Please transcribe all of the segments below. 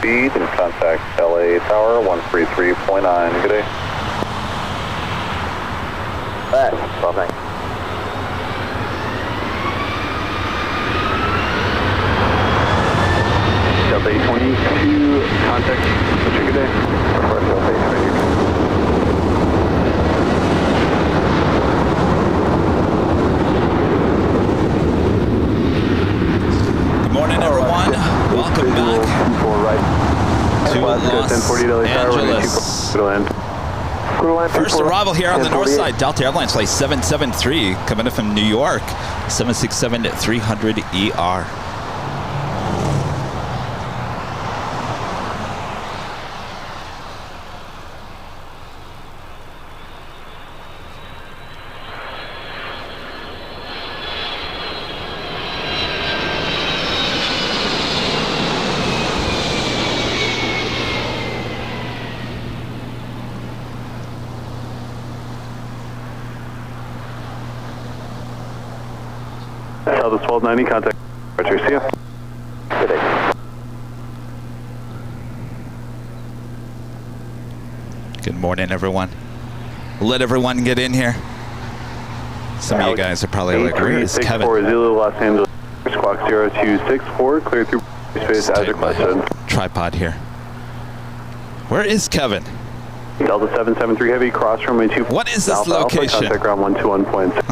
speed and contact LA Tower 133.9. Good day. Well, thanks. Delta 822, contact. What's your good day? Delta 822. Good morning, everyone. Welcome back to Los Angeles. First arrival here on the north side, Delta Airlines flight 773, coming in from New York, 767-300ER. Delta 1290, contact. Roger, see ya. Good day. Good morning, everyone. Let everyone get in here. Some of you guys are probably like, where is Kevin? Zulu, Los Angeles, squawk 0264, clear through space as requested. Tripod here. Where is Kevin? Delta 773 Heavy, cross runway 2. What is this Alpha, location? Alpha, contact ground 121.6.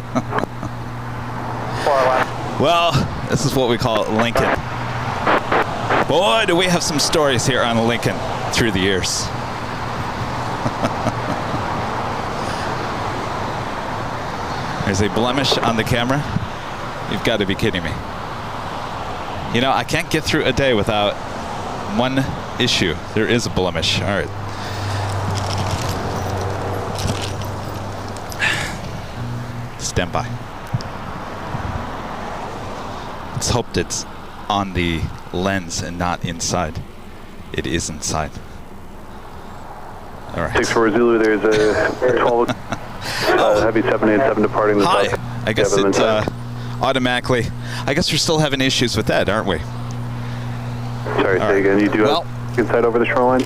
Well, this is what we call Lincoln. Boy, do we have some stories here on Lincoln through the years. There's a blemish on the camera. You've got to be kidding me. You know, I can't get through a day without one issue. There is a blemish. All right. Stand by. Let's hope it's on the lens and not inside. It is inside. All right. 64 Zulu, there's a 12 heavy 787 departing the Hi. south. I guess it automatically. I guess we're still having issues with that, aren't we? Sorry, say again. You do have inside over the shoreline?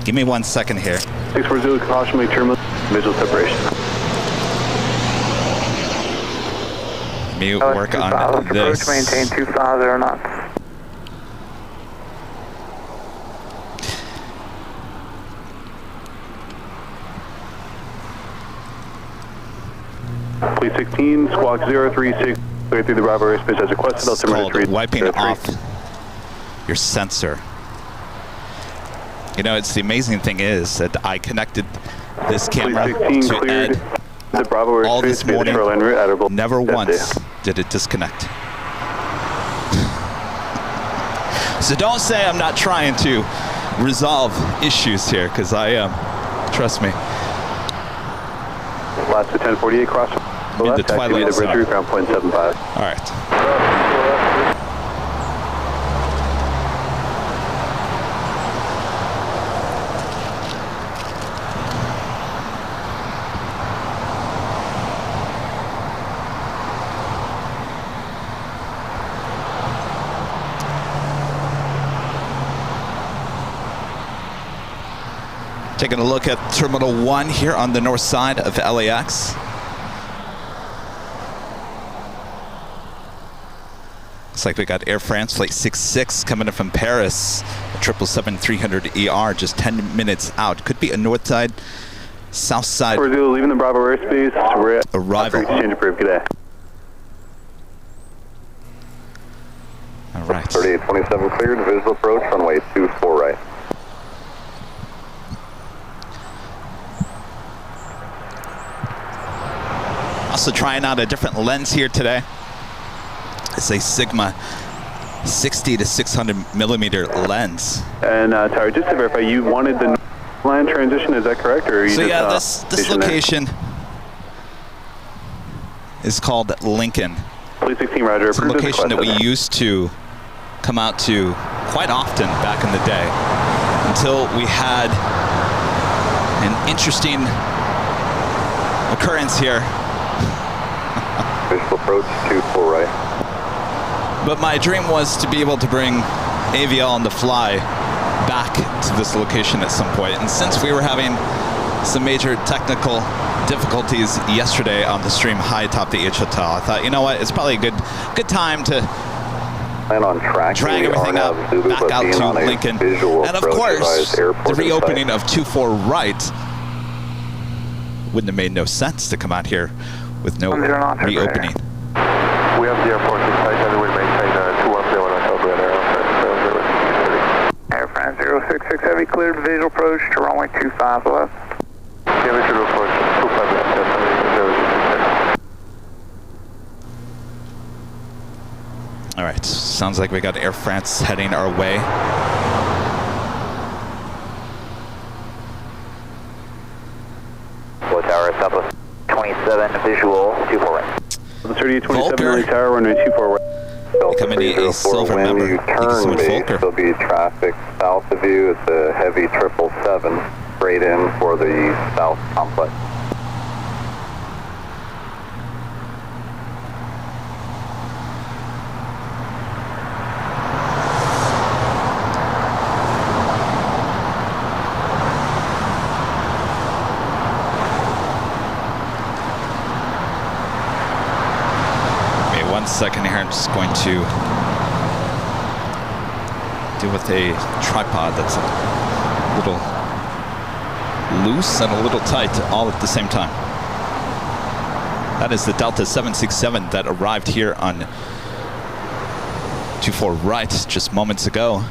Give me 1 second here. 64 Zulu, caution, make terminal visual separation. Let me work on this. Approach, maintain 250 knots. Police 16, squawk 036, clear through the Bravo airspace as requested. It's called wiping off your sensor. You know, it's the amazing thing is that I connected this camera to Ed the Bravo all this morning. Route, never once did it disconnect. So don't say I'm not trying to resolve issues here, because I am. Trust me. Last to 1048 cross. In the twilight zone. Bridge ground point 75. All right. Taking a look at Terminal 1 here on the north side of LAX. Looks like we got Air France Flight 66 coming in from Paris, a 777-300ER, just 10 minutes out. Could be a north side, south side. We're leaving the Bravo airspace. We're at arrival. Exchange approved. Good day. All right. 3827 cleared, visual approach, runway 24 right. Also trying out a different lens here today. It's a Sigma 60 to 600 millimeter lens. And Tyler, just to verify, you wanted the line transition, is that correct? Or are you so just, this location is called Lincoln. Police 16, Roger. It's a location that we used to come out to quite often back in the day, until we had an interesting occurrence here. Visual approach, 24 right. But my dream was to be able to bring AVL on the fly back to this location at some point. And since we were having some major technical difficulties yesterday on the stream high atop the H Hotel, I thought, you know what, it's probably a good time to drag everything up, back out to Lincoln. And of course, the reopening of 24 right wouldn't have made no sense to come out here with no reopening. We have the airport in sight and we maintain 210 until the Air France 066 Heavy cleared visual approach to runway 25 left. Yeah, we should approach 25 left. All right, sounds like we got Air France heading our way. What tower, Southwest 27 visual 24 right. 3827 tower, runway 24 right. Becoming a silver member. Thank you so much, Volker. There'll be traffic south of you. It's a heavy 777 straight in for the south complex. Second here, I'm just going to deal with a tripod that's a little loose and a little tight all at the same time. That is the Delta 767 that arrived here on 24 right just moments ago.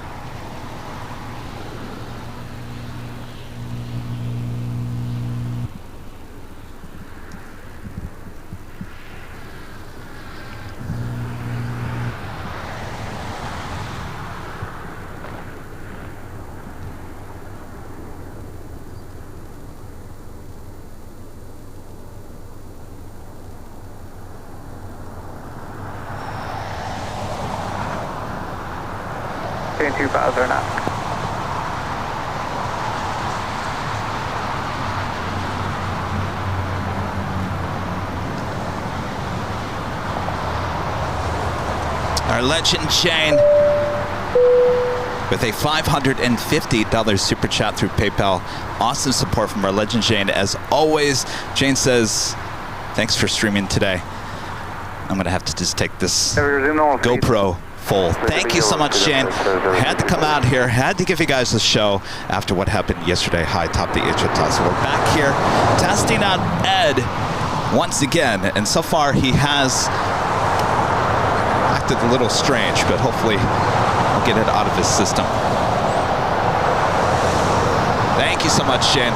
Chain 25 or not. Our legend Jane with a $550 super chat through PayPal. Awesome support from our legend Jane. As always, Jane says, thanks for streaming today. I'm gonna have to just take this GoPro full. Thank you so much, Jane. Had to come out here, had to give you guys a show after what happened yesterday high top the H Hotel. So we're back here testing out Ed once again, and so far he has acted a little strange, but hopefully I'll get it out of his system. Thank you so much, Jane.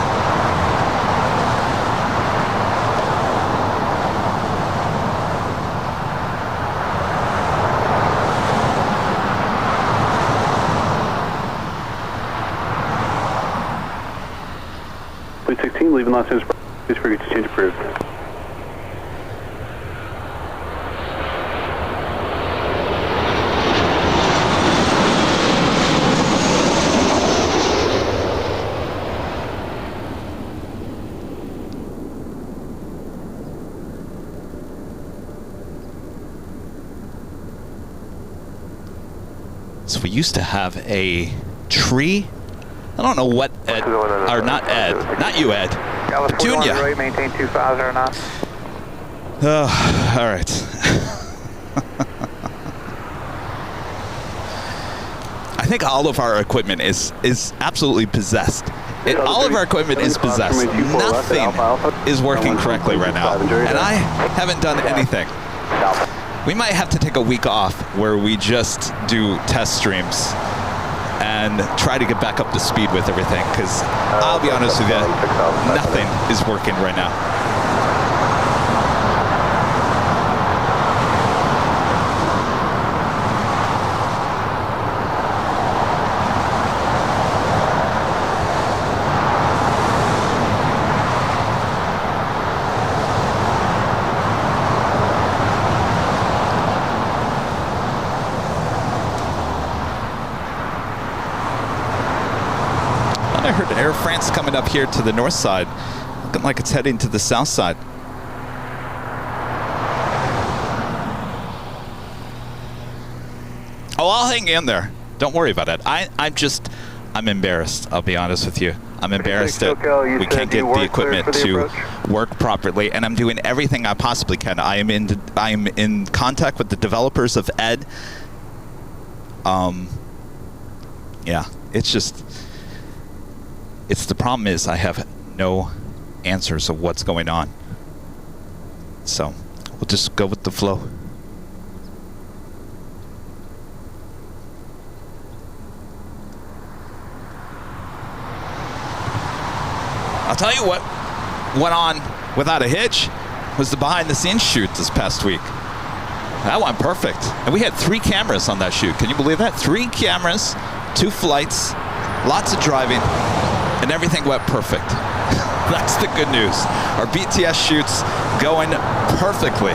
Leaving Los Angeles, please forget to change approved. So we used to have a tree. I don't know what Ed, or not Ed, not you, Ed. Petunia. Maintain 25 or not. Oh, all right. I think all of our equipment is absolutely possessed. All of our equipment is possessed. Nothing is working correctly right now, and I haven't done anything. We might have to take a week off where we just do test streams and try to get back up to speed with everything, because I'll be honest with you, nothing is working right now. I heard Air France coming up here to the north side, looking like it's heading to the south side. Oh, I'll hang in there. Don't worry about it. I'm just I'm embarrassed. I'll be honest with you. I'm embarrassed that SoCal, we can't get the equipment to approach? work properly, and I'm doing everything I possibly can. I am in contact with the developers of Ed. Yeah, it's the problem is I have no answers of what's going on. So we'll just go with the flow. I'll tell you what went on without a hitch was the behind-the-scenes shoot this past week. That went perfect. And we had 3 cameras on that shoot. Can you believe that? 3 cameras, 2 flights, lots of driving, and everything went perfect. That's the good news. Our BTS shoots going perfectly.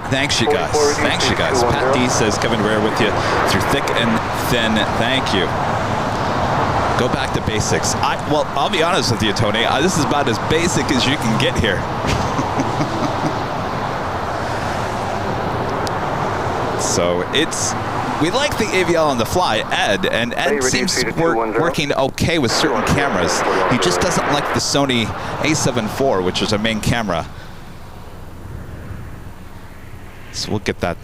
Thanks, you guys. Thanks, you guys. Pat D says, Kevin Rare with you through thick and thin. Thank you. Go back to basics. Well, I'll be honest with you, Tony. This is about as basic as you can get here. So we like the AVL on the fly, Ed, and Ed seems working okay with certain cameras. He just doesn't like the Sony A7 IV, which is our main camera. So we'll get that.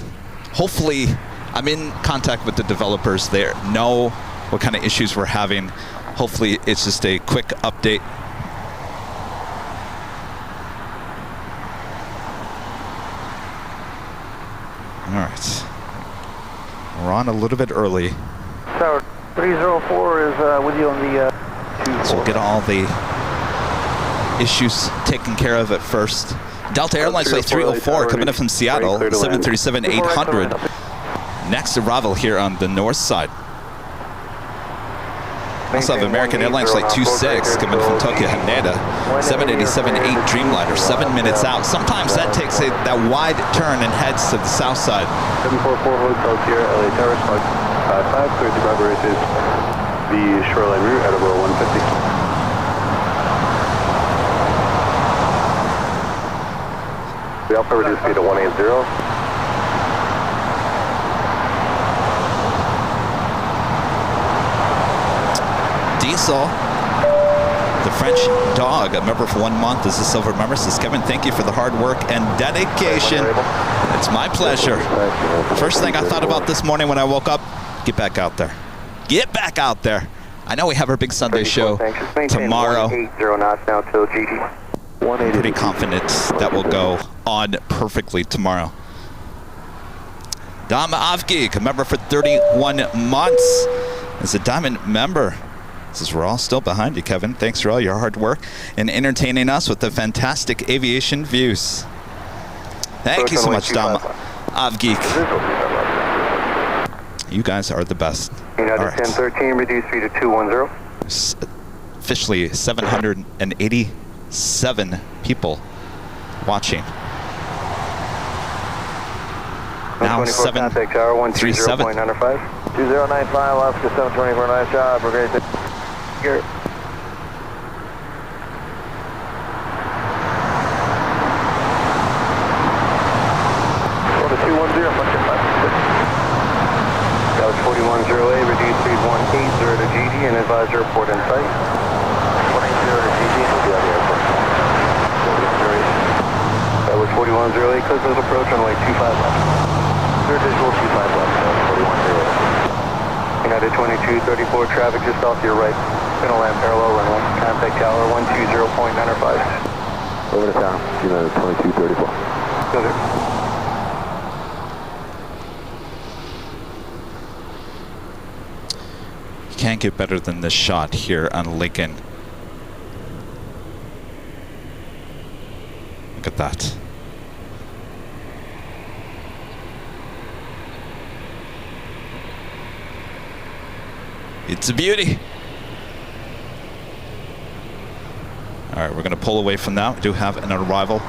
Hopefully, I'm in contact with the developers there, know what kind of issues we're having. Hopefully, it's just a quick update. All right. We're on a little bit early. Tower 304 is with you on the 24. So we'll get all the issues taken care of at first. Delta Airlines Flight 304 coming in from Seattle, 737-800. Next arrival here on the north side. Also have American Airlines Flight 26 coming from Tokyo Haneda, 787-8 Dreamliner, 7 minutes out. Sometimes that takes that wide turn and heads to the south side. 744 Hotel Sierra, LA Towers, 55, cleared to Bravo is the shoreline route at about 150. The Alpha reduced speed to 180. Diesel, the French dog, a member for 1 month, is a silver member. Says, Kevin, thank you for the hard work and dedication. It's my pleasure. First thing I thought about this morning when I woke up, get back out there. Get back out there. I know we have our big Sunday show tomorrow. 180 knots now till GG. I'm pretty confident that will go on perfectly tomorrow. Dom Avgeek, a member for 31 months, is a diamond member. Says, we're all still behind you, Kevin. Thanks for all your hard work and entertaining us with the fantastic aviation views. Thank you so much, Dom Avgeek. You guys are the best. United All right. 1013, reduced speed to 210. Officially 787 people watching. Now 737. 2095, Alaska 724, nice job. We're great. Here. Go to 210, function 5. Galaxy 4108, reduced speed 180 to GD and advisor report in sight. 180 to GG, we'll be out of the airport. That was 4108, close approach on way 25 left. Third visual 25 left, 4108. United 2234, traffic just off your right. Middle land parallel runway. Contact tower 120.95. Over to town, United 2234. Go there. You can't get better than this shot here on Lincoln. Look at that. It's a beauty. All right, we're going to pull away from that. We do have an arrival.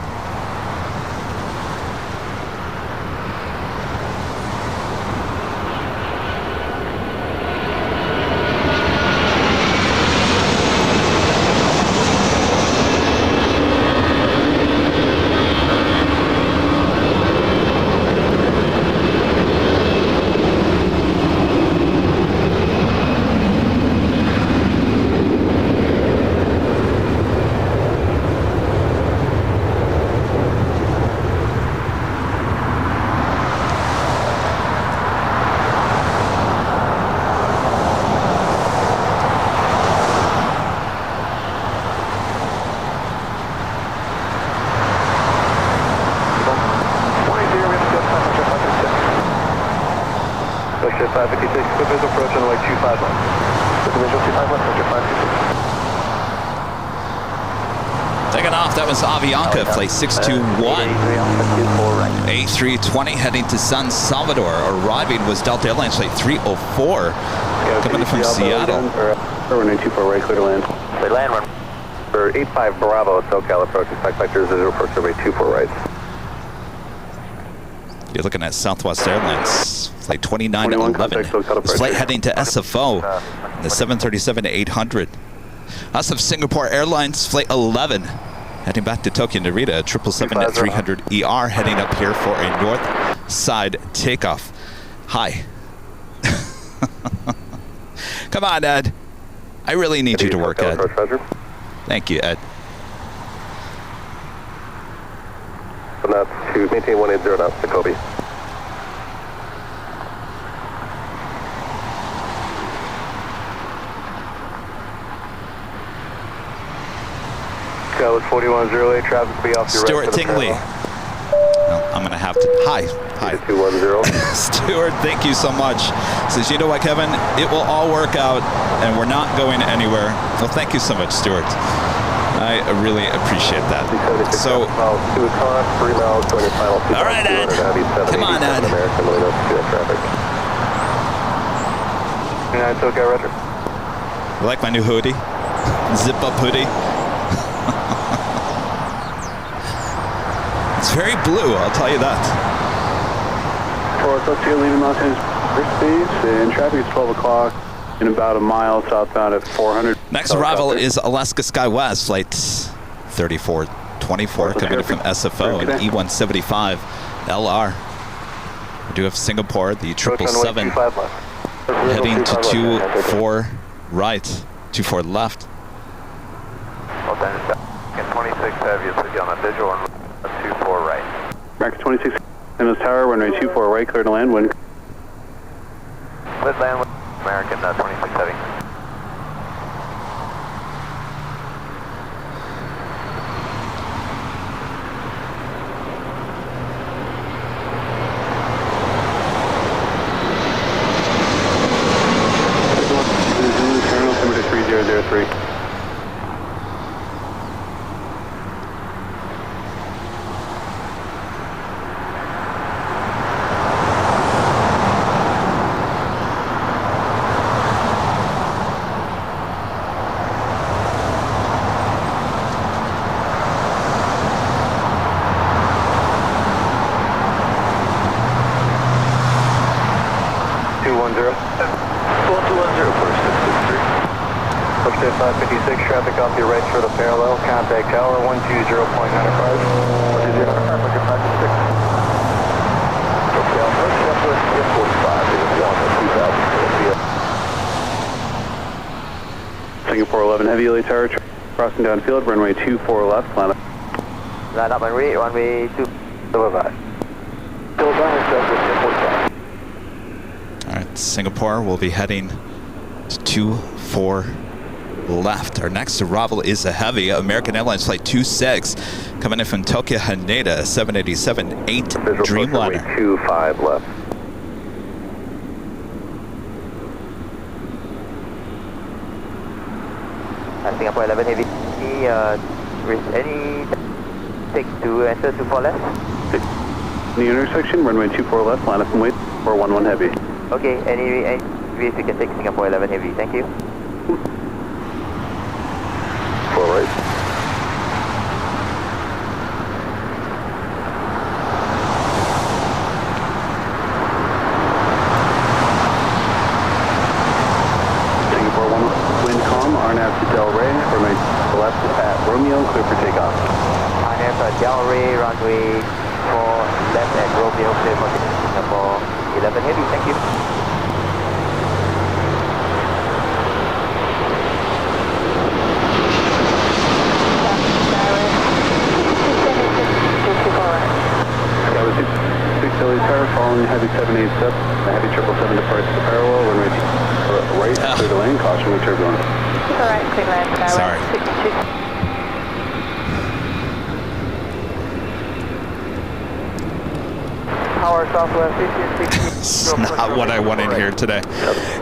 556, quick visual approach on runway 25 left. Quick visual 25 left, Roger 556. Taking off, that was Avianca, flight 621. A320 heading to San Salvador. Arriving was Delta Airlines flight 304, coming in from Seattle. Runway 24 right, clear to land. They land run. For 85 Bravo, SoCal approach, expect vector 0 approach runway 24 right. You're looking at Southwest Airlines, flight 2911. This flight heading to SFO, the 737-800. Us of Singapore Airlines, flight 11, heading back to Tokyo Narita, 777-300ER, heading up here for a north side takeoff. Hi. Come on, Ed. I really need you to work, Ed. Thank you, Ed. So now to maintain 180 knots to Kobe. Skywood 4108, traffic will be off your Stuart right. Tingley. Well, I'm going to have to... Hi. 210. Stuart, thank you so much. Says, you know what, Kevin? It will all work out, and we're not going anywhere. Well, thank you so much, Stuart. I really appreciate that. So, 2 o'clock, 3 miles, going to final. All right, Ed. Come on, Ed. It's okay, Roger. You like my new hoodie? Zip-up hoodie. It's very blue, I'll tell you that. For Tokyo, leaving Los Angeles airspace, and traffic is 12 o'clock in about a mile southbound at 400. Next arrival is Alaska SkyWest, flight 3424, coming in from SFO, and E175 LR. We do have Singapore, the 777, heading to 24 right, 24 left. Well, then it's 26 heavy, it's on a visual on 24 right. American 26, Windows Tower, runway 24 right, clear to land, wind. Let's land with American 26 heavy. Zulu, terminal number to 3003. Upstate 556, traffic off your right for the parallel, contact tower 120.95. 120.95, Roger 556. Okay, I'm pushing up with 45, Singapore 11 Heavy LA Tower, crossing downfield, runway 24 left, planet. Line up and read, runway 2. Still alive. Still alive, All right, Singapore will be heading to 24 left. Our next arrival is a heavy American Airlines flight 26, coming in from Tokyo Haneda, 787-8 Dreamliner. 25 left. Singapore 11 heavy. Any take to enter 24 left? The intersection, runway 24 left, line up and wait for 11 heavy. Okay, any we can take Singapore 11 heavy. Thank you. 4 right. Singapore 1 wind calm, RNAV to Del Rey, runway left at Romeo, clear for takeoff. RNAV Del Rey, runway 4 left at Romeo, clear for Singapore 11 heavy. Thank you. Following heavy 787, the heavy 777 departs the parallel, runway right, clear to lane, caution with turbulence. Alright, clear land, Sorry. 62. Tower Southwest 1560. It's not what I want in here today.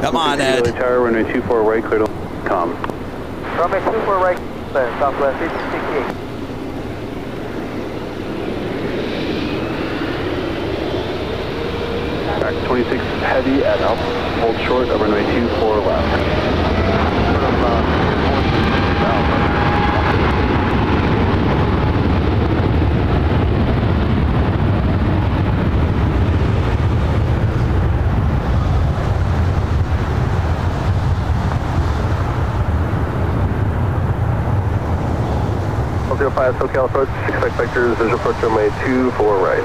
Come on, Ed. Tower, runway 24 right, clear to com. Runway 24 right, Southwest 1568. Track 26 heavy at Alpha, hold short of runway 24 left. Five SoCal approach, expect vectors, visual approach runway 24 right.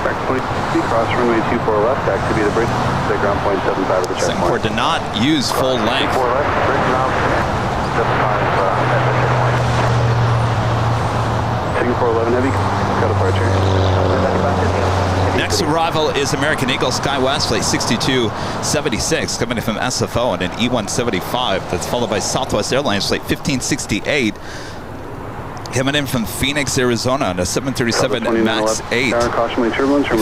Track 20, cross runway 24 left, activate the bridge, at ground point 75 of the checkpoint. Singapore did not use full length. 24 left, bridge ground, 75 at the checkpoint. Singapore 11 heavy, got departure. Next arrival is American Eagle SkyWest flight 6276 coming in from SFO on an E175. That's followed by Southwest Airlines flight 1568 coming in from Phoenix, Arizona on a 737 MAX 8.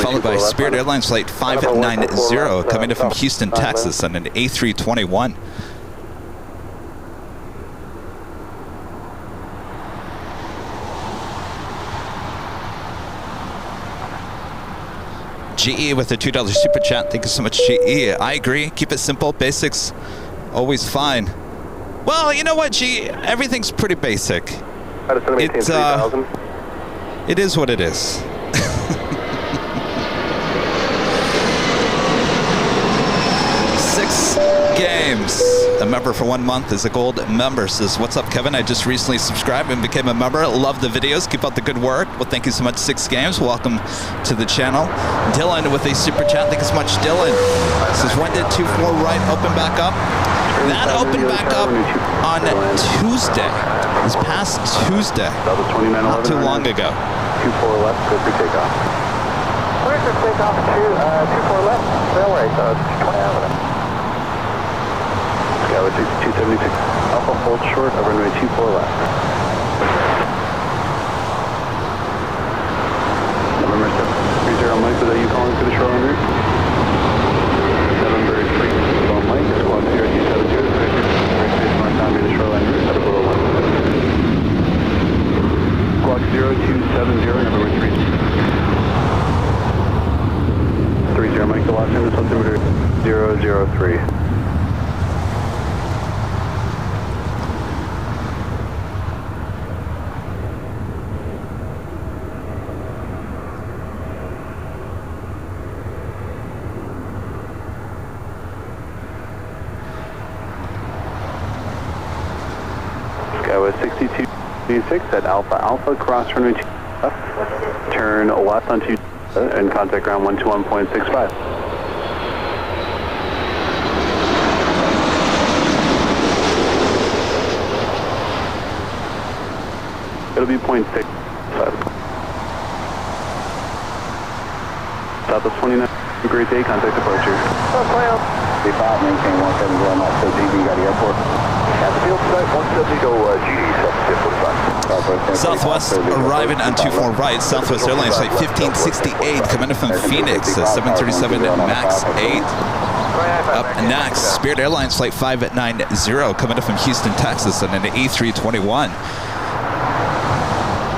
Followed by Spirit Airlines flight 590 coming in from Houston, Texas on an A321. GE with a $2 super chat. Thank you so much, GE. I agree. Keep it simple. Basics, always fine. Well, you know what, GE? Everything's pretty basic. It is what it is. Six games. A member for 1 month is a gold member. Says, what's up, Kevin? I just recently subscribed and became a member. Love the videos. Keep up the good work. Well, thank you so much. 6 games. Welcome to the channel. Dylan with a super chat. Thank you so much, Dylan. Says, when did 24 right open back up? That opened back up on Tuesday. This past Tuesday. Not too long ago. 24 left, good for takeoff. Clear for takeoff to 24 left, railway, 20 Avenue. Skyway 6276, Alpha hold short of runway 24 left. November 730 Mike, is that you calling for the shoreline route? November 3 Mike, squad 0270, space mark down to the shoreline route, at a below 1. Squawk 0270, November 3. 30 Mike, the last time is altimeter 003. Skyway 6226 at Alpha, cross runway 2 left, turn left onto and contact ground 121.65. It'll be 0.65. Southwest 29, have a great day, contact departure. B5, maintain 170 knots, so DB got the airport. At the field tonight, 170 to GD 745. Southwest arriving on 24 right. Southwest Airlines flight 1568 coming in from Phoenix, 737 MAX 8. Up next, Spirit Airlines flight 590 coming in from Houston, Texas on an A321.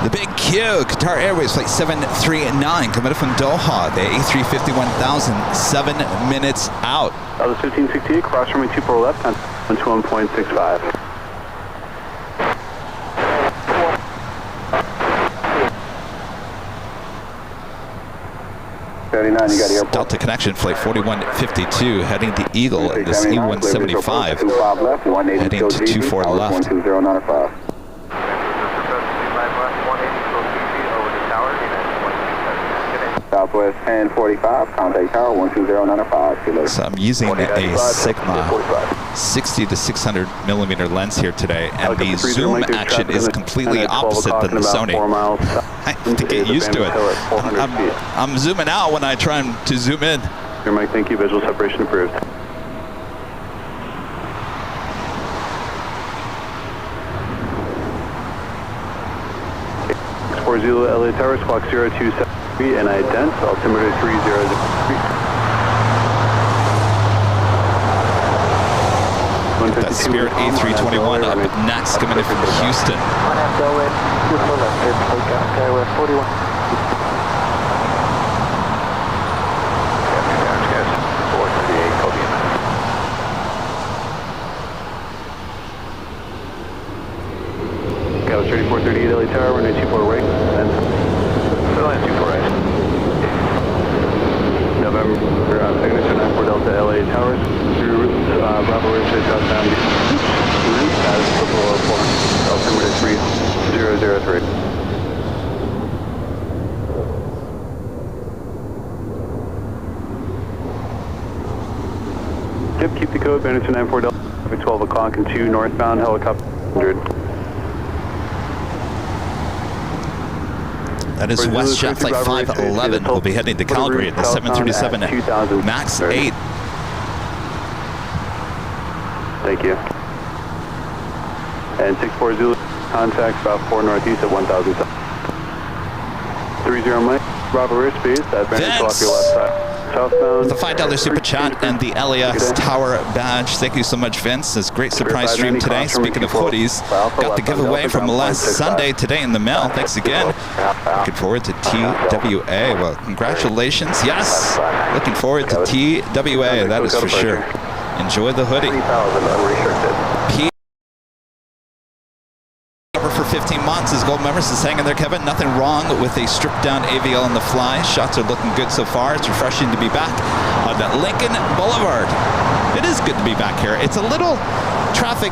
The Big Q, Qatar Airways flight 739 coming in from Doha, the A350-1000, 7 minutes out. That was 1568, cross runway 24 left on 121.65. Delta Connection flight 4152 heading to Eagle in this E175, heading to 24 left. Southwest 1045, contact tower 12095. So I'm using a Sigma 60 to 600 millimeter lens here today, and the zoom action is completely opposite than the Sony. I have to get used to it. I'm zooming out when I try to zoom in. Your mic, thank you. Visual separation approved. Okay. 40 LA Tower, squawk 0273 and ident, altimeter 3003. That Spirit A321 up next, coming in from Houston. Got 3438 LA Tower, runway 24 right, and line 24 right. November, signature 94 Delta LA Towers, through Bravo Ridge to southbound. Route status below 400, altimeter 3003. Yep, keep the code, Bandit 294 Delta, 12 o'clock and 2 northbound, helicopter 100. That is WestJet Flight 511. We'll be heading to Calgary at the 737 MAX 8. Thank you. And 64 Zulu, contact about 4 northeast at 1000. 30 Mike, Bravo airspace at Bandit off your left side. Southbound. The $5 super chat and the LAX Tower badge. Thank you so much, Vince. It's a great surprise stream today. Speaking of hoodies, got the giveaway from last Sunday today in the mail. Thanks again. Looking forward to TWA. Well, congratulations. Yes, looking forward to TWA. That is for sure. Enjoy the hoodie. For 15 months as gold members is hanging there, Kevin. Nothing wrong with a stripped down AVL on the fly. Shots are looking good so far. It's refreshing to be back on that Lincoln Boulevard. It is good to be back here. It's a little traffic.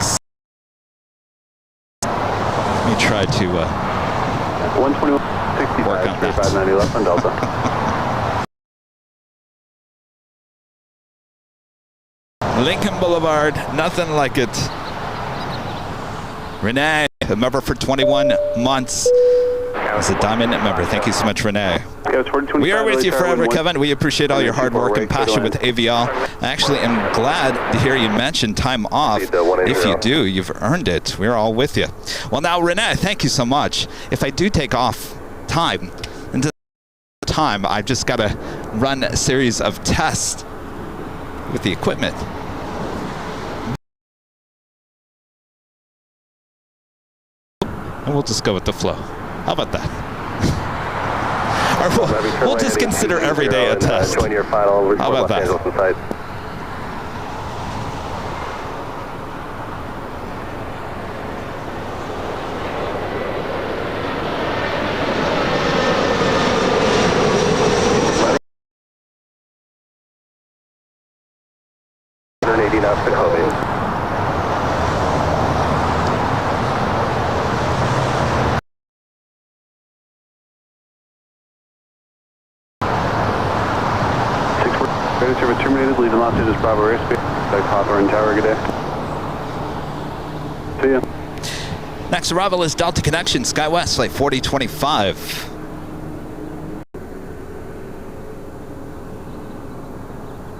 Let me try to 121, 65, work on that. 590 left on Delta. Lincoln Boulevard, nothing like it. Renee, a member for 21 months. As a Diamond member. Thank you so much, Renee. We are with you forever, Kevin. We appreciate all your hard work and passion with AVL. I actually am glad to hear you mention time off. If you do, you've earned it. We're all with you. Well, now, Renee, thank you so much. If I do take off time, I've just got to run a series of tests with the equipment. And we'll just go with the flow. How about that? Or we'll just consider every day a test. How about that? Service terminated, leaving Los Angeles Bravo airspace. Like Hawthorne Tower, good day. See ya. Next arrival is Delta Connection, SkyWest, flight 4025.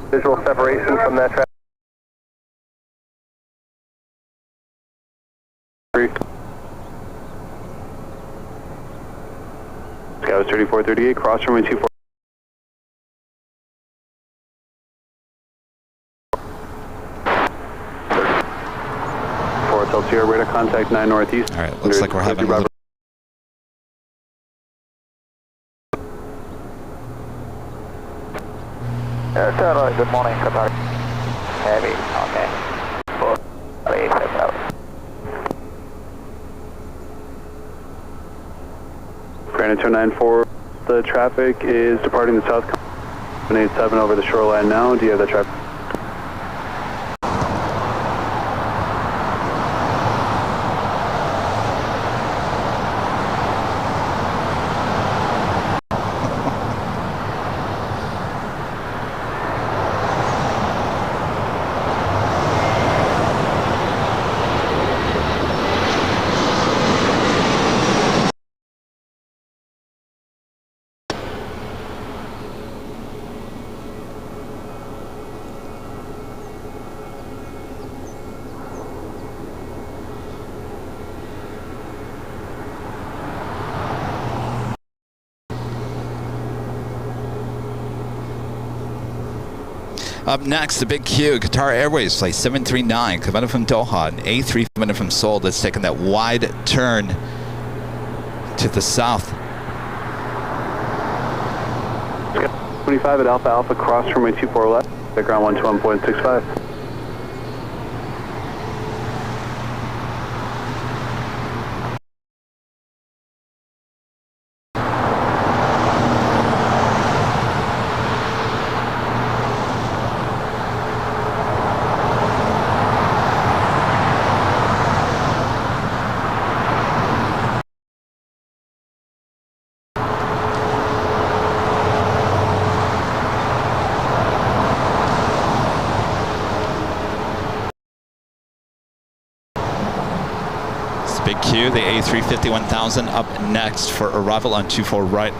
Visual separation from that traffic. SkyWest 3438, cross runway 24. Sierra radar contact 9 northeast. All right, looks like we're having a little... Sir, good morning, Qatar. Heavy, okay. Granite 294, the traffic is departing the south 187 over the shoreline now. Do you have that traffic? Up next, the big Q, Qatar Airways Flight 739, coming from Doha, and A3 coming from Seoul that's taking that wide turn to the south. 25 at Alpha Alpha, cross runway 24 left, background 121.65. Big Q, the A3 51,000 up next for arrival on 24 right.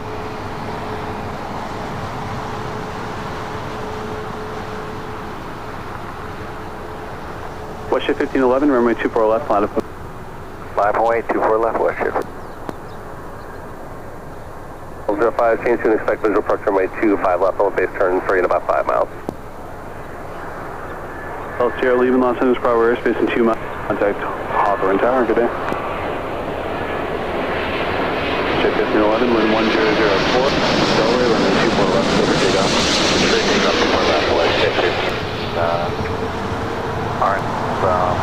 West shift 1511, runway 24 left, line of 508, 24 left, west shift. 05, change to expect visual approach runway 25 left, on base turn free in about 5 miles. South Sierra leaving Los Angeles Bravo airspace in 2 miles. Contact Hopper and Tower, good day. Check 1511, wind 1004. Delray, runway 24 left, over takeoff. Straight takeoff, 24 left, west shift. Alright, from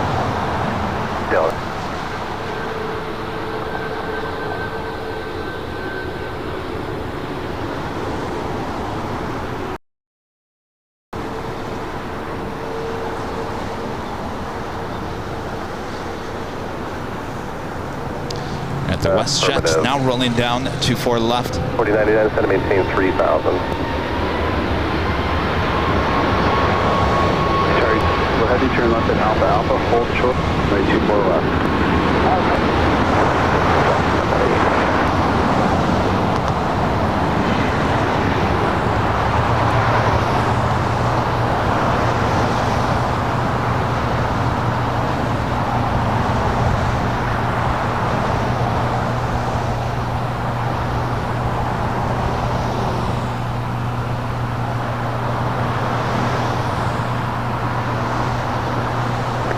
Delray. At the WestJet, now rolling down 24 left. 4099, set to maintain 3000. Charlie, go ahead and turn left at Alpha Alpha, hold short, runway 24 left.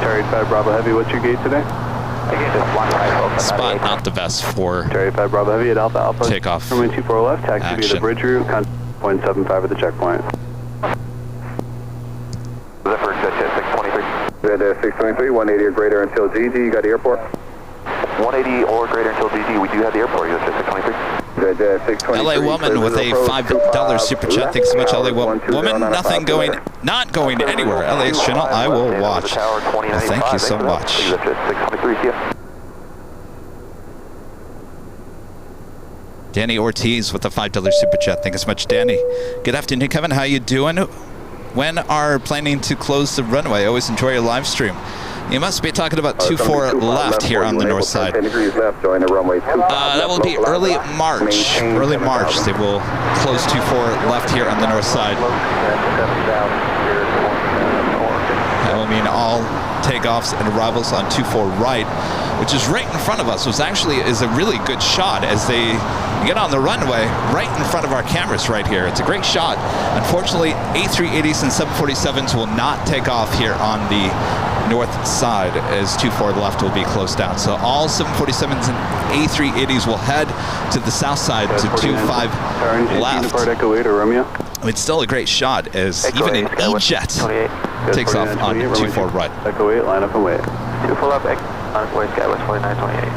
Cherry 5 Bravo Heavy, what's your gate today? Spot not the best for Cherry 5 Bravo Heavy at Alpha Alpha. takeoff. Runway 24 left, taxi via Action. the bridge route, contact 0.75 at the checkpoint. Zephyr, jet 623. Red 623, 180 or greater until GG, you got the airport? 180 or greater until DG, we do have the airport, jet 623. Red 623. LA woman with a $5 super chat. Thanks so much, LA woman. Nothing going, not going anywhere. LAX channel, I will watch. Well, thank you so much. 623, yeah. Danny Ortiz with a $5 super chat. Thank you so much, Danny. Good afternoon, Kevin. How you doing? When are planning to close the runway? Always enjoy your live stream. You must be talking about 24 left here on the north side. That will be early March. Early March, they will close 24 left here on the north side. That will mean all takeoffs and arrivals on 24 right, which is right in front of us. Which actually is a really good shot as they get on the runway right in front of our cameras right here. It's a great shot. Unfortunately, A380s and 747s will not take off here on the north side as 24 left will be closed down. So all 747s and A380s will head to the south side to 25 left. It's still a great shot as even an E-Jet takes off on 24 right. Echo 8, line up and wait. 24 left, on way Skywest 4928.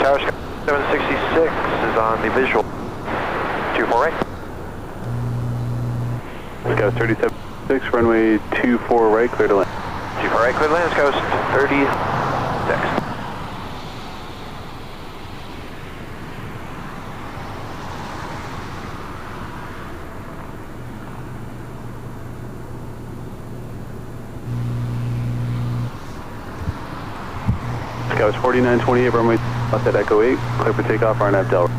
Tower 766 is on the visual. 24 right. Skywest 37.6, runway 24 right, clear to land. 24 right, clear to land, Skywest 36. Skywest 4928, runway left at Echo 8, clear for takeoff, RNAV Delray.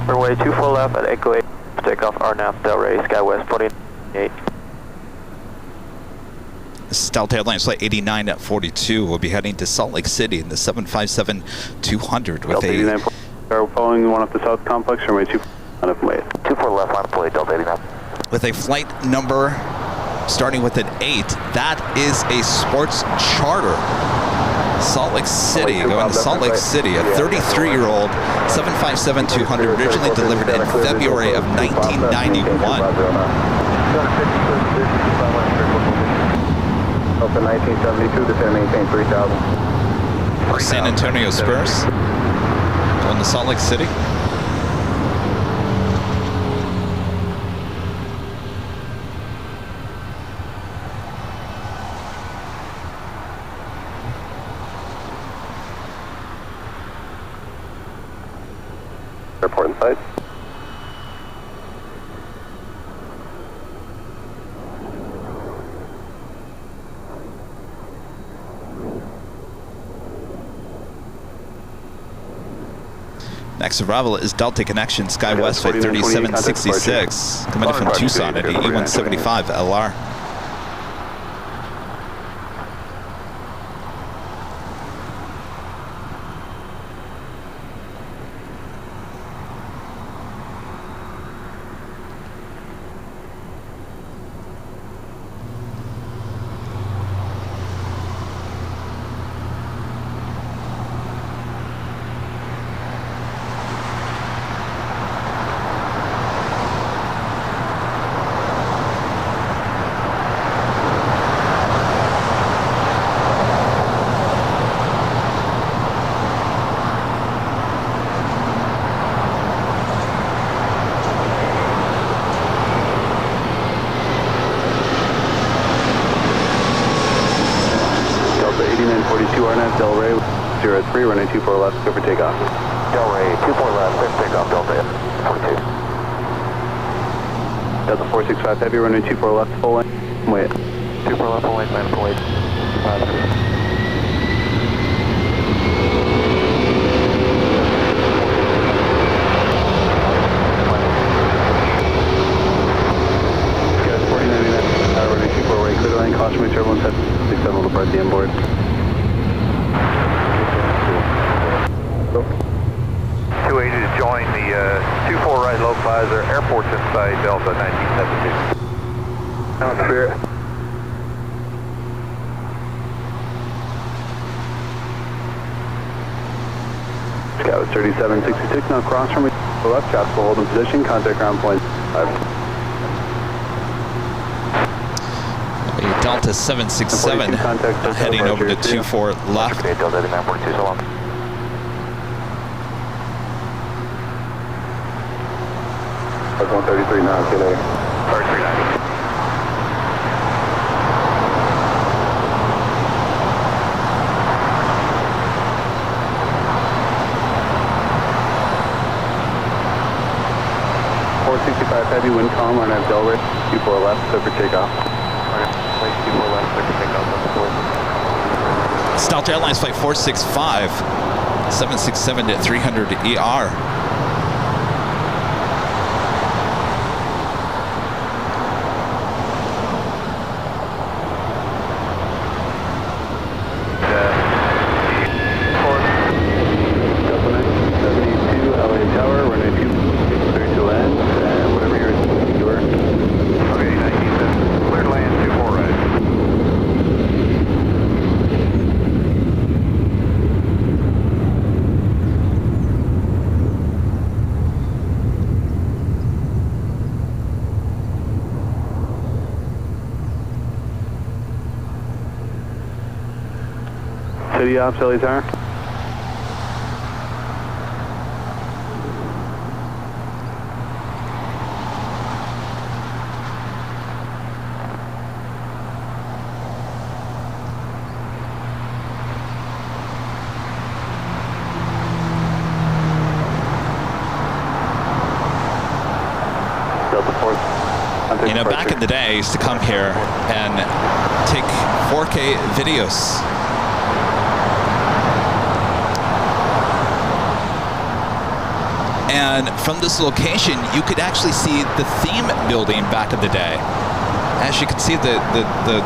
Runway 24 left at Echo 8, takeoff RNAV Delray, Skywest 48. This is Delta Airlines Flight 89 at 42. We'll be heading to Salt Lake City in the 757-200 with Delta 89, following one up the south complex, runway 24 line up and wait. 24 left, line up and wait, Delta 89. with a flight number starting with an 8. That is a sports charter. Salt Lake City, going to Salt Lake City, a 33-year-old 757-200, originally delivered in February of 1991. Open 1972, descend maintain 3000. San Antonio Spurs, going to Salt Lake City. Airport inside. Next arrival is Delta Connection, SkyWest Flight 3766, coming in from Tucson at E175 LR. Delray 03, runway 24 left, go for takeoff. Delray 24 left, clear for takeoff, Delta 42. Delta 465 Heavy, runway 24 left, full lane, wait. 24 left, full lane, man, full lane. Guys, 4099, runway 24 right, clear the lane, caution, make sure everyone's head 67 will depart the inboard. 280 to join the 24 right low visor, airports inside Delta 1972. Spirit. Scout 3766, now cross from me, left, traffic will hold in position, contact ground point 5. Delta 767 heading over to 24 left. Delta 942, so long. That's 133 now, see you later. 3390. Heavy wind calm on at Delray, 24 left, clear for takeoff. Place 24 left, clear for takeoff, Delta Airlines Flight 465, 767 to 300 ER. City ops, LA Tower. Delta 4. You know, back in the day, I used to come here and take 4K videos. And from this location, you could actually see the theme building back in the day. As you can see, the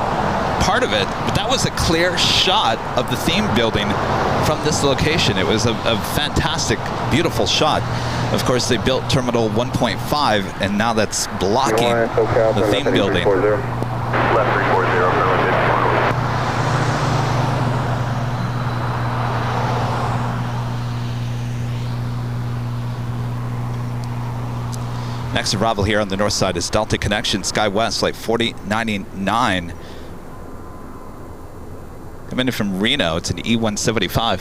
part of it, but that was a clear shot of the theme building from this location. It was a fantastic, beautiful shot. Of course, they built Terminal 1.5, and now that's blocking the theme building. Left 340, Next arrival here on the north side is Delta Connection, SkyWest, flight 4099. Coming in from Reno, it's an E175.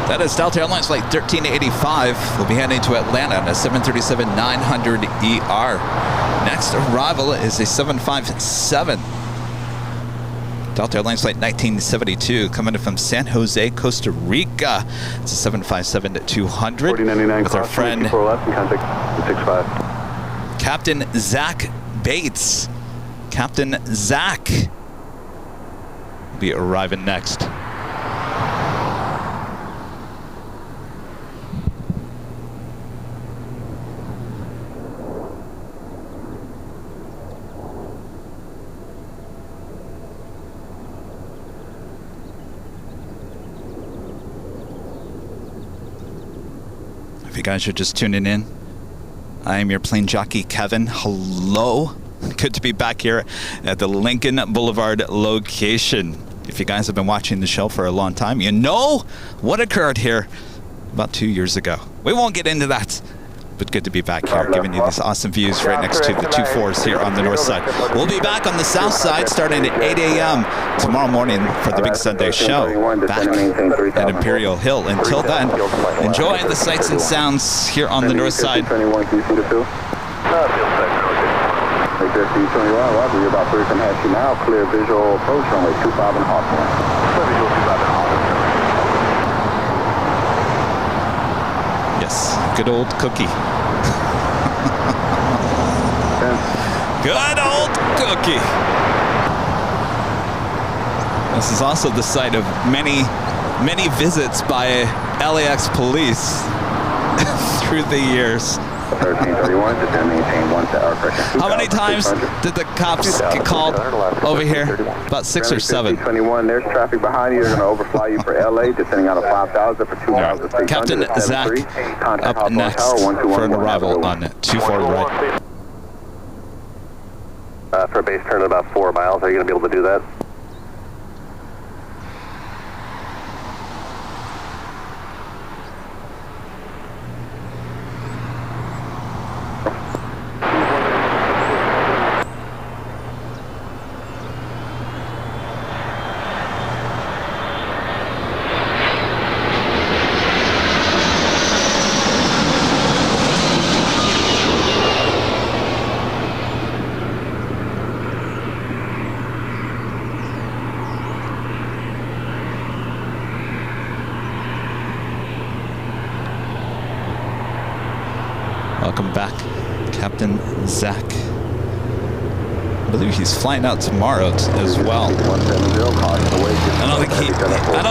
That is Delta Airlines flight 1385. We'll be heading to Atlanta on a 737-900ER. Next arrival is a 757. Delta Airlines flight 1972 coming in from San Jose, Costa Rica. It's a 757-200 with our friend Captain Zach Bates. Captain Zach will be arriving next. If you guys are just tuning in, I am your plane jockey, Kevin. Hello. Good to be back here at the Lincoln Boulevard location. If you guys have been watching the show for a long time, you know what occurred here about 2 years ago. We won't get into that, but good to be back here, giving you these awesome views right next to the 2-4s here on the north side. We'll be back on the south side starting at 8 a.m. tomorrow morning for the big Sunday show back at Imperial Hill. Until then, enjoy the sights and sounds here on the north side. Roger, you're about 3 from Hatchie now. Clear visual approach, runway 25 and Hawthorne. Clear visual 25 and Hawthorne. Yes, good old Cookie. Good old Cookie. This is also the site of many visits by LAX police through the years. 1331 to maintain 1 to air pressure. How many times did the cops get called over here? About 6 or 7. 21, there's traffic behind you. They're going to overfly you for LA, descending out of 5,000 for 2,600. Captain Zach up next for an arrival on 24 right. For a base turn at about 4 miles, are you going to be able to do that? Welcome back, Captain Zach. I believe he's flying out tomorrow as well. I don't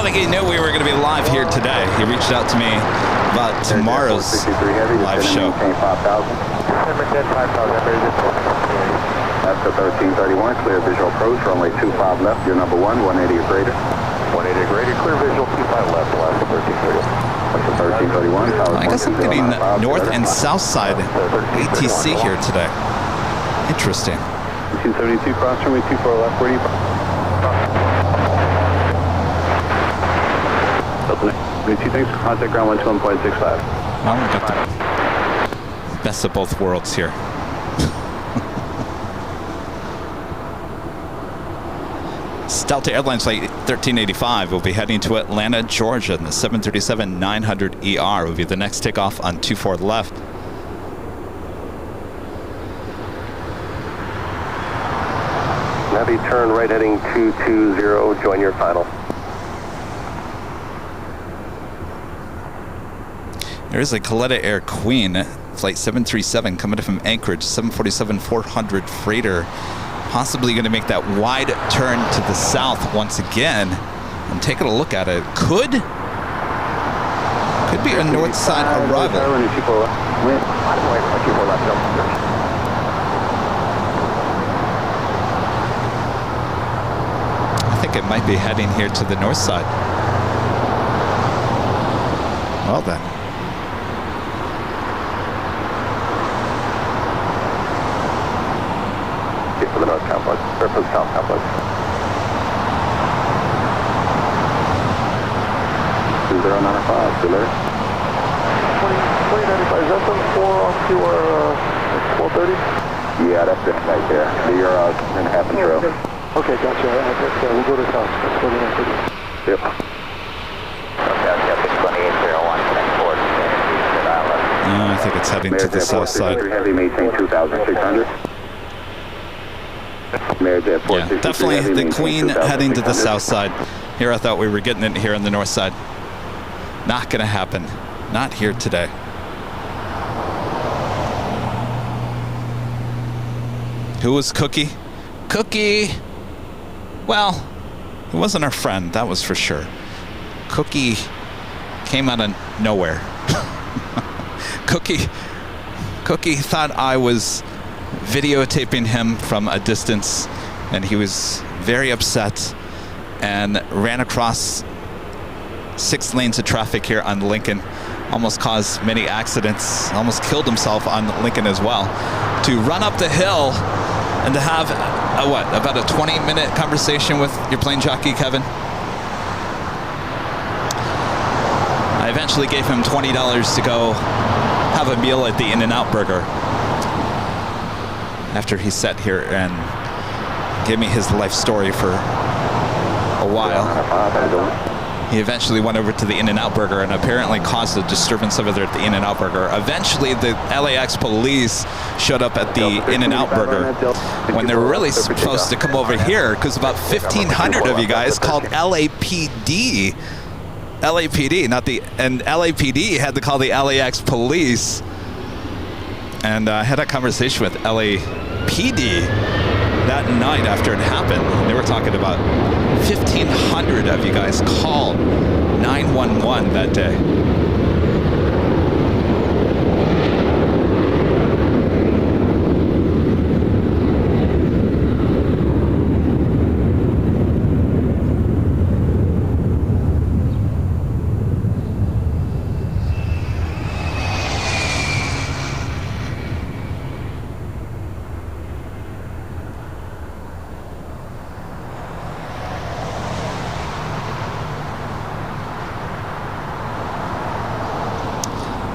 think he knew we were going to be live here today. He reached out to me about tomorrow's live show. After 1331, clear visual approach, runway 25 left, you're number 1, 180 or greater. 180 or greater, clear visual 25 left, left 1331. I guess I'm getting north and south side ATC here today. Interesting. 272 cross runway 24 left, where do you? 22, thanks for contact ground 121.65. Well, we got the best of both worlds here. Delta Airlines flight 1385 will be heading to Atlanta, Georgia, and the 737-900ER will be the next takeoff on 24 left. Heavy turn right heading 220, join your final. There is a Coletta Air Queen, flight 737, coming in from Anchorage, 747-400 freighter, possibly going to make that wide turn to the south once again. I'm taking a look at it. Could be a north side arrival. I think it might be heading here to the north side. Well then. For the north complex, or for the south complex. 2095, still there? 2095, is that the 4 off to our 1230? Yeah, that's it right there. So you're in half a trail. Okay, gotcha. We'll go to the south. Let's go to the city. Yep. I think it's heading to the south side. Heavy, maintain 2,600. Yeah, definitely the Queen heading to the south side. Here I thought we were getting it here on the north side. Not gonna happen. Not here today. Who was Cookie? Cookie! Well, he wasn't our friend, that was for sure. Cookie came out of nowhere. Cookie thought I was videotaping him from a distance, and he was very upset and ran across 6 lanes of traffic here on Lincoln, almost caused many accidents, almost killed himself on Lincoln as well, to run up the hill and to have about a 20-minute conversation with your plane jockey Kevin. I eventually gave him $20 to go have a meal at the In-N-Out Burger after he sat here and gave me his life story for a while. He eventually went over to the In-N-Out Burger and apparently caused a disturbance over there at the In-N-Out Burger. Eventually, the LAX police showed up at the In-N-Out Burger when they were really supposed to come over here, because about 1,500 of you guys called LAPD. And LAPD had to call the LAX police. And I had a conversation with LAPD that night after it happened. They were talking about 1,500 of you guys called 911 that day.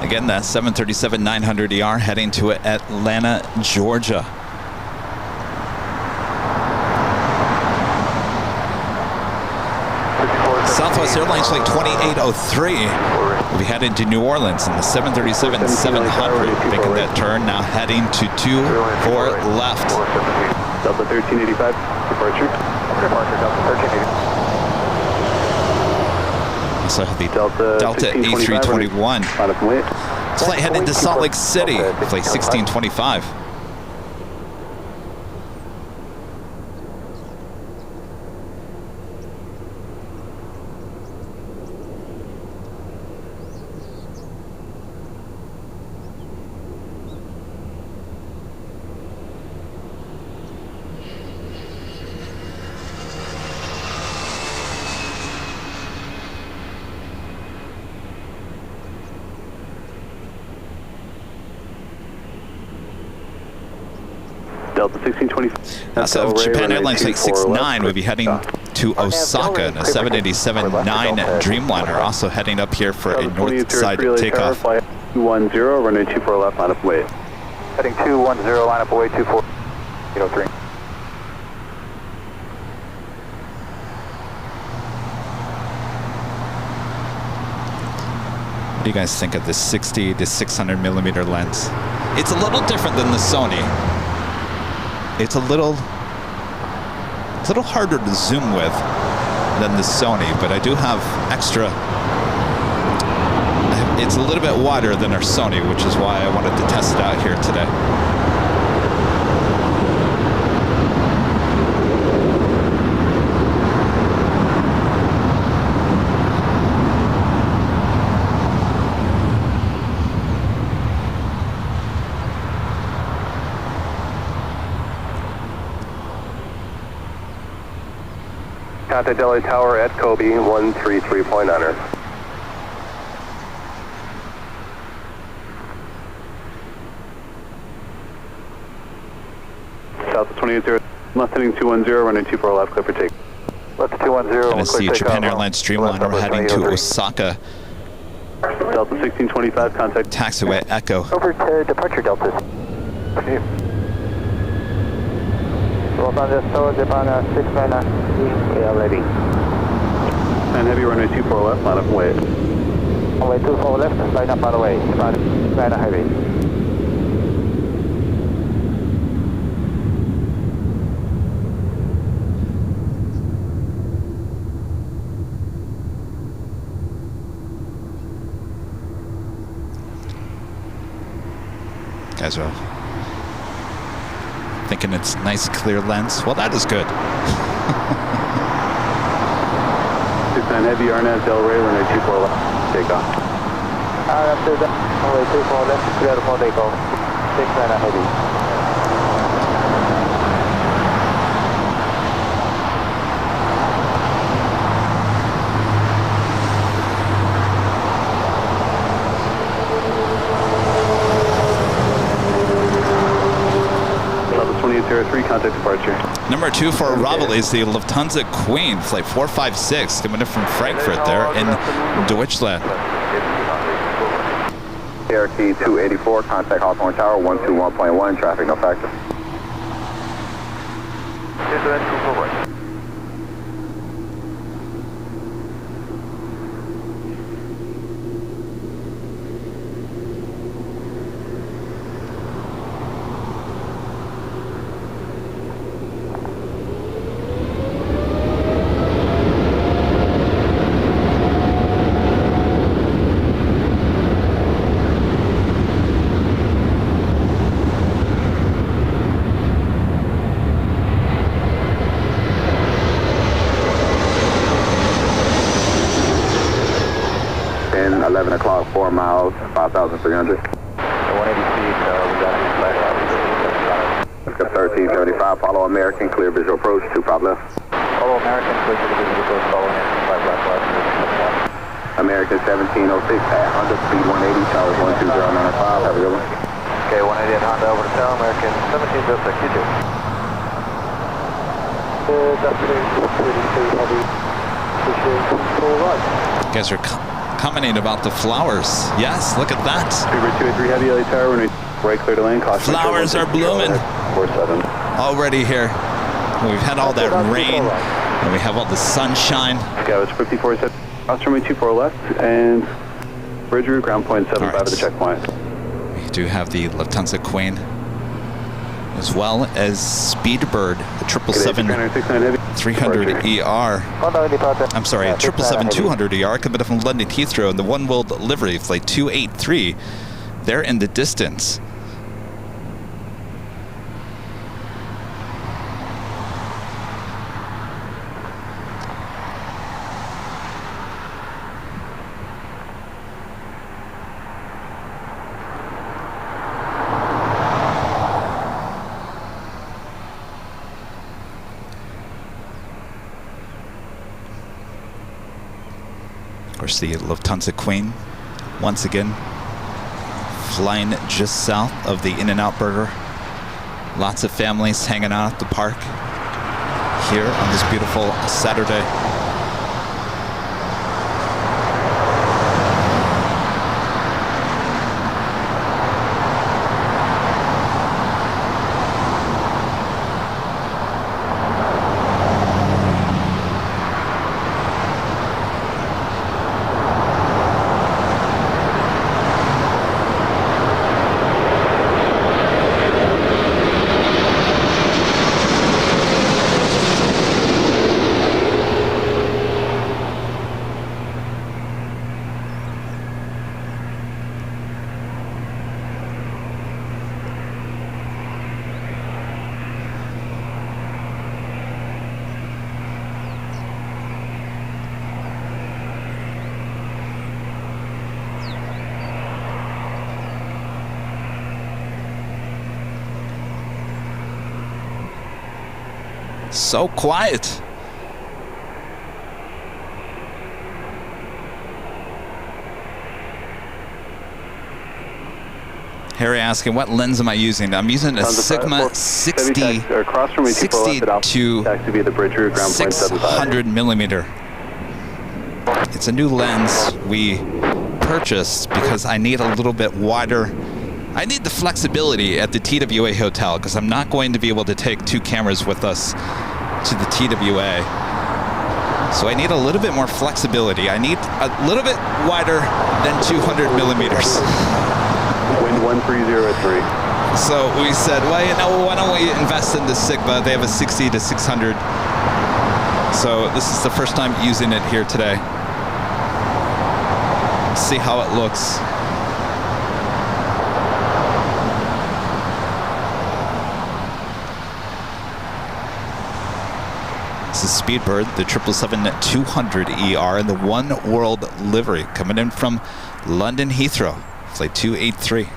Again, that 737-900ER heading to Atlanta, Georgia. Southwest Airlines flight 2803 will be heading to New Orleans in the 737-700, making that turn, now heading to 24 left. Delta 1385, departure. Departure, Delta 1385. Also the Delta A321. It's flight heading to Salt Lake City, flight 1625. Delta 1620. So Japan Airlines flight 69 will be heading to Osaka in a 787-9 Dreamliner, also heading up here for a north side takeoff. 210, runway 24 left, line up away. Heading 210, line up away 2403. What do you guys think of this 60 to 600 millimeter lens? It's a little different than the Sony. It's a little It's a little harder to zoom with than the Sony, but I do have extra. It's a little bit wider than our Sony, which is why I wanted to test it out here today. Contact LA Tower at Kobe 133.9. South of 280, left heading 210, running 24 left, clear for take. Left 210. Tennessee Japan Airlines Streamliner heading to Osaka. Delta 1625, contact. Taxiway Echo. Over to departure Delta. Los Angeles Tower, Japan 69, we are ready. And heavy runway 24 left, line up and wait. Runway 24 left, line up on the way, Japan 69 heavy. Guys are thinking it's nice clear lens. Well, that is good. 69 heavy, Arnaz, Del Rey, runway 24 left, take off. After that, runway 24 left, clear for takeoff, 69 heavy. Level 2803, contact departure. Number 2 for arrival is the Lufthansa Queen, flight 456, coming in from Frankfurt there in Deutschland. ART 284, contact Hawthorne Tower 121.1, traffic no factor. And 11 o'clock, 4 miles, 5,300. 180 feet, we got a flight out. Let's go 1375, follow American, clear visual approach, 25 left. Follow American, clear to the visual approach, following it, 5 left. American 1706 at Honda, speed 180, towers 12095, have a good one. Okay, 180 at Honda, over to tower, American 1706, you too. Good afternoon, 32 heavy, appreciate full right. You guys are commenting about the flowers. Yes, look at that. Uber 283 heavy, LA Tower, runway right, clear to land, caution. Flowers are blooming 47. already here. We've had all that rain, and we have all the sunshine. Scout 54, cross runway 24 left, and bridge route, ground point 75 at the checkpoint. We do have the Lufthansa Queen, as well as Speedbird, the 777 300 ER. I'm sorry, 777 200 ER coming up from London Heathrow in the One World livery, flight 283. They're in the distance. Of course, the Lufthansa Queen, once again, flying just south of the In-N-Out Burger. Lots of families hanging out at the park here on this beautiful Saturday. So quiet. Harry asking, what lens am I using? I'm using a Sigma 60 to 600 millimeter. It's a new lens we purchased because I need a little bit wider. I need the flexibility at the TWA hotel because I'm not going to be able to take 2 cameras with us to the TWA. So I need a little bit more flexibility. I need a little bit wider than 200 millimeters. Wind 1303. So we said, well, you know, why don't we invest in the Sigma? They have a 60 to 600. So this is the first time using it here today. See how it looks. This is Speedbird, the 777-200ER in the One World livery, coming in from London Heathrow, flight 283.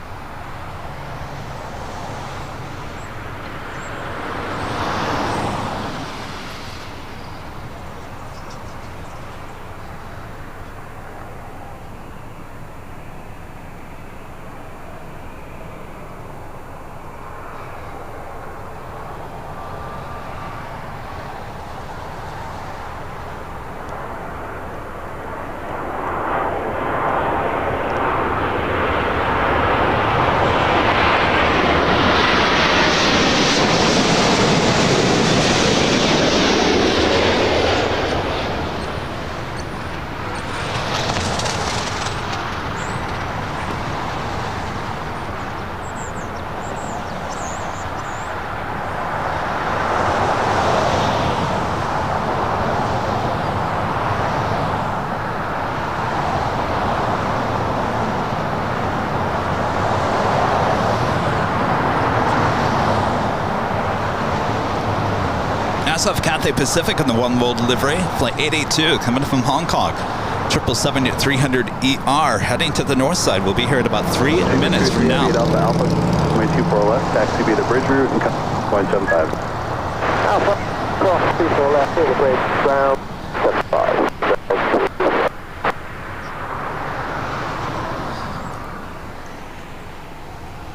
Of Cathay Pacific in the One World livery, flight 882 coming from Hong Kong, 777-300ER heading to the north side. We'll be here in about 3 minutes from now. Alpha Alpha, 24 left, taxi via the bridge route and 175. Alpha, cross 24 left, via the bridge, ground 75.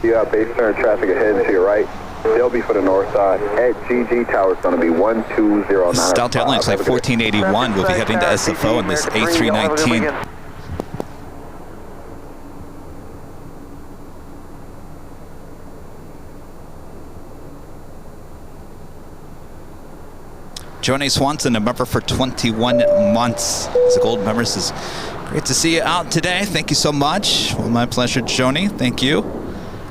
You have base turn traffic ahead to your right. They'll be for the north side. At GG Tower, it's going to be 12095. This is Delta Airlines flight 1481. We'll be heading to SFO in this A319. Joni Swanson, a member for 21 months. As a gold member, says, great to see you out today. Thank you so much. Well, my pleasure, Joni. Thank you.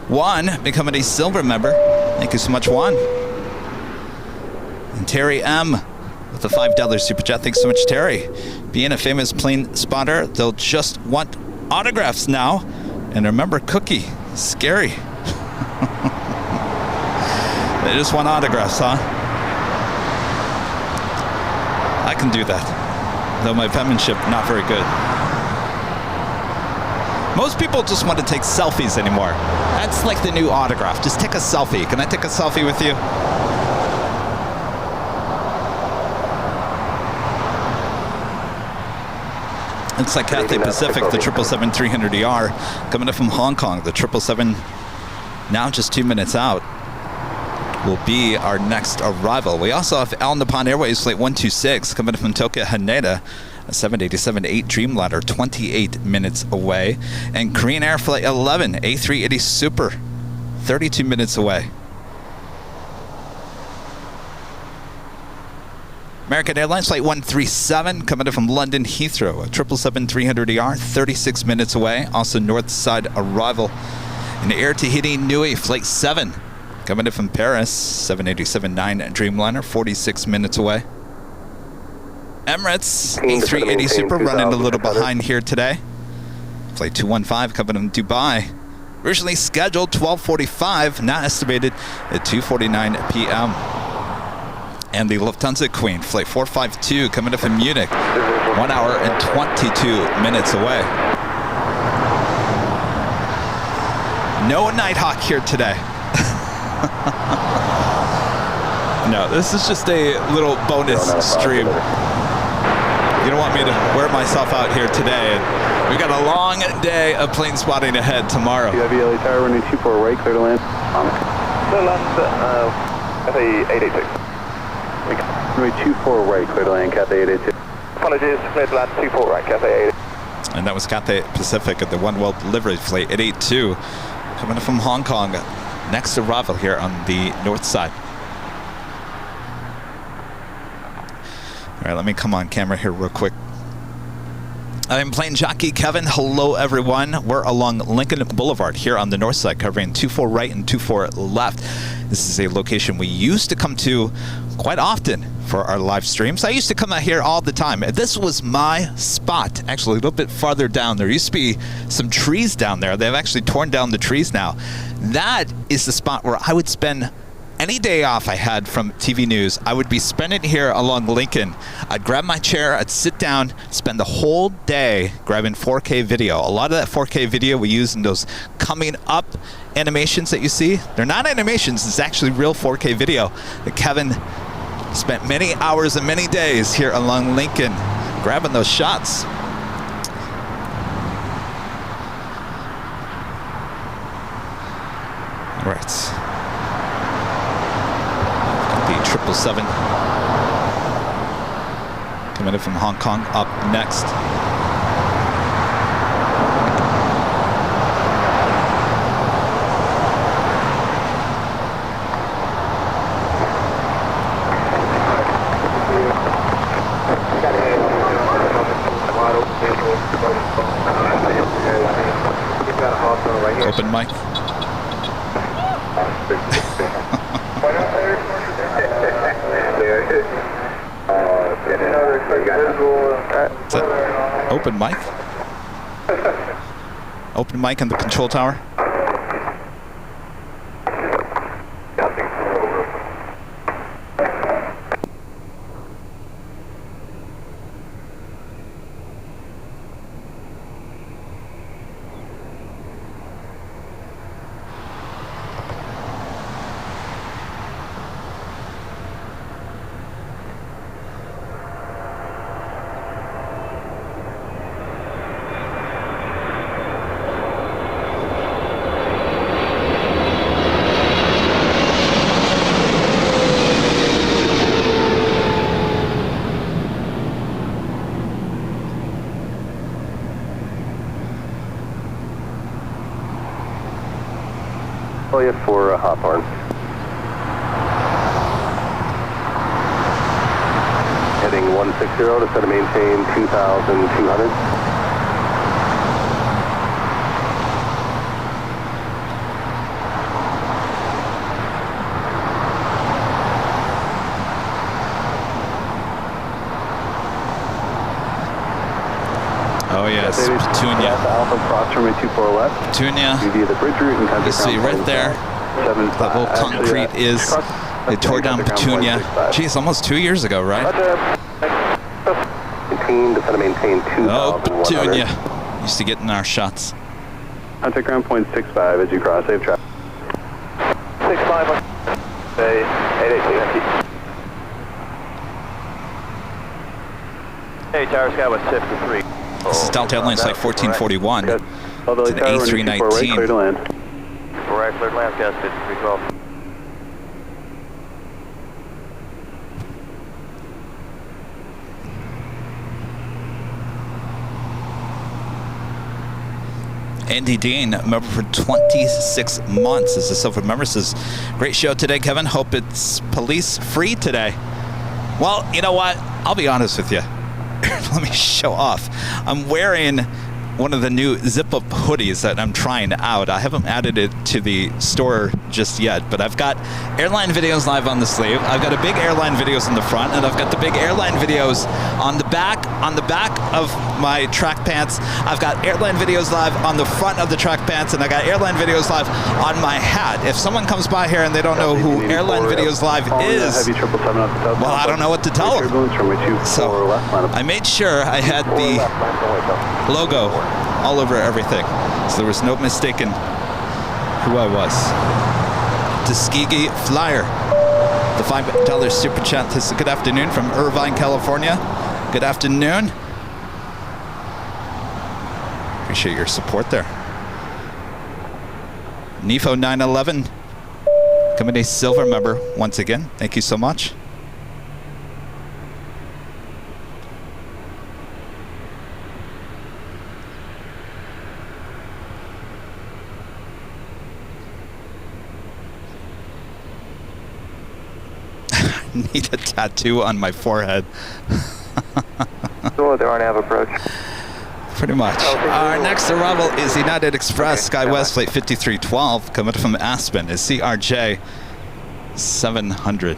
Juan, becoming a silver member. Thank you so much, Juan. And Terry M. with the $5 super chat. Thanks so much, Terry. Being a famous plane spotter, they'll just want autographs now. And remember, Cookie, scary. They just want autographs, huh? I can do that, though my penmanship not very good. Most people just want to take selfies anymore. That's like the new autograph. Just take a selfie. Can I take a selfie with you? It's like Cathay Pacific, the 777-300ER, coming up from Hong Kong. The 777, now just 2 minutes out, will be our next arrival. We also have Al Nippon Airways flight 126 coming from Tokyo Haneda, a 787-8 Dreamliner, 28 minutes away. And Korean Air flight 11, A380 Super, 32 minutes away. American Airlines flight 137 coming in from London Heathrow, a 777-300ER, 36 minutes away. Also north side arrival. And Air Tahiti Nui flight 7 coming in from Paris, 787-9 Dreamliner, 46 minutes away. Emirates A380 Super running a little behind here today. Flight 215 coming from Dubai. Originally scheduled 12:45, now estimated at 2:49 p.m. And the Lufthansa Queen, flight 452 coming in from Munich, 1 hour and 22 minutes away. No Nighthawk here today. No, this is just a little bonus stream. You don't want me to wear myself out here today. We got a long day of plane spotting ahead tomorrow. UAV LA Tower running 24 right, clear to land. Clear land, Cathay 886. Runway 24 right, clear to land, Cathay 882. Apologies, clear to land 24 right, Cathay 882. And that was Cathay Pacific at the One World Delivery Flight 882, coming from Hong Kong, next arrival here on the north side. All right, let me come on camera here real quick. I'm Plane Jockey Kevin. Hello, everyone. We're along Lincoln Boulevard here on the north side, covering 24 right and 24 left. This is a location we used to come to quite often for our live streams. I used to come out here all the time. This was my spot, actually a little bit farther down. There used to be some trees down there. They've actually torn down the trees now. That is the spot where I would spend any day off I had from TV news. I would be spending here along Lincoln. I'd grab my chair, I'd sit down, spend the whole day grabbing 4K video. A lot of that 4K video we use in those coming up animations that you see. They're not animations, it's actually real 4K video that Kevin spent many hours and many days here along Lincoln grabbing those shots. All right. 777 coming in from Hong Kong up next. Open mic. Is that open mic? Open mic on the control tower. For Hawthorne. Heading 160 to set and maintain 2,200. Oh yes, Petunia. Alpha cross runway 24 left. Petunia. Via the bridge route and You see right there. That whole concrete is, they tore down Petunia. Geez, almost 2 years ago, right? Oh, Petunia. Used to get in our shots. Contact ground point 65 as you cross. Safe traffic. 65 on 882. Hey, Tower Sky was 53. This is Delta Airlines Flight 1441. It's an A319. Clear to land. Right, clear to land, gas 5312. Andy Dean, member for 26 months as a Silver member, says, great show today, Kevin. Hope it's police free today. Well, you know what? I'll be honest with you. Let me show off. I'm wearing one of the new zip-up hoodies that I'm trying out. I haven't added it to the store just yet, but I've got Airline videos live on the sleeve. I've got a big Airline videos in the front, and I've got the big Airline videos on the back of my track pants. I've got Airline videos live on the front of the track pants, and I got Airline videos live on my hat. If someone comes by here and they don't know who Airline videos live is, well, I don't know what to tell them. So I made sure I had the logo all over everything, so there was no mistaking who I was. Tuskegee Flyer the $5 super chat. This is good afternoon from Irvine, California. Good afternoon. Appreciate your support there. Nefo 911, coming a silver member once again. Thank you so much. Need a tattoo on my forehead. So they're on Av approach. Pretty much. Our next arrival is United Express SkyWest Flight 5312 coming from Aspen is CRJ 700.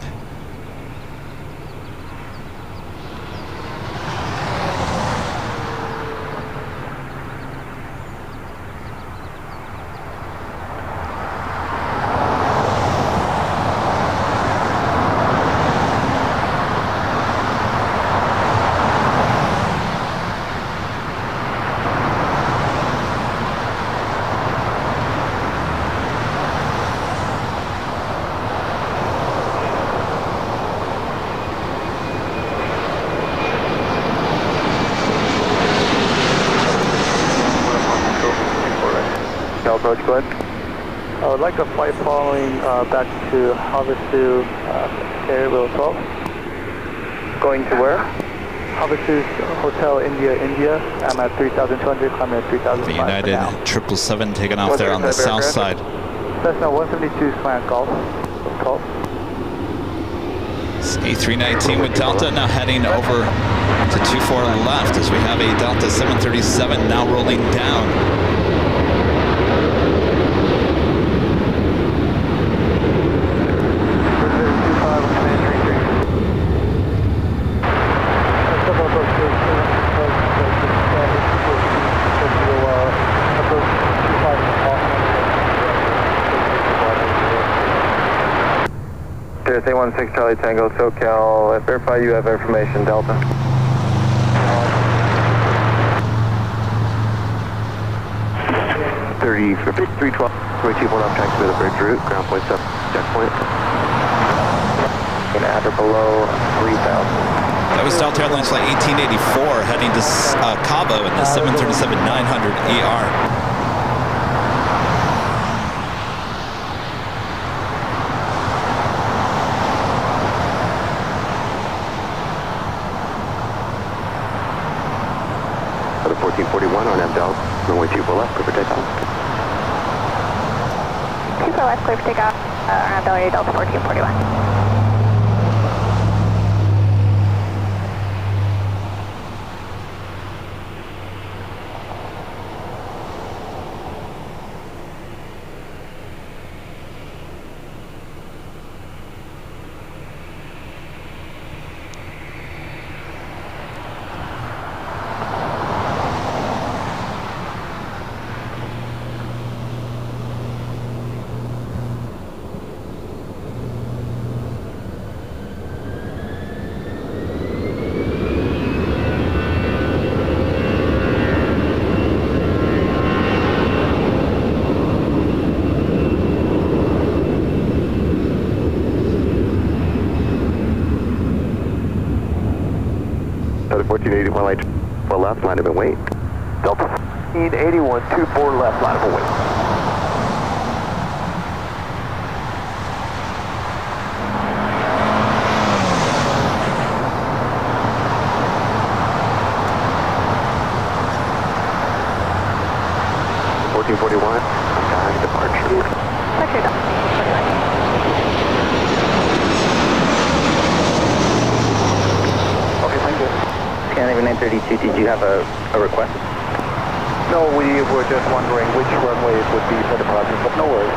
Approach, go ahead. I would like a flight following back to Havasu, Air Wheel 12. Going to where? Havasu Hotel, India. I'm at 3,200, climbing at 3,005 The United 777 taking off there on the south side. Cessna 172 slant golf. It's A319 with Delta now heading over to 24 left as we have a Delta 737 now rolling down. Say 16 Charlie Tango, SoCal. Verify you have information, Delta. $30 for 312. 321 off track to the bridge route. Ground point 7, checkpoint. And at or below 3,000. That was Delta Airlines Flight 1884 heading to Cabo in the 737-900ER. For the 1441 on Abdel, runway 24 left, clear for takeoff. 24 left, clear for takeoff, on Abdel, Delta 1441. Delta 1481, light 4 left, line up and wait. Delta 1481, 24 left, line up and wait. Departure. Okay, thank you. Scanner 932, did you have a request? No, we were just wondering which runway it would be for the project, but no worries.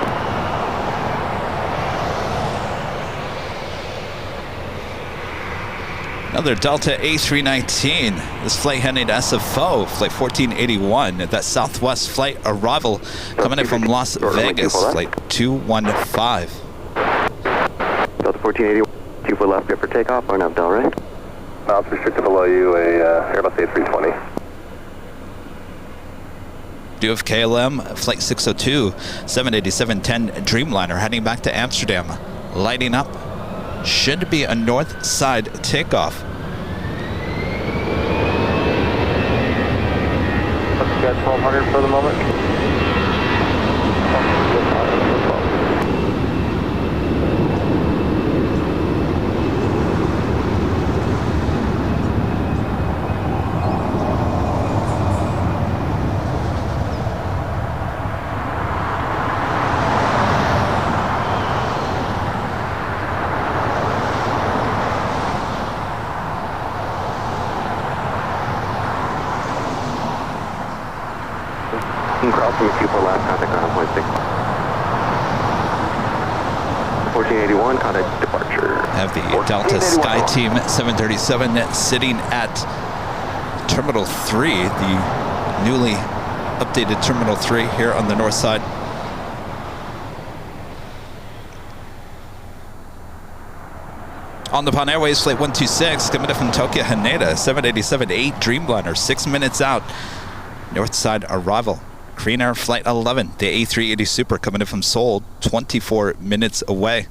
Another Delta A319. This flight heading to SFO, flight 1481. That Southwest flight arrival coming in from Las Vegas, flight 215. Delta 1481, 24 left, good for takeoff, on Abdel, right? Mounts restricted below you, Airbus A320. Due of KLM, flight 602, 787-10 Dreamliner heading back to Amsterdam. Lighting up, should be a north side takeoff. Let's get 1200 for the moment. Crossing Q4 last contact ground point 6. 1481, contact departure. Have the Delta Sky Team 737 sitting at Terminal 3, the newly updated Terminal 3 here on the north side. On the Pan Airways Flight 126, coming in from Tokyo Haneda, 787-8 Dreamliner, 6 minutes out. North side arrival. Korean Air Flight 11, the A380 Super coming in from Seoul, 24 minutes away.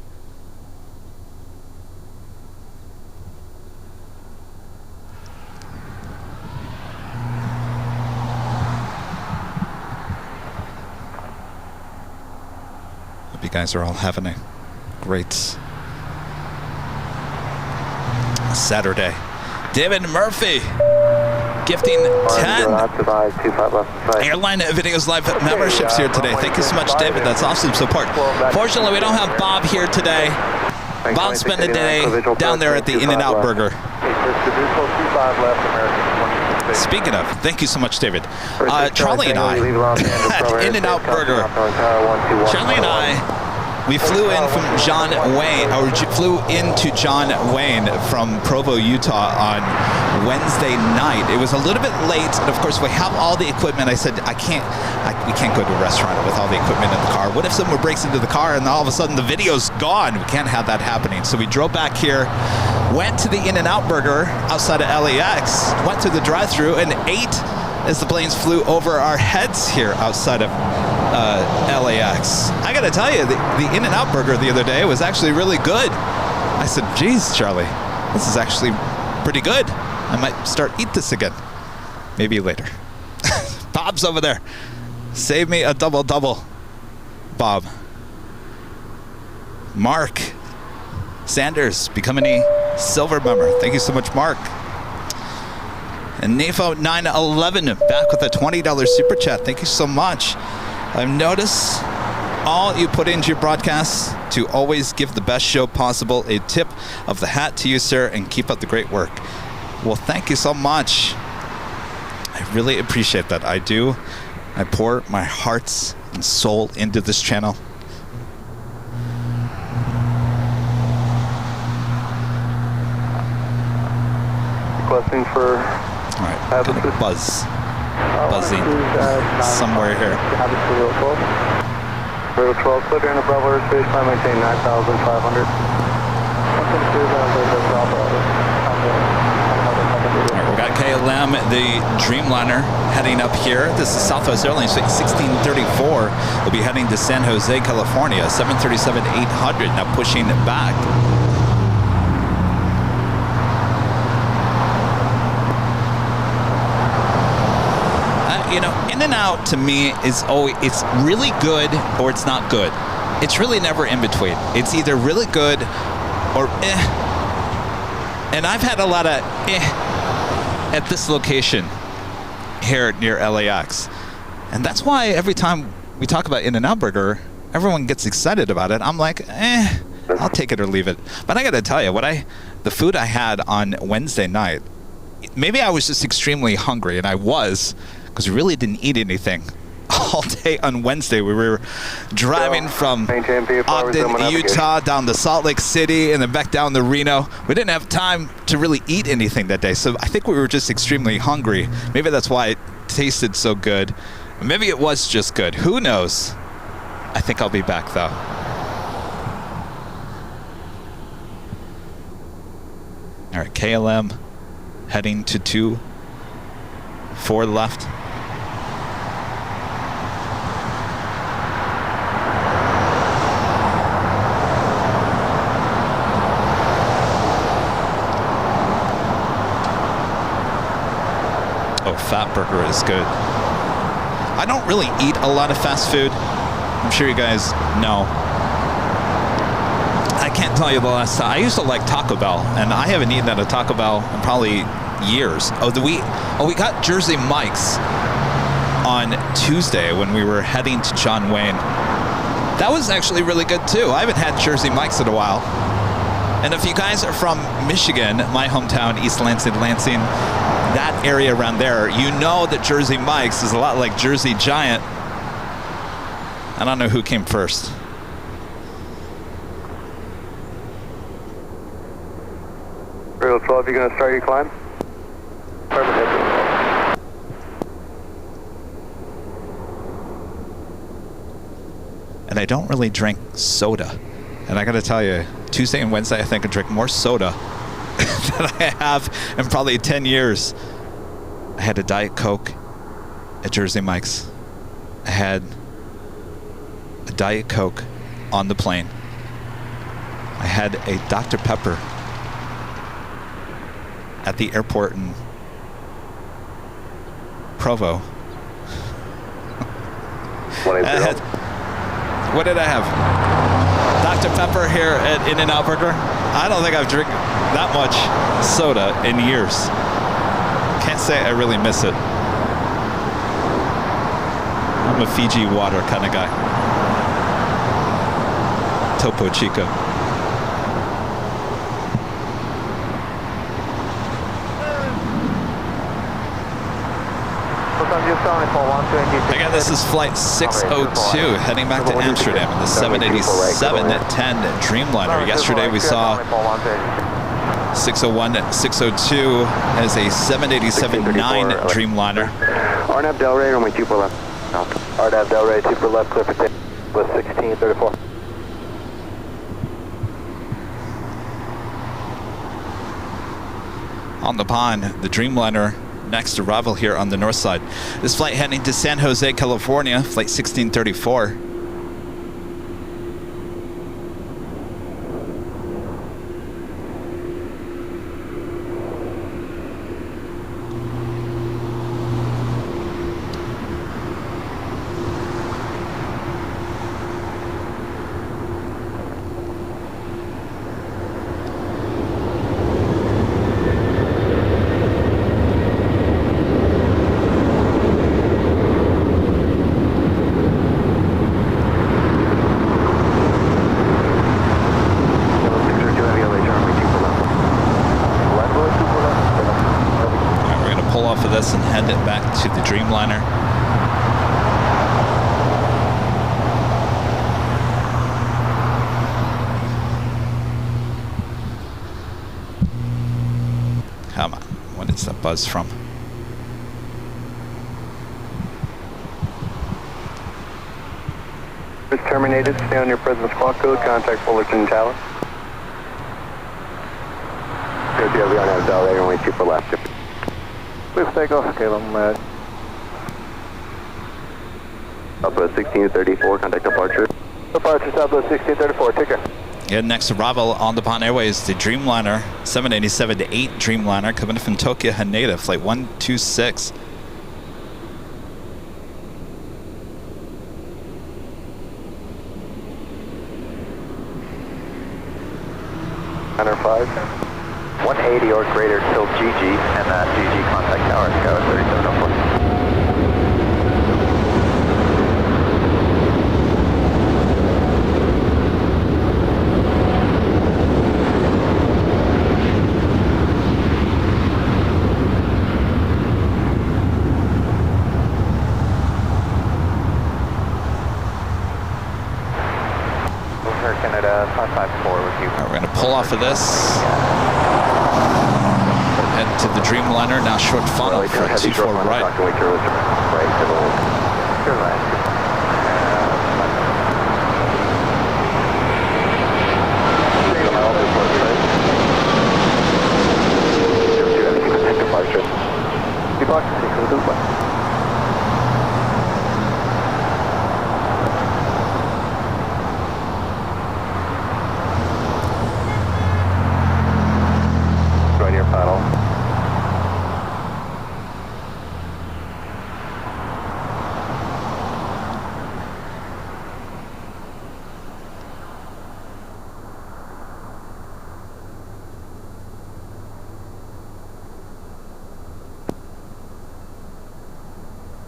Hope you guys are all having a great Saturday. David Murphy gifting 10 Airline Videos Live memberships here today. Thank you so much, David. That's awesome support. Fortunately, we don't have Bob here today. Bob spent the day down there at the In-N-Out Burger. Speaking of, thank you so much, David. Charlie and I at In-N-Out Burger. Charlie and I, we flew in from John Wayne, or flew into John Wayne from Provo, Utah on Wednesday night. It was a little bit late, and of course we have all the equipment. I said, we can't go to a restaurant with all the equipment in the car. What if someone breaks into the car and all of a sudden the video's gone? We can't have that happening. So we drove back here, went to the In-N-Out Burger outside of LAX, went through the drive-thru and ate as the planes flew over our heads here outside of LAX. I gotta tell you, the In-N-Out Burger the other day was actually really good. I said, geez, Charlie, this is actually pretty good. I might eat this again. Maybe later. Bob's over there. Save me a double-double, Bob. Mark Sanders becoming a silver member. Thank you so much, Mark. And Nafo911 back with a $20 super chat. Thank you so much. I've noticed all you put into your broadcasts to always give the best show possible. A tip of the hat to you, sir, and keep up the great work. Well, thank you so much. I really appreciate that. I do. I pour my heart and soul into this channel. Requesting for... All right, kind of buzzing somewhere here. Rotor 12, clear in the Bravo airspace, I maintain 9,500. Right, we got KLM, the Dreamliner, heading up here. This is Southwest Airlines, 1634. We'll be heading to San Jose, California, 737-800, now pushing back. You know, In-N-Out to me is always, it's really good or it's not good. It's really never in between. It's either really good or eh. And I've had a lot of eh at this location here near LAX. And that's why every time we talk about In-N-Out Burger, everyone gets excited about it. I'm like, I'll take it or leave it. But I got to tell you, the food I had on Wednesday night, maybe I was just extremely hungry, and I was, because we really didn't eat anything all day on Wednesday. We were driving from Ogden, Utah, down to Salt Lake City, and then back down to Reno. We didn't have time to really eat anything that day, so I think we were just extremely hungry. Maybe that's why it tasted so good. Maybe it was just good. Who knows? I think I'll be back, though. All right, KLM heading to 2-4 left. Oh, Fat Burger is good. I don't really eat a lot of fast food. I'm sure you guys know. I can't tell you the last time. I used to like Taco Bell, and I haven't eaten at a Taco Bell in probably years. We got Jersey Mike's on Tuesday when we were heading to John Wayne. That was actually really good too. I haven't had Jersey Mike's in a while. And if you guys are from Michigan, my hometown, East Lansing, that area around there, you know that Jersey Mike's is a lot like Jersey Giant. I don't know who came first. Real 12, you going to start your climb? And I don't really drink soda. And I got to tell you, Tuesday and Wednesday, I think I drink more soda than I have in probably 10 years. I had a Diet Coke at Jersey Mike's. I had a Diet Coke on the plane. I had a Dr. Pepper at the airport in Provo. What did I have? Dr. Pepper here at In-N-Out Burger. I don't think I've drank that much soda in years. Can't say I really miss it. I'm a Fiji water kind of guy. Topo Chico. Again, this is flight 602 heading back to Amsterdam in the 787-10 Dreamliner. Yesterday we saw 601, 602 as a 787-9 Dreamliner. RNAV Delray, runway 2 for left. RNAV Delray, 2 for left, clear for takeoff with 1634. On the pond, the Dreamliner next arrival here on the north side. This flight heading to San Jose, California, flight 1634. And head it back to the Dreamliner. Come on, what is that buzz from? It's terminated. Stay on your present squawk code. Contact Fullerton Tower. Good deal. We are Delray, only 2 for left. Please take off, Caleb. Southwest 1634, contact departure. Departure Southwest 1634, take care. Yeah, next arrival on the Pond Airways, the Dreamliner, 787-8 Dreamliner, coming from Tokyo Haneda, flight 126. Center 5. 180 or greater till GG, and GG contact tower, Skyler 3704. Canada 554 with you. All right, we're going to pull off of this. Head to the Dreamliner, now short funnel for 24 right.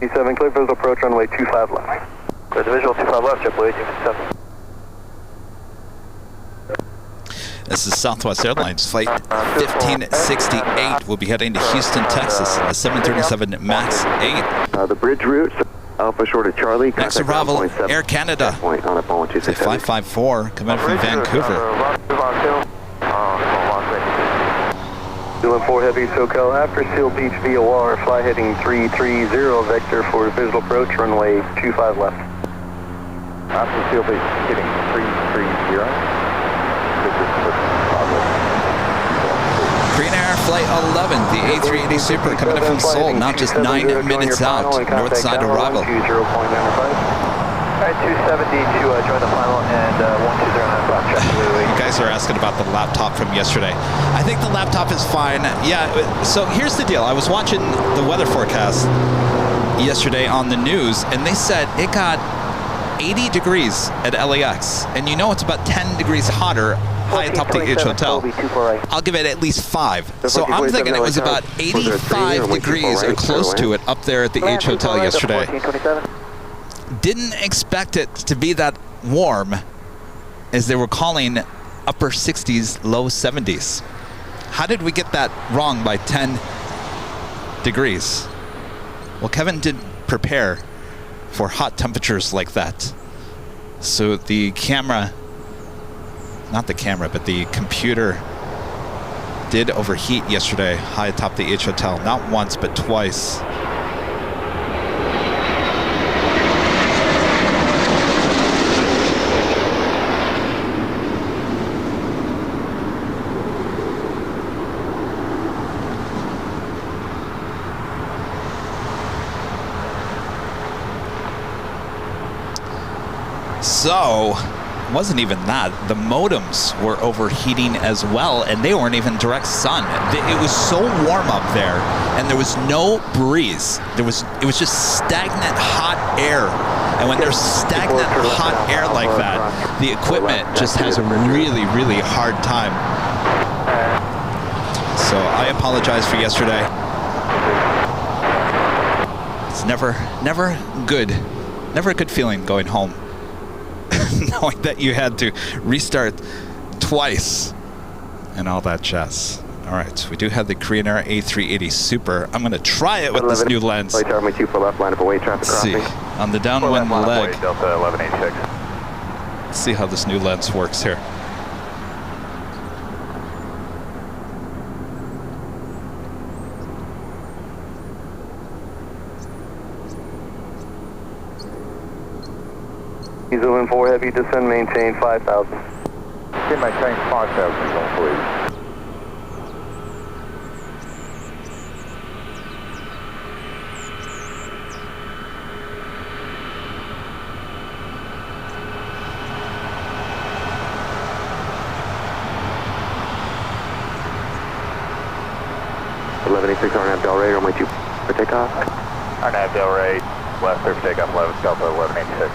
E7, clear visual approach runway 25 left. Clear the visual 25 left, JetBlue 1857. This is Southwest Airlines flight 1568. We'll be heading to Houston, Texas, a 737 MAX 8. The bridge route, Alpha short of Charlie. Next arrival, Air Canada. Point on a Boeing 267. 554 coming from Vancouver. 214 Heavy SoCal after Seal Beach VOR, fly heading 330 vector for visual approach, runway 25 left. After Seal Beach, hitting 330. Korean Air Flight 11, the A380 Super coming in from Seoul, now just 9 minutes out, north side arrival. Alright, 270 to join the final and 1209 JetBlue. You guys are asking about the laptop from yesterday. I think the laptop is fine. Yeah, so here's the deal. I was watching the weather forecast yesterday on the news, and they said it got 80 degrees at LAX, and you know it's about 10 degrees hotter high atop the H Hotel. I'll give it at least 5. So I'm thinking it was about 85 degrees or close to it up there at the H Hotel yesterday. Didn't expect it to be that warm, as they were calling upper 60s, low 70s. How did we get that wrong by 10 degrees? Well, Kevin didn't prepare for hot temperatures like that. So the camera, not the camera, but the computer did overheat yesterday high atop the H Hotel. Not once, but twice. So, it wasn't even that. The modems were overheating as well, and they weren't even direct sun. It was so warm up there, and there was no breeze. It was just stagnant hot air. And when there's stagnant hot air like that, the equipment just has a really, really hard time. So I apologize for yesterday. It's never good. Never a good feeling going home. Knowing that you had to restart twice and all that jazz. All right, we do have the Korean Air A380 Super. I'm going to try it with this new lens. Flight Army 24 left, line up away, traffic Let's see, crossing. on the downwind leg. Delta 1186. Let's see how this new lens works here. Diesel in 4 heavy, descend, maintain 5,000. Can maintain 5,000, please. Arnab Delray, runway 2 for takeoff. Arnab Delray, left clear for takeoff, Delta 1186.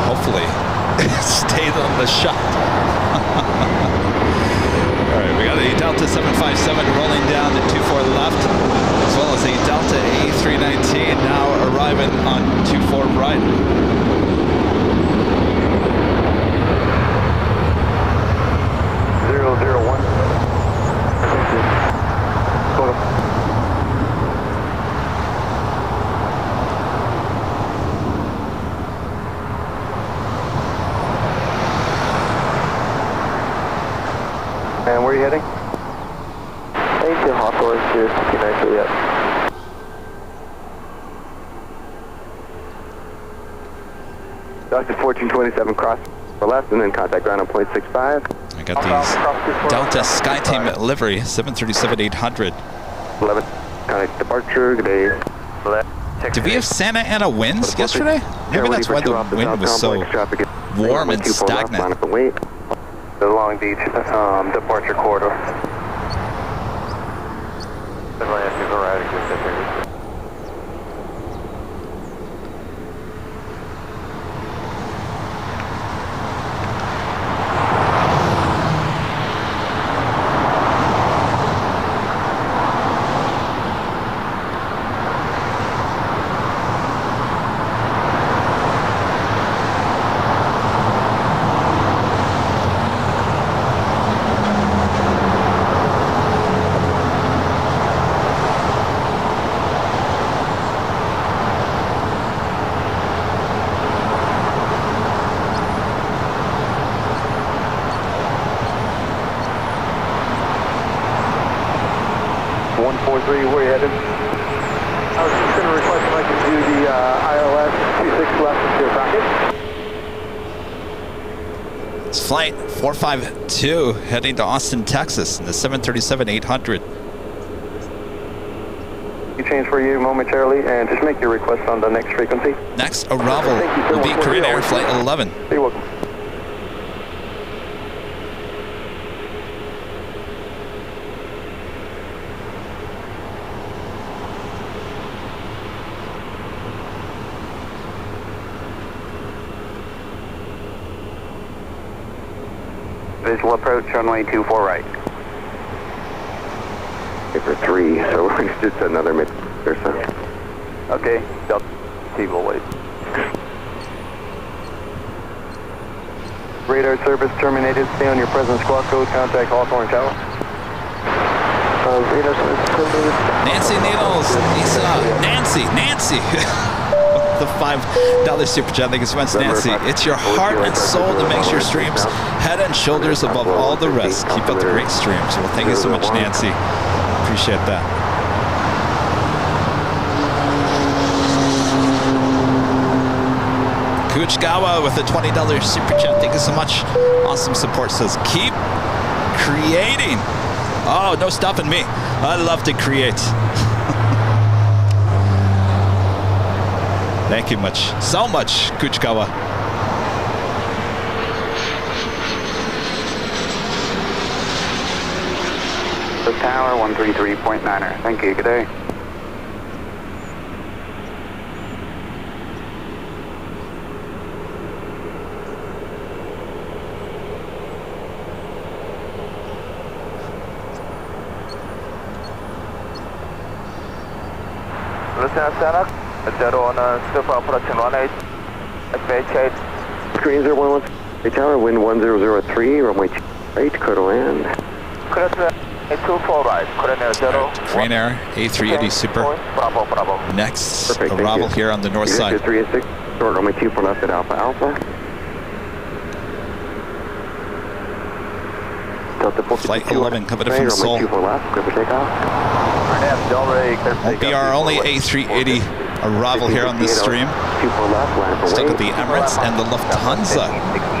Hopefully stayed on the shot. All right, we got a Delta 757 rolling down to 24 left, as well as a Delta A319 now arriving on 24 right. 001. And where are you heading? Into Hawthorne to 59 Juliet. Dr. 1427 cross for left and then contact ground on point 65. I got these Delta SkyTeam livery 737-800. 11. Contact departure. Good day. Did we have Santa Ana winds yesterday? Maybe that's why the wind was so warm and stagnant. The Long Beach departure corridor. 3, where are you headed? I was just going to request if I could do the ILS 26 left into your bracket. It's flight 452 heading to Austin, Texas in the 737-800. Change for you momentarily, and just make your request on the next frequency. Next arrival will be Korean Air Flight 11. You're welcome. Visual approach, runway 24 right. For 3, so we're just another minute or so. Okay, Delta T will wait. Radar service terminated. Stay on your present squawk code. Contact Hawthorne Tower. Radar service terminated. Nancy Needles, Lisa, Nancy. The $5 super chat. Thank you so much, Nancy. It's your heart and soul that makes your streams head and shoulders above all the rest. Keep up the great streams. Well, thank you so much, Nancy. Appreciate that. Kuchgawa with a $20 super chat. Thank you so much. Awesome support. Says keep creating. Oh, no stopping me. I love to create. Thank you so much, Kuchgawa. The tower 133.9er. Thank you. Good day. Lieutenant Stanek, dead on still approaching 18. Vacate. Screen 011. The tower, wind 1003, runway 28, clear to land. Clear 24 right, Korean 0. Korean Air A380 Super. Bravo. Next Perfect, arrival here on the north side. 386, short runway 24 left at Alpha. Delta 452. Flight 11 coming in from Seoul. Runway 24 left, clear for takeoff. Won't be our only A380 arrival here on this stream. 24 left, land for Stuck wing. with the Emirates and the Lufthansa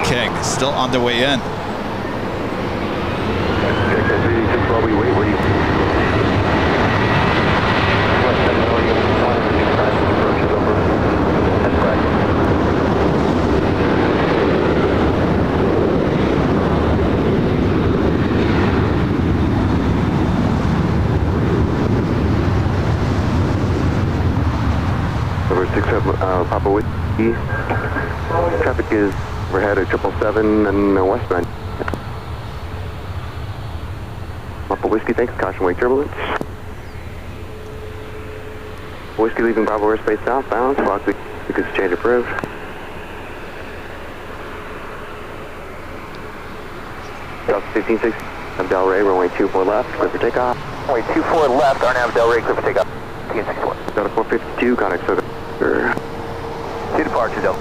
King. Still on their way in. While we wait, what do you Over 67 Papa Whiskey. Traffic is overhead at 777 and westbound. Papa Whiskey, thanks. Caution wake turbulence. Whiskey leaving Bravo airspace southbound. Squawk because change approved. Delta 156, Del Rey, runway 24 left, clear for takeoff. Runway 24 left, RNAV Del Rey, clear for takeoff. TN64. Delta 452, contact Soda. Two departure, Delta.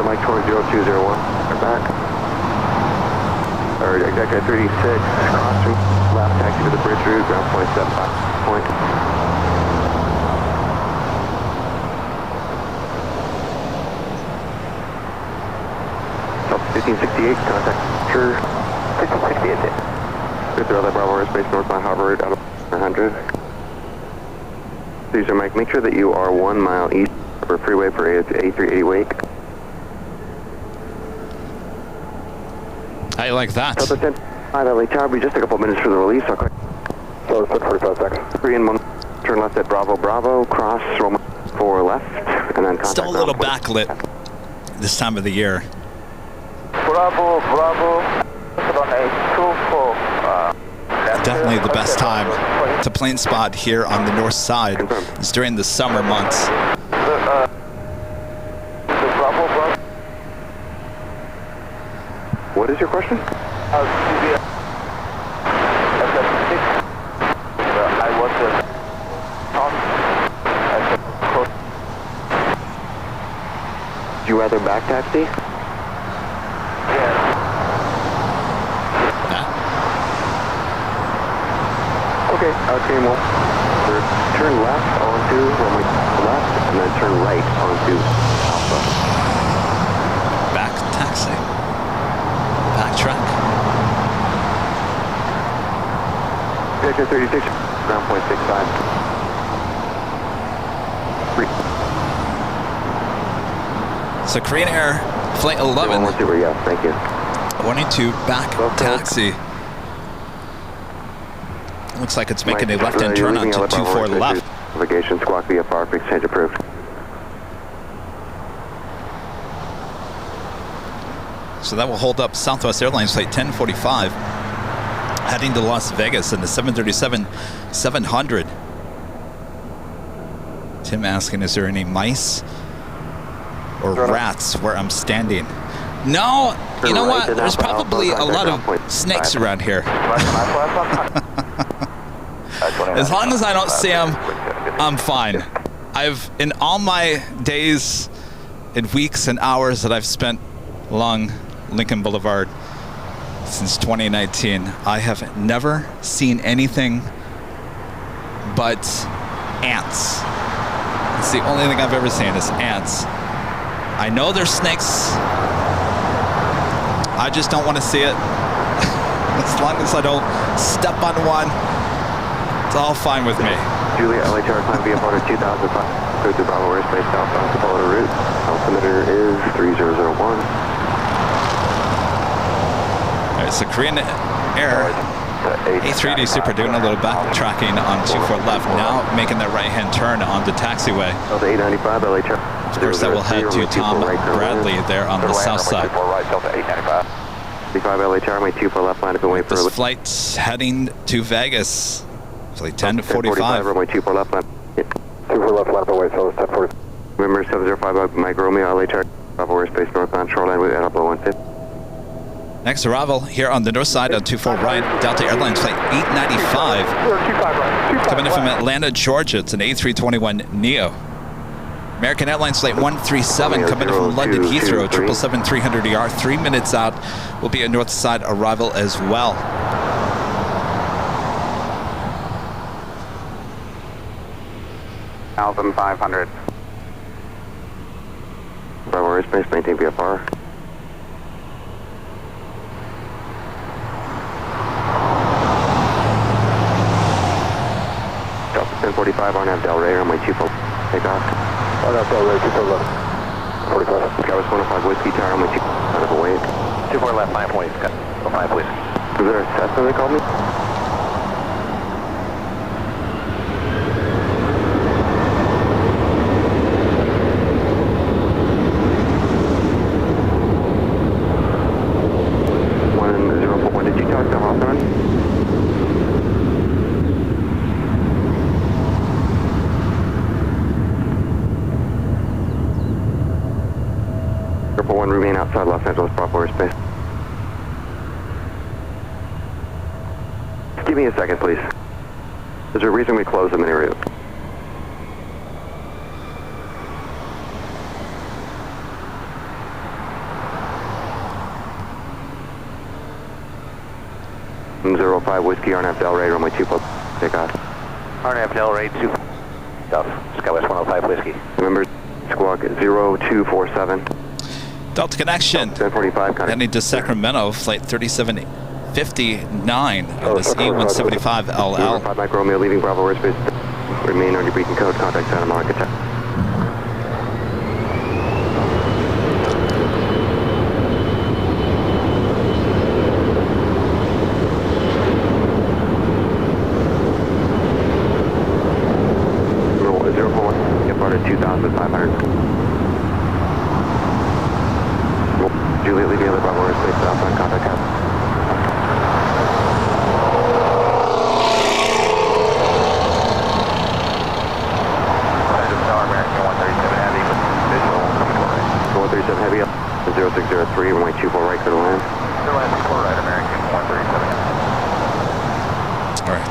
Mike 201, they're back. Or executive 36, crossing left taxi to the bridge route, ground point 75 point. Delta 1568, contact sure. 1568. Good through LA Bravo airspace northbound Harvard out of 100. Caesar Mike, make sure that you are 1 mile east of a freeway for A380 wake. How you like that? Delta 10, LA Tower, be just a couple minutes for the release. I'll click. So it's 45 seconds. 3 and 1, turn left at Bravo Bravo, cross Roma 4 left, and then contact Still a little ground, please. backlit this time of the year. Bravo, Bravo, runway 24. Definitely the best time to plane spot here on the north side is during the summer months. Bravo, Bravo. What is your question? I was on Would you rather back taxi? Okay, team one. Turn left onto runway left, and then turn right onto Alpha. Back taxi. Backtrack. Vector 36, ground point 65. So Korean Air Flight 11 1 super, yes, thank you. wanting to back taxi. Looks like it's making a left-hand turn onto 24 left. Navigation squawk VFR for exchange approved. So that will hold up Southwest Airlines Flight 1045, heading to Las Vegas in the 737-700. Tim asking, is there any mice or rats where I'm standing? No, you know what? There's probably a lot of snakes around here. As long as I don't see them, I'm fine. In all my days and weeks and hours that I've spent along Lincoln Boulevard since 2019, I have never seen anything but ants. It's the only thing I've ever seen is ants. I know there's snakes. I just don't want to see it. As long as I don't step on one, it's all fine with me. Julia, LHR climb VFR 2005. Clear to Bravo airspace southbound to follow the route. Altimeter is 3001. All right, so Korean Air A3D Super doing a little backtracking on 24 left, now making that right-hand turn on the taxiway. Delta 895, LHR. Of course, that will head to Tom Bradley there on the south side. 35 LHR, my 24 left line up and wait for This flight's heading to Vegas. Flight 1045. My 24 left line. 24 left line up and wait, so it's 1040. Remember 705 Mike Romeo, LHR, Bravo airspace northbound shoreline with Alpha 150. Next arrival here on the north side on 24 right, Delta Airlines Flight 895. Coming in from Atlanta, Georgia. It's an A321neo. American Airlines Flight 137 coming in from London Heathrow, 777-300ER. 3 minutes out will be a north side arrival as well. Alpha 500. Bravo airspace, maintain VFR. Delta 1045 on Del Rey on my 24 takeoff. On Del Rey, 24 left. 45. Travis 105 Whiskey Tower on my 2 out of a wait. 24 left, 5 please. 5 please. Is there a Cessna they called me? Remain outside Los Angeles Bravo airspace. Give me a second, please. There's a reason we closed the mini route. .05 Whiskey RNF Del Rey, runway 2 takeoff. RNF Del Rey 2. Stuff. Skywest 105 Whiskey. Remember, squawk 0247. Delta Connection, 1045, heading to Sacramento, Flight 3759 on this E175LL. 5 Mike Romeo, leaving Bravo airspace. Remain on your beacon code, contact Santa Monica.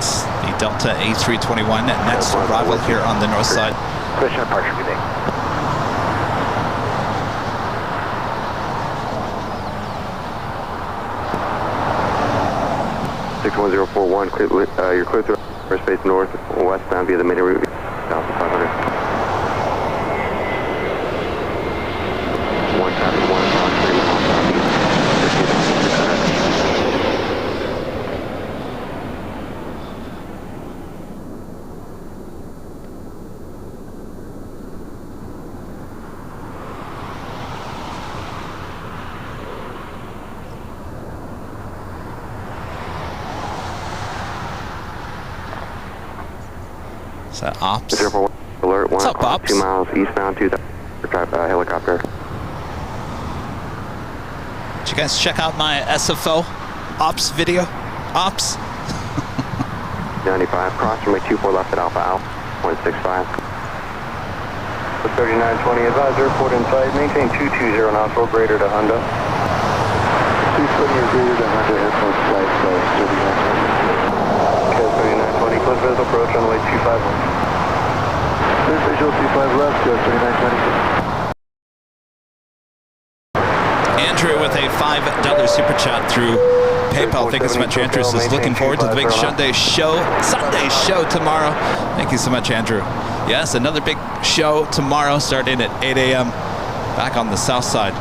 It's the Delta A321 next arrival here on the north side. Discretion departure, good day. You're clear through airspace north, westbound via the main route, 1,500. One traffic, 1 o'clock, 3 miles southeast, 15,600. Is that Ops? Alert, 1 What's up, o'clock, Ops? 2 miles eastbound, 2,000, helicopter. Did you guys check out my SFO Ops video? Ops? 95, cross runway 24 left at Alpha, 165. 3920, advise airport in sight, maintain 220 knots or greater to Honda. 220 or greater to Honda, airport flight, so 3920. Okay, 3920, close visual approach runway 25 left. Clear visual 25 left, go 3920. Andrew with a $5 super chat through PayPal. Thank you so much, Andrew. Is looking forward to the big Sunday show tomorrow. Thank you so much, Andrew. Yes, another big show tomorrow starting at 8 a.m. back on the south side.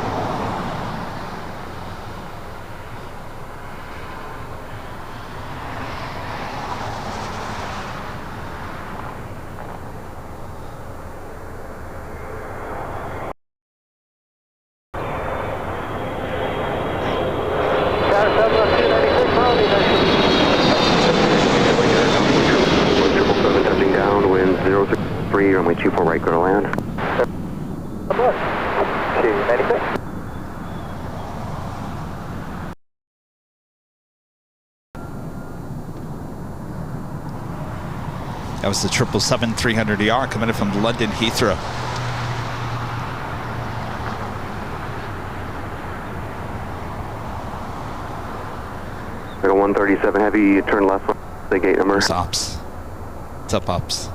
Runway 24 right, go to land. Okay, 96. That was the 777-300ER coming in from London Heathrow. Like a 137 heavy, turn left, the gate number. Where's Ops? What's up, Ops?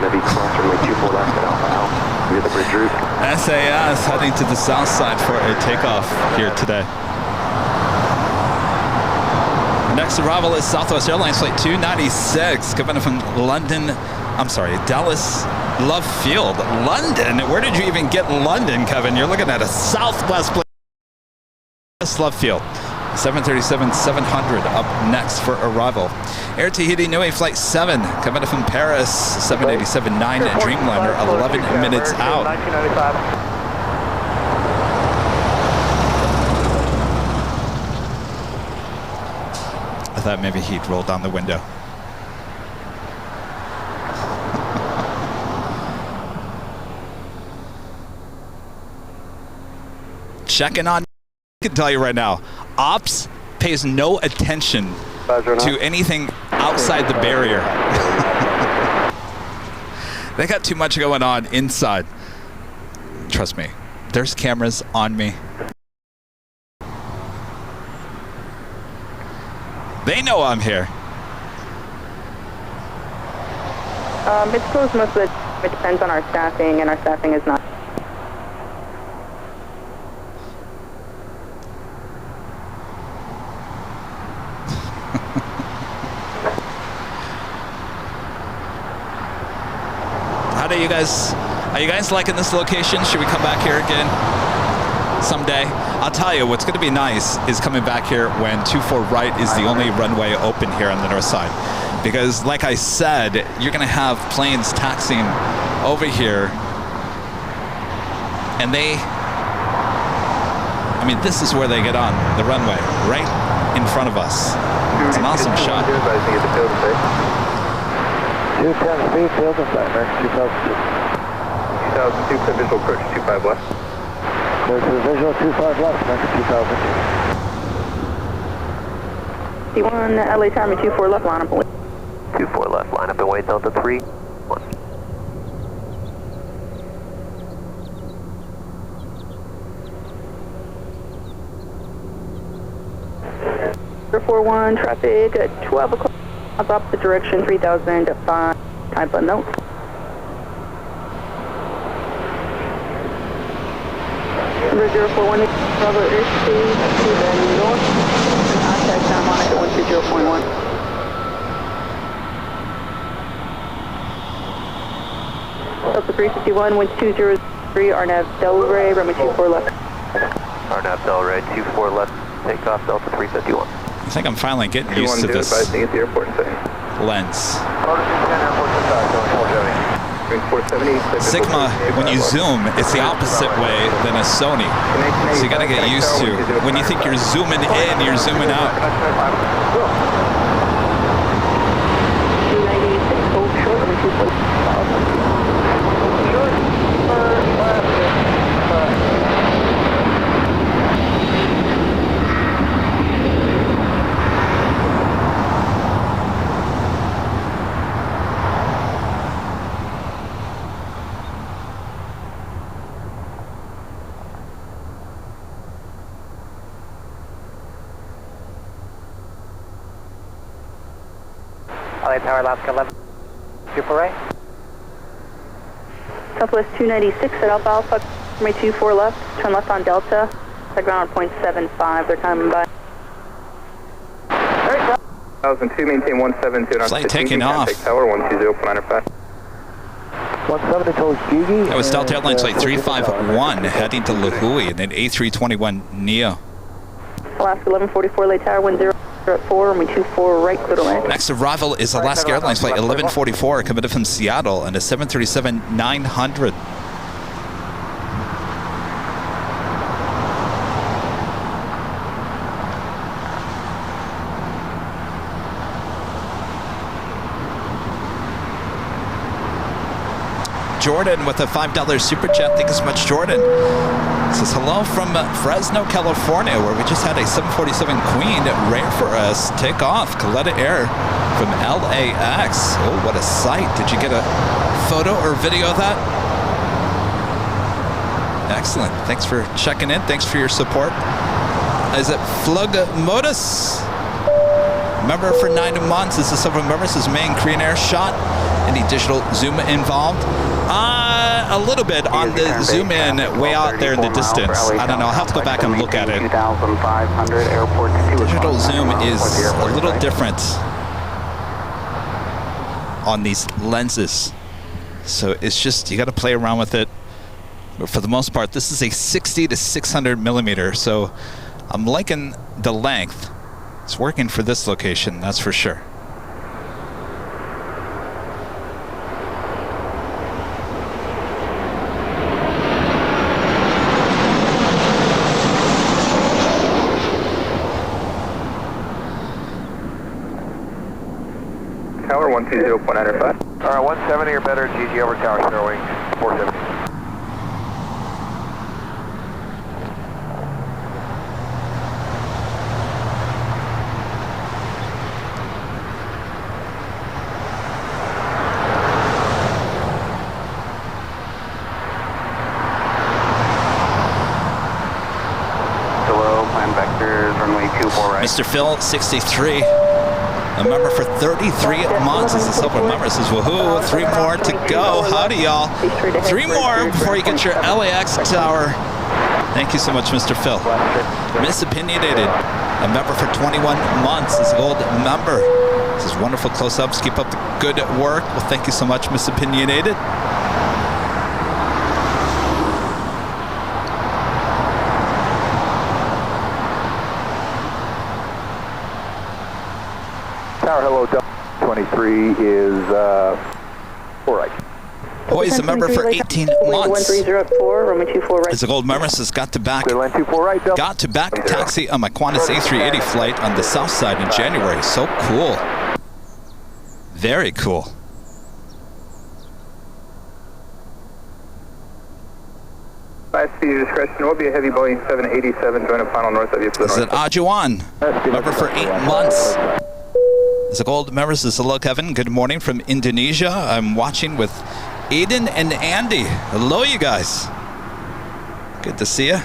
Heavy cross runway 24 left at Alpha, via the bridge route. SAS heading to the south side for a takeoff here today. Next arrival is Southwest Airlines Flight 296 coming in from Dallas Love Field. London? Where did you even get London, Kevin? You're looking at a Southwest Love Field. 737-700 up next for arrival. Air Tahiti Nui Flight 7 coming in from Paris. 787-9 Dreamliner 11 minutes out. 1995. I thought maybe he'd roll down the window. Checking on. I can tell you right now, Ops pays no attention to anything outside the barrier. They got too much going on inside. Trust me, there's cameras on me. They know I'm here. It's closed most of the time. It depends on our staffing, and our staffing is not. Are you guys liking this location? Should we come back here again someday? I'll tell you, what's going to be nice is coming back here when 24 right is the only runway open here on the north side. Because like I said, you're going to have planes taxiing over here. And this is where they get on the runway, right in front of us. It's an awesome shot. 210 speed, field and flight, American 2002. 2002, clear visual approach 25 west. Clear to the visual 25 left, American 2002. T1 LA Tower, 24 left, line up and wait. 24 left, line up and wait, Delta 3. 1. 041, traffic at 12 o'clock. Opposite direction, 3000 to 5. Type unknown. Number 041, Bravo airspeed to the north. Contact time on it at 120.1. Delta 351, wind 203, RNAV Delray, runway 24 left. RNAV Delray, 24 left, takeoff, Delta 351. I think I'm finally getting used to this at the airport lens. Airport 70. Sigma, when you zoom, it's the opposite way than a Sony. So you gotta get used to, when you think you're zooming in, you're zooming out. 296, hold short, runway 24 LA Tower, Alaska 11. 24 right. Southwest 296 at Alpha Alpha, runway 24 left, turn left on Delta, set ground 0.75, they're coming by. 2002, maintain 172. Flight taking off. Tower 120.95. 170 towards Gigi. That was Delta Airlines Flight 351 heading to La Hui and then A321 Neo. Alaska 1144, late tower 1004, runway 24 right, clear to land. Next arrival is Alaska Airlines Flight 1144 coming from Seattle and a 737-900. Jordan with a $5 super chat. Thank you so much, Jordan. Says hello from Fresno, California, where we just had a 747 Queen ready for us take off. Coletta Air from LAX. Oh, what a sight. Did you get a photo or video of that? Excellent. Thanks for checking in. Thanks for your support. Is it Flug Modus? Member for 9 months. This is several members. This is main Korean Air shot. Any digital zoom involved? A little bit on the zoom in way out there in the distance. I don't know. I'll have to go back and look at it. Digital zoom is a little different on these lenses. So it's just, you got to play around with it. But for the most part, this is a 60 to 600 millimeter. So I'm liking the length. It's working for this location, that's for sure. Tower 120.95. All right, 170 or better, GG over tower, showing 470. Mr. Phil, 63. A member for 33 months. This is a silver member. Says, woohoo, 3 more to go. Howdy, y'all. 3 more before you get your LAX tower. Thank you so much, Mr. Phil. Miss Opinionated, a member for 21 months. This is a gold member. This is wonderful close-ups. Keep up the good work. Well, thank you so much, Miss Opinionated. Tower, hello, Delta 23 is 4 right. Boy's a member for 18 months. 1304, runway 24 right. It's a gold member. Says, got to back Right, taxi on my Qantas A380 flight on the south side in January. So cool. Very cool. Last speed discretion will be a heavy Boeing 787 join a final north of you. Is it Ajuan? Member for 8 months. It's a gold member. This is hello, Kevin. Good morning from Indonesia. I'm watching with Aiden and Andy. Hello, you guys. Good to see you.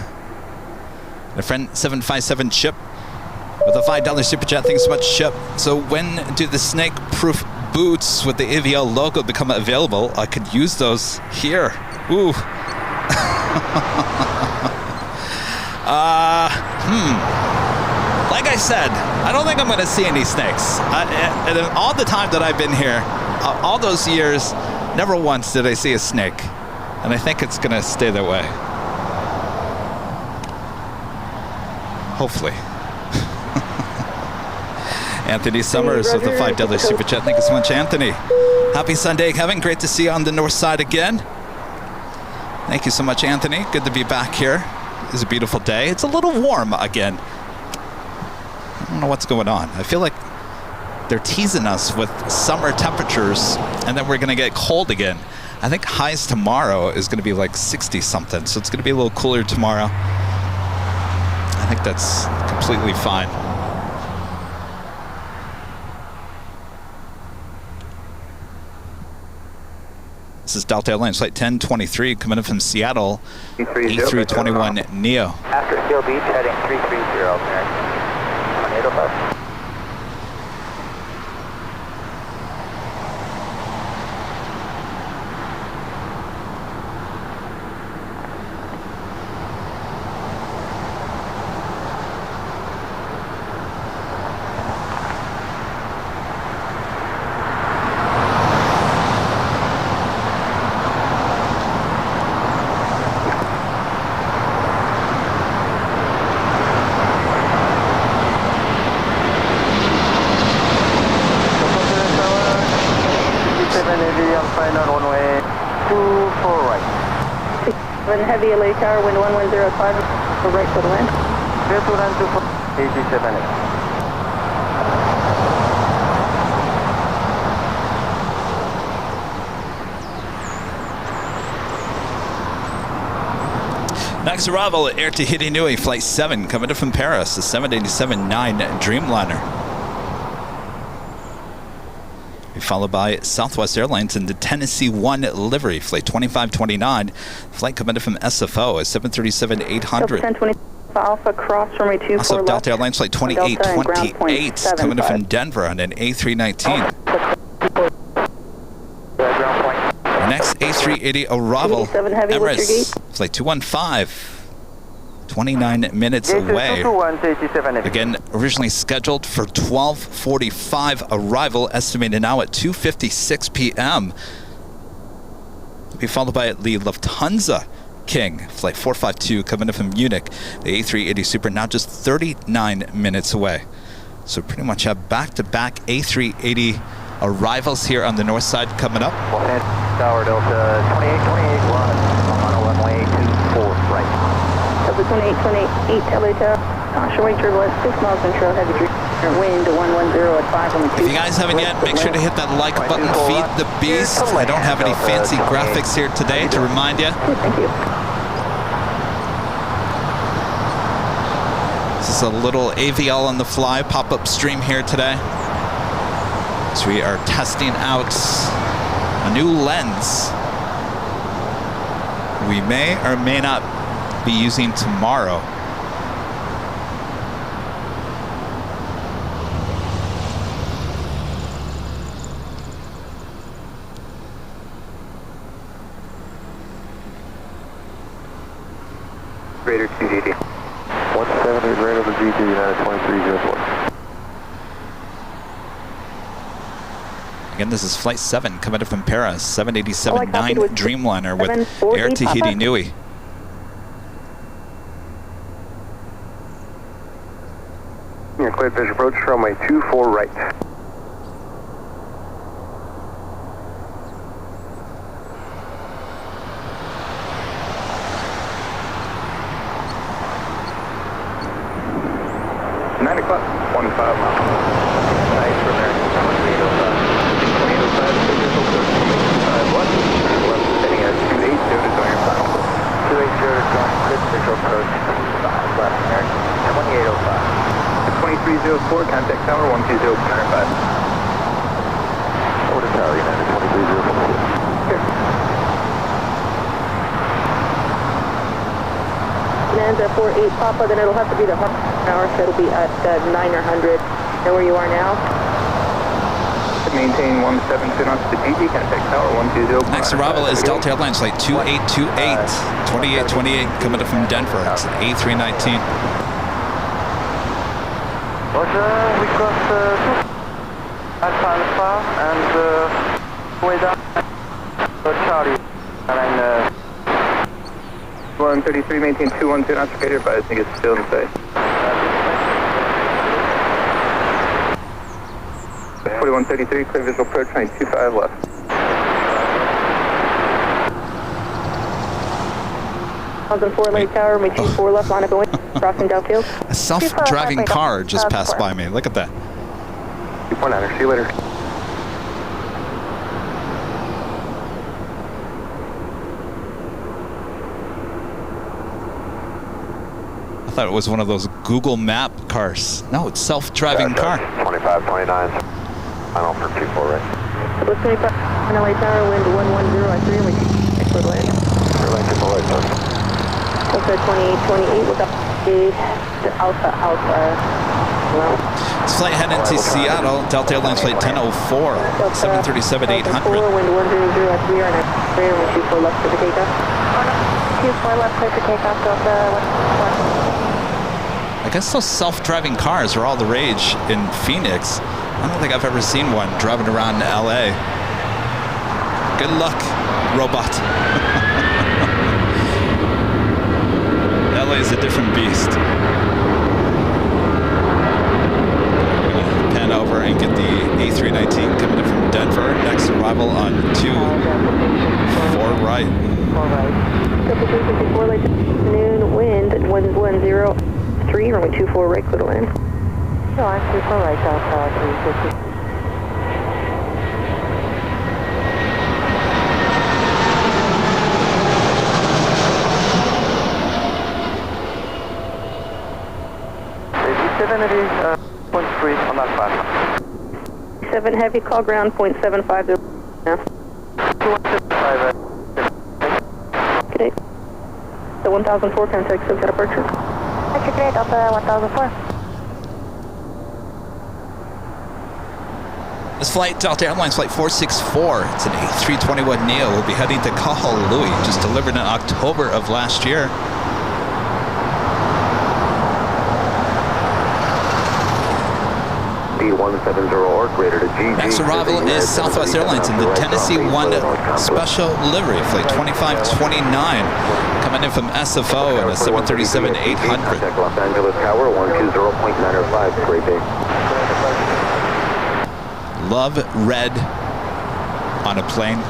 My friend 757 Chip with a $5 super chat. Thanks so much, Shep. So when do the snake-proof boots with the AVL logo become available? I could use those here. Ooh. Like I said, I don't think I'm going to see any snakes. And all the time that I've been here, all those years, never once did I see a snake. And I think it's going to stay that way. Hopefully. Anthony Summers with the $5 super chat. Thank you so much, Anthony. Happy Sunday, Kevin. Great to see you on the north side again. Thank you so much, Anthony. Good to be back here. It's a beautiful day. It's a little warm again. I don't know what's going on. I feel like they're teasing us with summer temperatures and then we're going to get cold again. I think highs tomorrow is going to be like 60 something. So it's going to be a little cooler tomorrow. I think that's completely fine. This is Delta Airlines Flight 1023 coming in from Seattle, A321 Neo. After Steel Beach, heading 330, American. 1805. Heavy LA Tower, wind 1105, for right for the wind. 87. Next arrival at Air Tahiti Nui, Flight 7, coming in from Paris, the 787-9 Dreamliner. Followed by Southwest Airlines in the Tennessee 1 livery, Flight 2529. Flight coming in from SFO is 737-800. 1020 Alpha, cross runway 24 Also left. Delta Airlines Flight 2828 coming in from Denver on an A319. Our next A380 arrival, Emirates, Flight 215. 29 minutes away. Again, originally scheduled for 12:45 arrival, estimated now at 2:56 p.m. Be followed by the Lufthansa King, Flight 452, coming in from Munich. The A380 Super now just 39 minutes away. So pretty much have back-to-back A380 arrivals here on the north side coming up. Tower Delta 2828, we're on a runway 24 right. Delta 2828, LA Tower, short turbulence, 6 miles control, heavy wind 110 at 5 on the 2. If you guys haven't yet, make sure to hit that like button, feed the beast. I don't have any fancy graphics here today to remind you. Thank you. This is a little AVL on the fly pop-up stream here today. So we are testing out a new lens we may or may not be using tomorrow. Greater 2GD. 170 greater over GT, United 2304. Again, this is Flight 7 coming in from Paris, 787-9 Dreamliner with Air Tahiti Nui. You're cleared fish approach, runway 24 right. Contact tower 120 counter 5. Over to tower, United 2304. Lands at 48 Papa, then it'll have to be the hour, so it'll be at 900. Know where you are now? Maintain 17 knots to GG, contact tower 120. Next arrival is Delta Airlines flight 2828, 2828 coming up from Denver. It's an A319. Roger, we got Alpha Alpha and way down Charlie. Airline 133, maintain 212 knots, radar, but I think it's still in sight. 4133, clear visual approach, 925 left. Lake Tower, may 24 left, line up going, crossing downfield. A self-driving car just passed by me. Look at that. 249er, see you later. I thought it was one of those Google Map cars. No, it's self-driving car. 2529, final for 24, right? Lake 25, LA Tower, wind 110 at 3, and we export land. Airline 24, right, sir. Delta 2828, look up the Alpha Alpha. It's flight heading to Seattle. Delta Airlines flight 1004, 737-800. Wind 100 at 3, and 24 left for the takeoff. 24 left for takeoff, Delta 1. I guess those self-driving cars are all the rage in Phoenix. I don't think I've ever seen one driving around LA. Good luck, robot. LA is a different beast. Pan over and get the A319 coming in from Denver. Next arrival on 24 right. All right. 54 late noon, wind 110.3, runway 24 right, clear to land. No, I'm 24 right, Alpha 350. .3 on that path. 7 heavy, call ground, 0.75 now. 215, Good day. The 1004, contact Silka departure. Good day, Delta 1004. This flight, Delta Airlines flight 464. It's an A321neo. We'll be heading to Kahului, just delivered in October of last year. B170 or greater to GG. Next arrival is Southwest Airlines in the Tennessee 1 special livery, flight 2529, coming in from SFO in a 737-800. Contact Los Angeles Tower 120.905. Great day. Love red on a plane.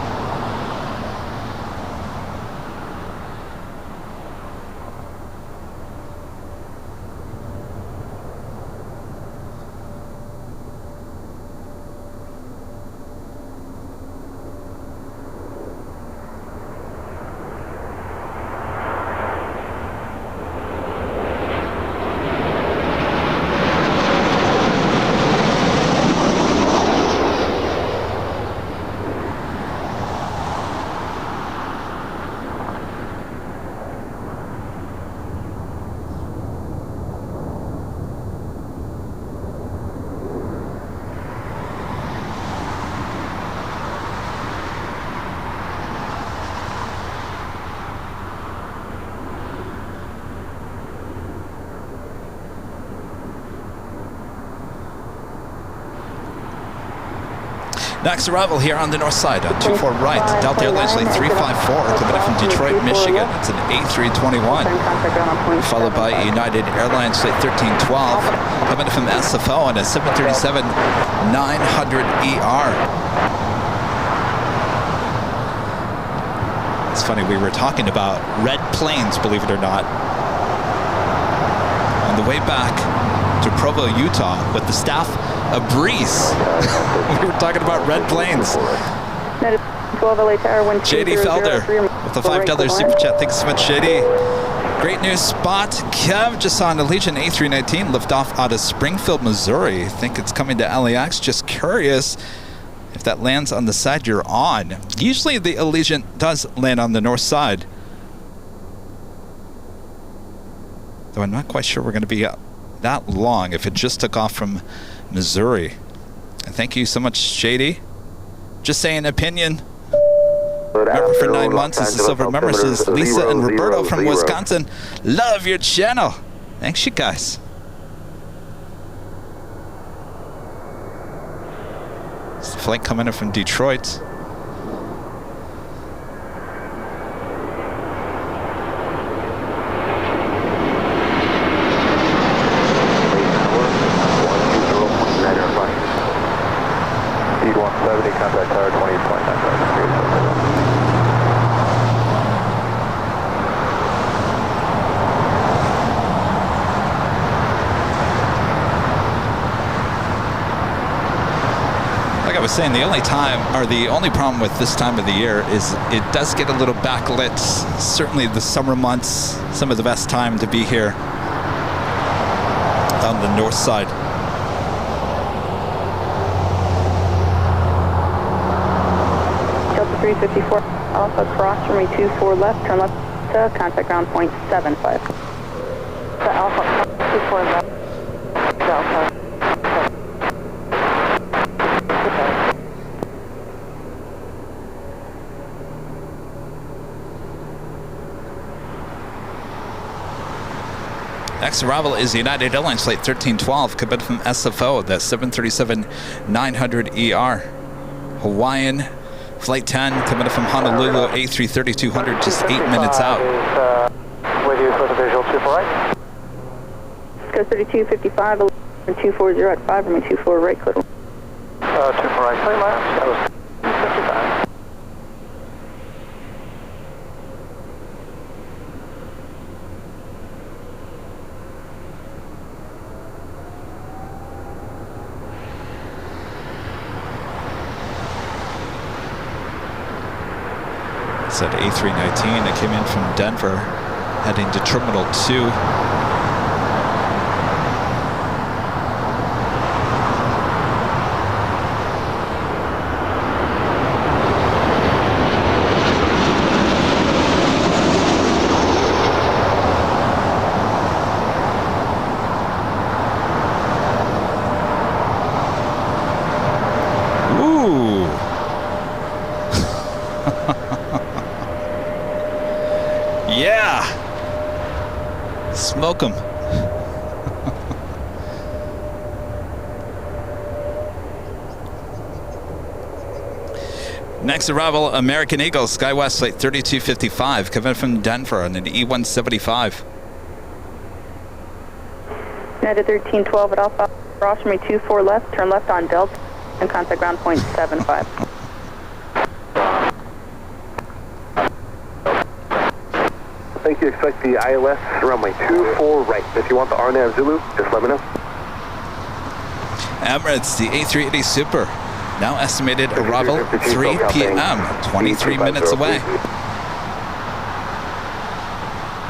Next arrival here on the north side, 24 right, Delta Airlines flight 354, coming in from Detroit, Michigan. It's an A321, followed by United Airlines flight 1312, coming in from SFO on a 737-900ER. It's funny, we were talking about red planes, believe it or not, on the way back to Provo, Utah, with the staff a breeze. We were talking about red planes. 12 LA Tower, JD Felder with the $5 super chat. Thanks so much, JD. Great news spot. Kev just saw an Allegiant A319 lift off out of Springfield, Missouri. Think it's coming to LAX. Just curious if that lands on the side you're on. Usually the Allegiant does land on the north side, though I'm not quite sure we're going to be that long if it just took off from Missouri. And thank you so much, Shady. Just saying opinion. Member for 9 months is the Silver Member, says Lisa and Roberto from Wisconsin. Love your channel. Thanks, you guys. It's the flight coming in from Detroit. Speed 170, contact tower 20.9. Like I was saying, the only problem with this time of the year is it does get a little backlit. Certainly the summer months, some of the best time to be here on the north side. Delta 354, Alpha cross runway 24 left, turn left to contact ground point 75. The Alpha 24 left. Delta. Next arrival is United Airlines flight 1312, coming from SFO, the 737-900ER. Hawaiian flight 10, coming from Honolulu, A330-200, just 8 minutes out. With you for the visual 2 for right. Go 3255, 240 at 5, runway 24 right, clear. 2 for right, plane left. That was 55. It's at A319 that came in from Denver, heading to Terminal 2. Yeah! Smoke 'em. Next arrival, American Eagle, SkyWest flight 3255, coming from Denver on an E175. United 1312 at Alpha, cross runway 24 left, turn left on Delta, and contact ground point 75. I think you expect the ILS runway 24 right. If you want the RNAV Zulu, just let me know. Emirates, the A380 Super, now estimated arrival 3 p.m., 23 minutes away.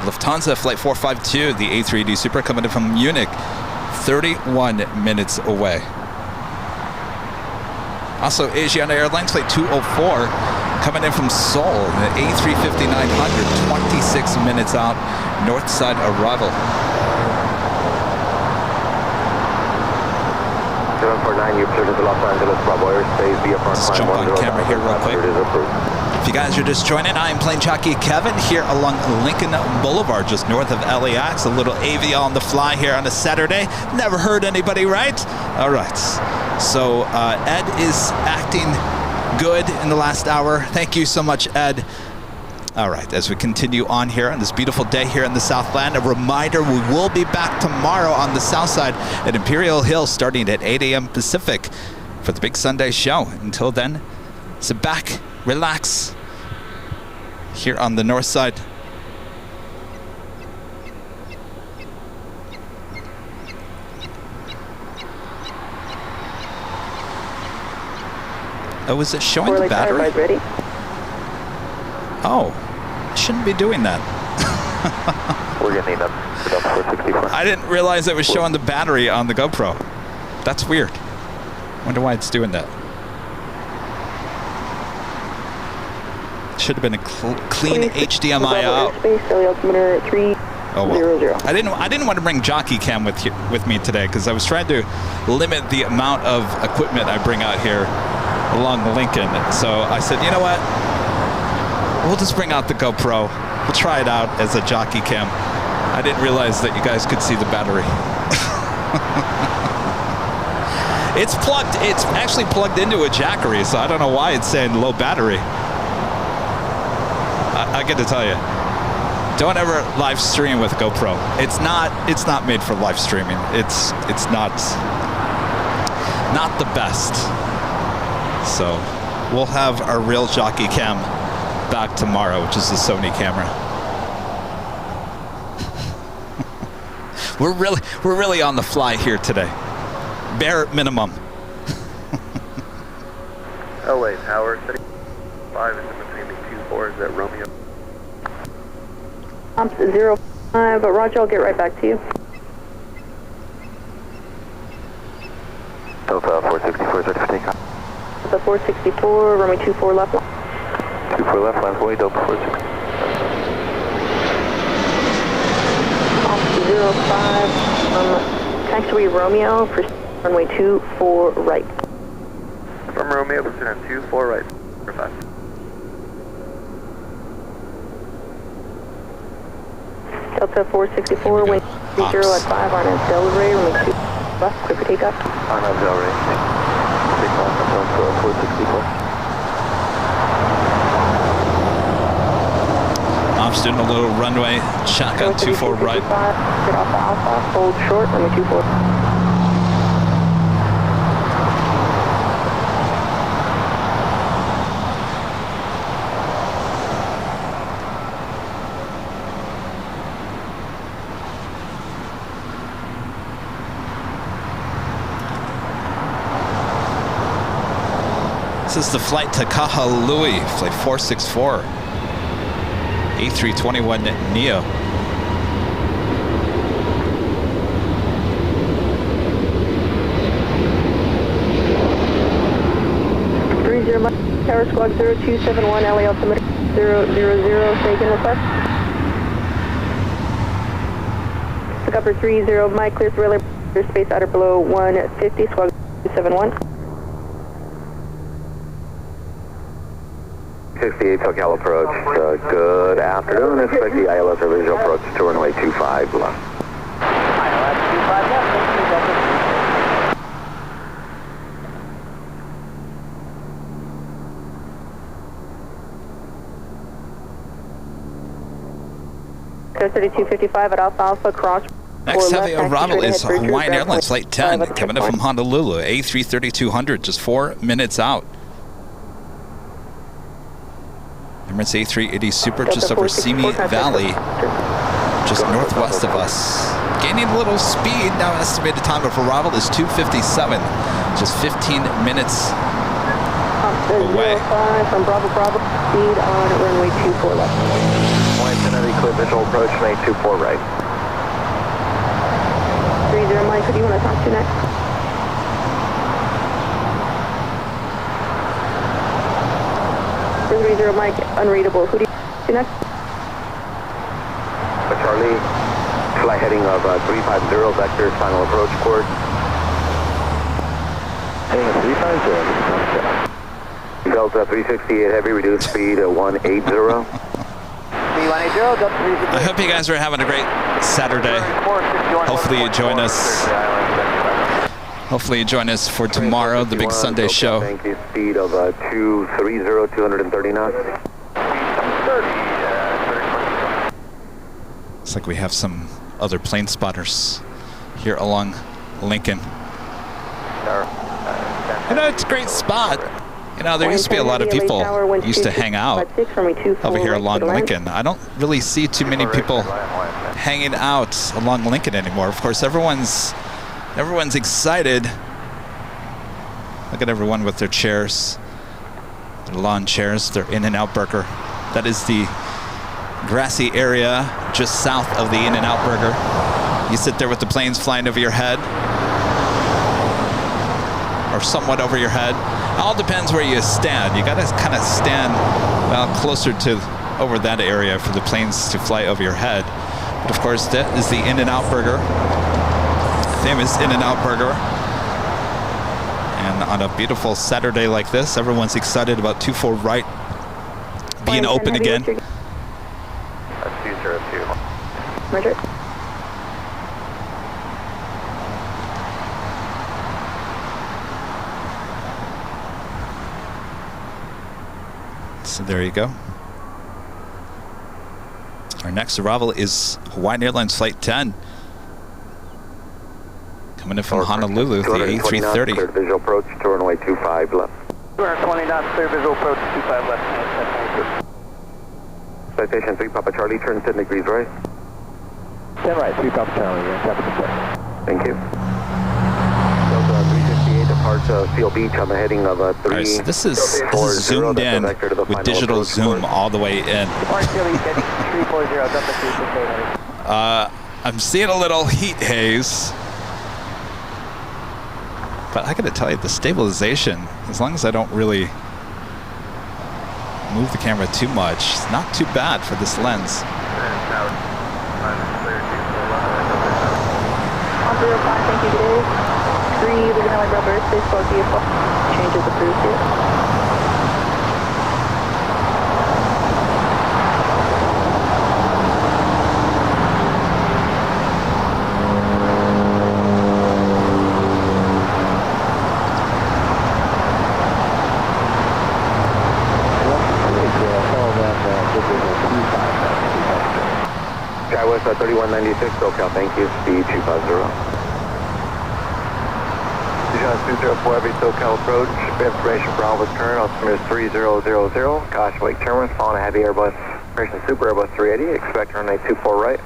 Lufthansa Flight 452, the A380 Super, coming in from Munich, 31 minutes away. Also, Asiana Airlines Flight 204, coming in from Seoul, the A350-900, 26 minutes out, north side arrival. 749, you've cleared to Los Angeles, Bravo Airspace, via front Let's jump on camera here real quick. If you guys are just joining, I am Plane Jockey Kevin here along Lincoln Boulevard, just north of LAX. A little AV on the fly here on a Saturday. Never heard anybody, right? All right. So Ed is acting good in the last hour. Thank you so much, Ed. All right, as we continue on here on this beautiful day here in the Southland, a reminder, we will be back tomorrow on the south side at Imperial Hill starting at 8 a.m. Pacific for the big Sunday show. Until then, sit back, relax here on the north side. Oh, is it showing the battery? Ready. Oh, I shouldn't be doing that. We're going to need them. I didn't realize it was showing the battery on the GoPro. That's weird. Wonder why it's doing that. Should have been a clean HDMI out. Space, altimeter 3 Oh well. 00. I didn't want to bring Jockey Cam with me today because I was trying to limit the amount of equipment I bring out here along Lincoln. So I said, you know what? We'll just bring out the GoPro. We'll try it out as a Jockey Cam. I didn't realize that you guys could see the battery. It's plugged. It's actually plugged into a Jackery, so I don't know why it's saying low battery. I got to tell you, don't ever live stream with GoPro. It's not made for live streaming. It's not the best. So we'll have our real Jockey Cam back tomorrow, which is the Sony camera. We're really on the fly here today. Bare minimum. LA Tower, 5 is in between the 2-4s at Romeo. 05, but Roger, I'll get right back to you. Delta 464, certificate. Delta 464, Romeo 24 left line. 24 left, lines away, Delta 46. 05, taxiway Romeo for runway 24 right. From Romeo, proceed on 24 right, for 5. Delta 464, wind 30 at 5 on Delray, runway 2 left, clear for takeoff. On Delray. Take off from Delta 464. I'm just doing a little runway check on 24 right. Get off the Alpha, hold short, runway 24. This is the flight to Kahului, flight 464, A321 Neo. Tower Squad 0271, LA altimeter 000, taken request. Pick up for 30, Mike, clear thriller, space outer below 150, Squad 271. 68 SoCal approach. Good afternoon. Expect the ILS visual approach to runway 25 left. ILS 25 left, thank you, Delta. Go 3255 at Alpha cross. Next heavy arrival is Hawaiian Airlines Flight 10, coming in from Honolulu, A33200, just 4 minutes out. Emirates A380 Super just over Simi Valley, just northwest of us. Gaining a little speed, now estimated time of arrival is 2:57, just 15 minutes away. 05 from Bravo, speed on runway 24 left. Point Infinity, clear visual approach, runway 24 right. 30 Mike, who do you want to talk to next? For 30 Mike, unreadable. Who do you talk to next? Charlie, fly heading of 350, vector, final approach course. Heading of 350. Delta 368 heavy, reduced speed at 180. I hope you guys are having a great Saturday. Hopefully you join us. Hopefully you join us for tomorrow, the big Sunday show. Thank you. Speed of 230, 230 knots. Looks like we have some other plane spotters here along Lincoln. You know, it's a great spot. You know, there used to be a lot of people used to hang out over here along Lincoln. I don't really see too many people hanging out along Lincoln anymore. Of course, everyone's excited. Look at everyone with their chairs, their lawn chairs, their In-N-Out burger. That is the grassy area just south of the In-N-Out burger. You sit there with the planes flying over your head, or somewhat over your head. It all depends where you stand. You gotta kind of stand, well, closer to over that area for the planes to fly over your head. But of course, that is the In-N-Out Burger. Famous In-N-Out Burger. And on a beautiful Saturday like this, everyone's excited about 24 right being open again. That's 202. Roger. So there you go. Our next arrival is Hawaiian Airlines Flight 10. Coming in from Honolulu, the A330. Clear visual approach to runway 25 left. 220 knots, clear visual approach, 25 left. Citation 3 Papa Charlie, turn 10 degrees right. 10 right, 3 Papa Charlie, Thank you. Delta 358 departs Seal Beach on the heading of 3. Right, so this is zoomed in with digital zoom all the way in. Depart Seal Beach, heading 340, Delta 358. I'm seeing a little heat haze. But I gotta tell you, the stabilization, as long as I don't really move the camera too much, it's not too bad for this lens. On 05, thank you, good day. 3, looking at my rubber, space code vehicle. Changes approved here. Skywest 3196, SoCal, thank you. Speed 250. Dijon 204, every SoCal approach. Information for Alpha turn, altimeter is 3000. Caution wake terminus, following a heavy Airbus, Operation Super Airbus 380. Expect runway 24 right.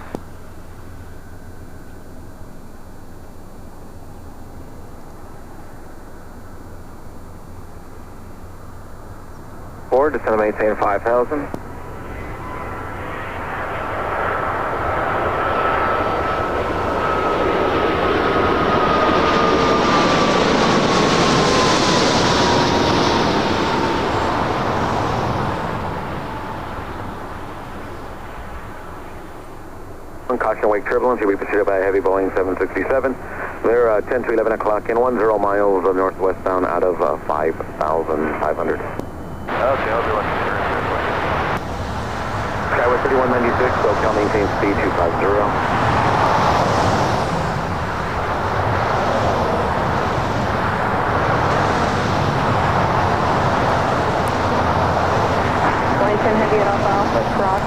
Forward, descend and maintain 5,000. Caution wake turbulence, you'll be preceded by a heavy Boeing 767. They're 10 to 11 o'clock in 10 miles of northwestbound out of 5,500. Okay, I'll do it. Skyway 3196, SoCal maintain speed 250. Heavy at Alpha, cross.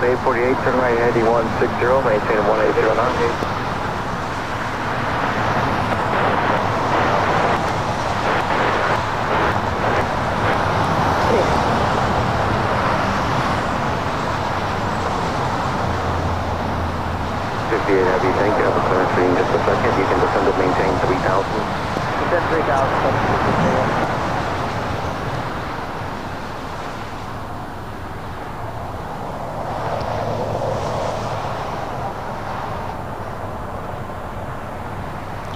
Bay 48, turn right heading 160, maintain 180 knots. Heavy, thank you. Have a clearance for you in just a second. You can descend and maintain 3,000. Descend 3,000.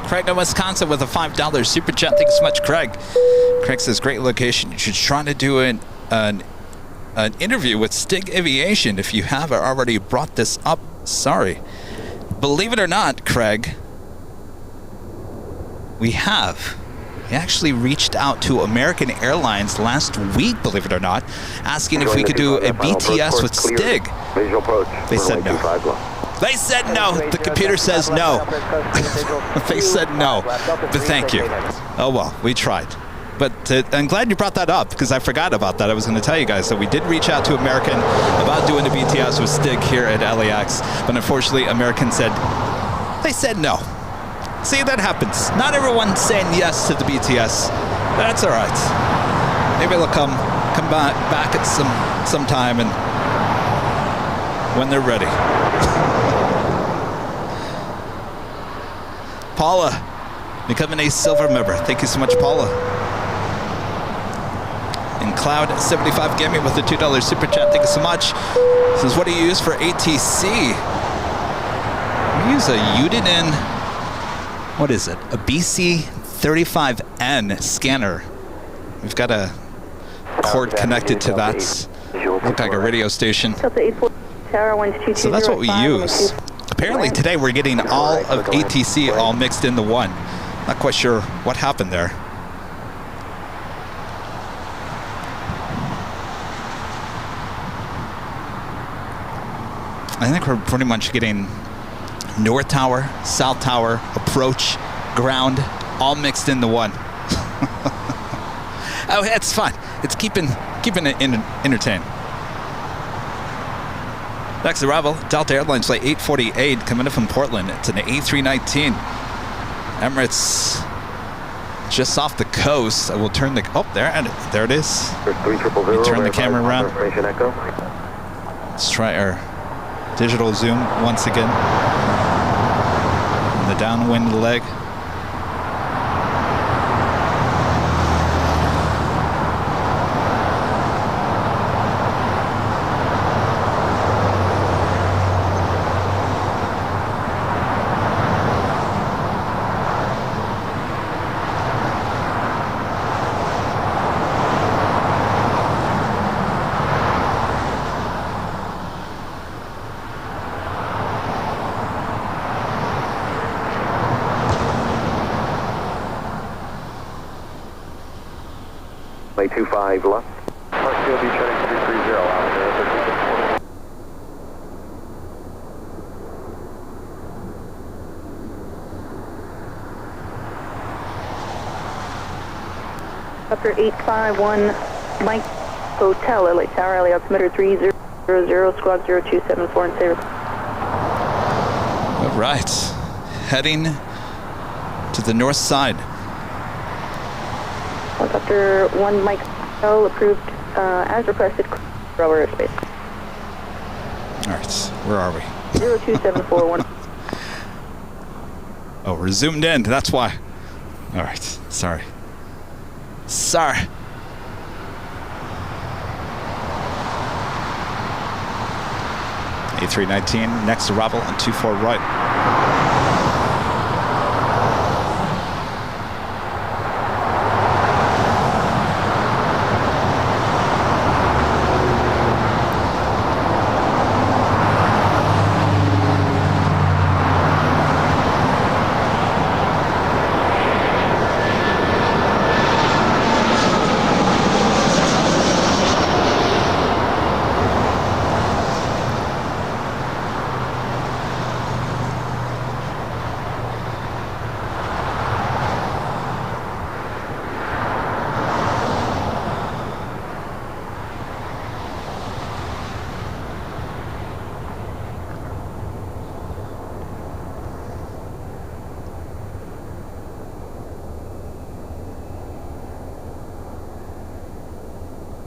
Craig in Wisconsin with a $5 super chat. Thanks so much, Craig. Craig says, great location. You should try to do an interview with Stig Aviation if you have already brought this up. Sorry. Believe it or not, Craig, we have. We actually reached out to American Airlines last week, believe it or not, asking if we could do a BTS with Stig. They said no. They said no. The computer says no. They said no. But thank you. Oh well, we tried. But I'm glad you brought that up because I forgot about that. I was going to tell you guys that we did reach out to American about doing a BTS with Stig here at LAX. But unfortunately, American said, they said no. See, that happens. Not everyone's saying yes to the BTS. That's all right. Maybe they'll come back at some time and when they're ready. Paula, becoming a silver member. Thank you so much, Paula. And Cloud75 Gaming with the $2 super chat. Thank you so much. Says, what do you use for ATC? We use a Udinen, what is it? A BC35N scanner. We've got a cord connected to that. Look like a radio station. So that's what we use. Apparently today we're getting all of ATC all mixed into one. Not quite sure what happened there. I think we're pretty much getting North Tower, South Tower, approach, ground, all mixed into one. Oh, it's fun. It's keeping it entertained. Next arrival, Delta Airlines flight 848 coming in from Portland. It's an A319. Emirates just off the coast. I will turn the, oh, there it is. Turn the camera around. Let's try our digital zoom once again. The downwind leg. Lay 25 left. RCLB chatting 330 out there. Upper 851 Mike Hotel, LA Tower, LA altimeter 300, squawk 0274 and Sabre. All right, heading to the north side. Helicopter 1 Mike Hotel, approved as requested, Bravo airspace. All right, where are we? 02741. Oh, we're zoomed in, that's why. All right, sorry. A319, next arrival on 24 right.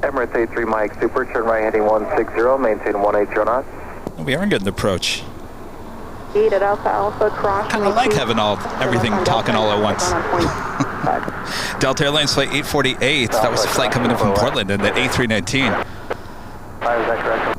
Emirates 83 Mike Super, turn right heading 160, maintain 180 knots. We are getting the approach. 8 at Alpha Alpha, cross. Kind of like having everything talking all at once. Delta Airlines flight 848, that was a flight coming in from Portland, and the A319. Is that correct?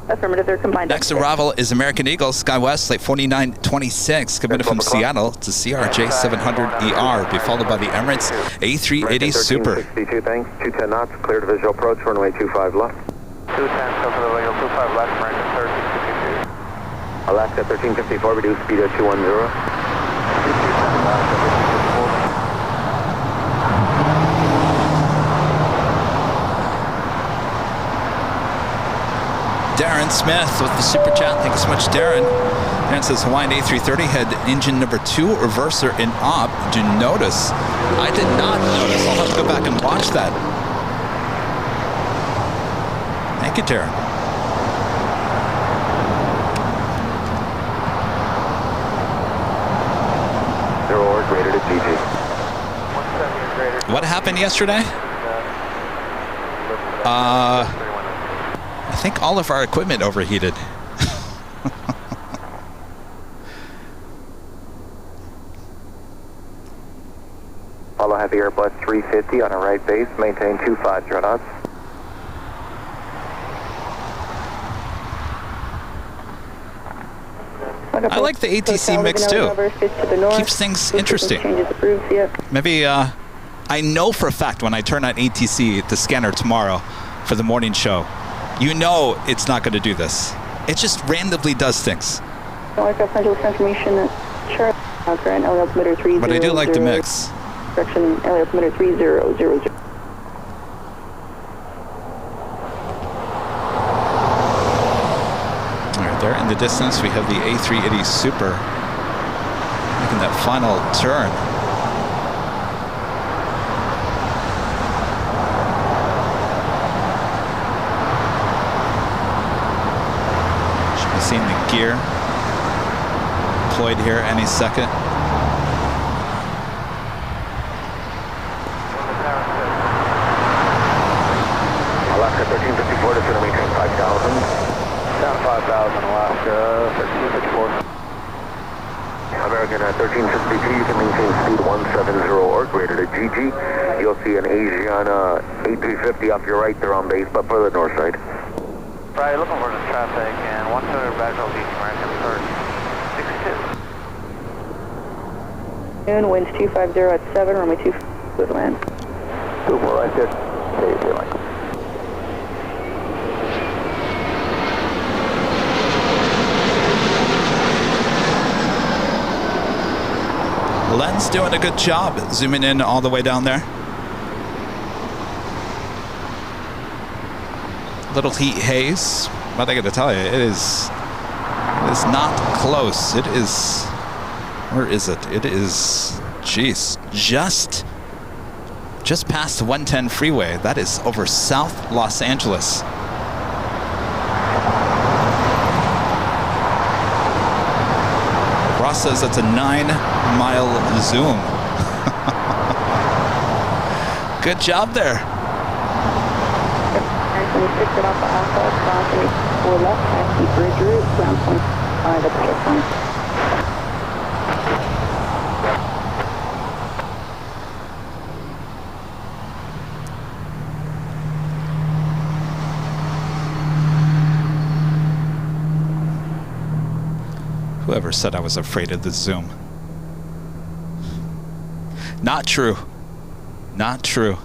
Affirmative, they're combined. Next arrival is American Eagle, SkyWest, flight 4926, coming in from Seattle to CRJ 700ER, be followed by the Emirates A380 Super. 62, thanks. 210 knots, clear to visual approach, runway 25 left. 210, come for the wing 25 left, American 1352. Alaska 1354, reduce speed at 210. Darren Smith with the super chat. Thank you so much, Darren. Darren says Hawaiian A330 had engine number 2 reverser in op. Did you notice? I did not notice. I'll have to go back and watch that. Thank you, Darren. Zero or greater to GG. What happened yesterday? I think all of our equipment overheated. Follow heavy Airbus 350 on a right base, maintain 250 knots. I like the ATC mix too. Keeps things interesting. Maybe, I know for a fact when I turn on ATC, the scanner tomorrow for the morning show, you know it's not going to do this. It just randomly does things. Aircraft Central confirmation that Charlie Grand LA altimeter 30. But I do like the mix. Correction, LA altimeter 3000. Alright, there in the distance we have the A380 Super making that final turn. Should be seeing the gear deployed here any second. Alaska 1354 to maintain 5,000. Down 5,000, Alaska 1354. American 1362, you can maintain speed 170 or greater to GG. You'll see an Asiana 8350 off your right there on base, but further north side. Right, looking for the traffic and 100 Brazil Beach, American 32. Winds 250 at 7, runway 2 with land. 2 more right there. Okay, like. Len's doing a good job zooming in all the way down there. Little heat haze. What I got to tell you, it is not close. It is, where is it? It is, geez, just past the 110 freeway. That is over South Los Angeles. Ross says it's a 9-mile zoom. Good job there. When you fix it off the alpha, crossing 4 left, taxi bridge route, ground point 5 at the checkpoint. Whoever said I was afraid of the zoom? Not true. Not true.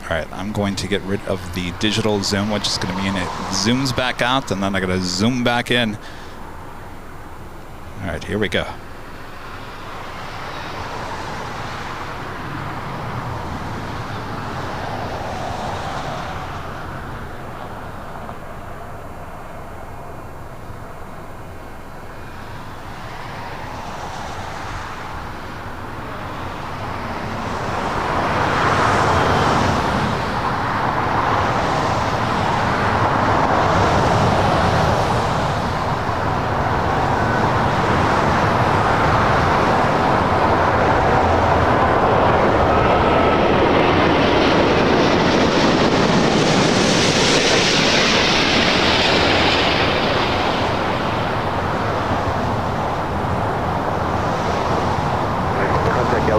Alright, I'm going to get rid of the digital zoom, which is going to mean it zooms back out, and then I'm going to zoom back in. Alright, here we go.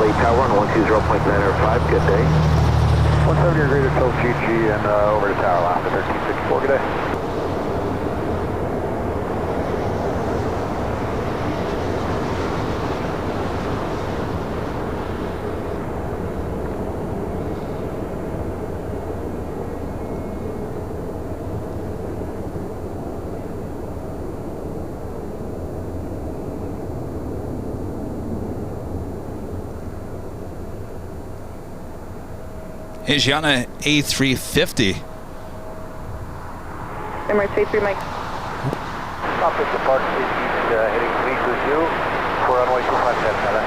Tower on 120.905, good day. 170 or greater till GG and over to Tower, Alaska 1364, good day. Asiana A350. Emirates A3 Mike. Stop at the park, please, heading lead with you for runway 257,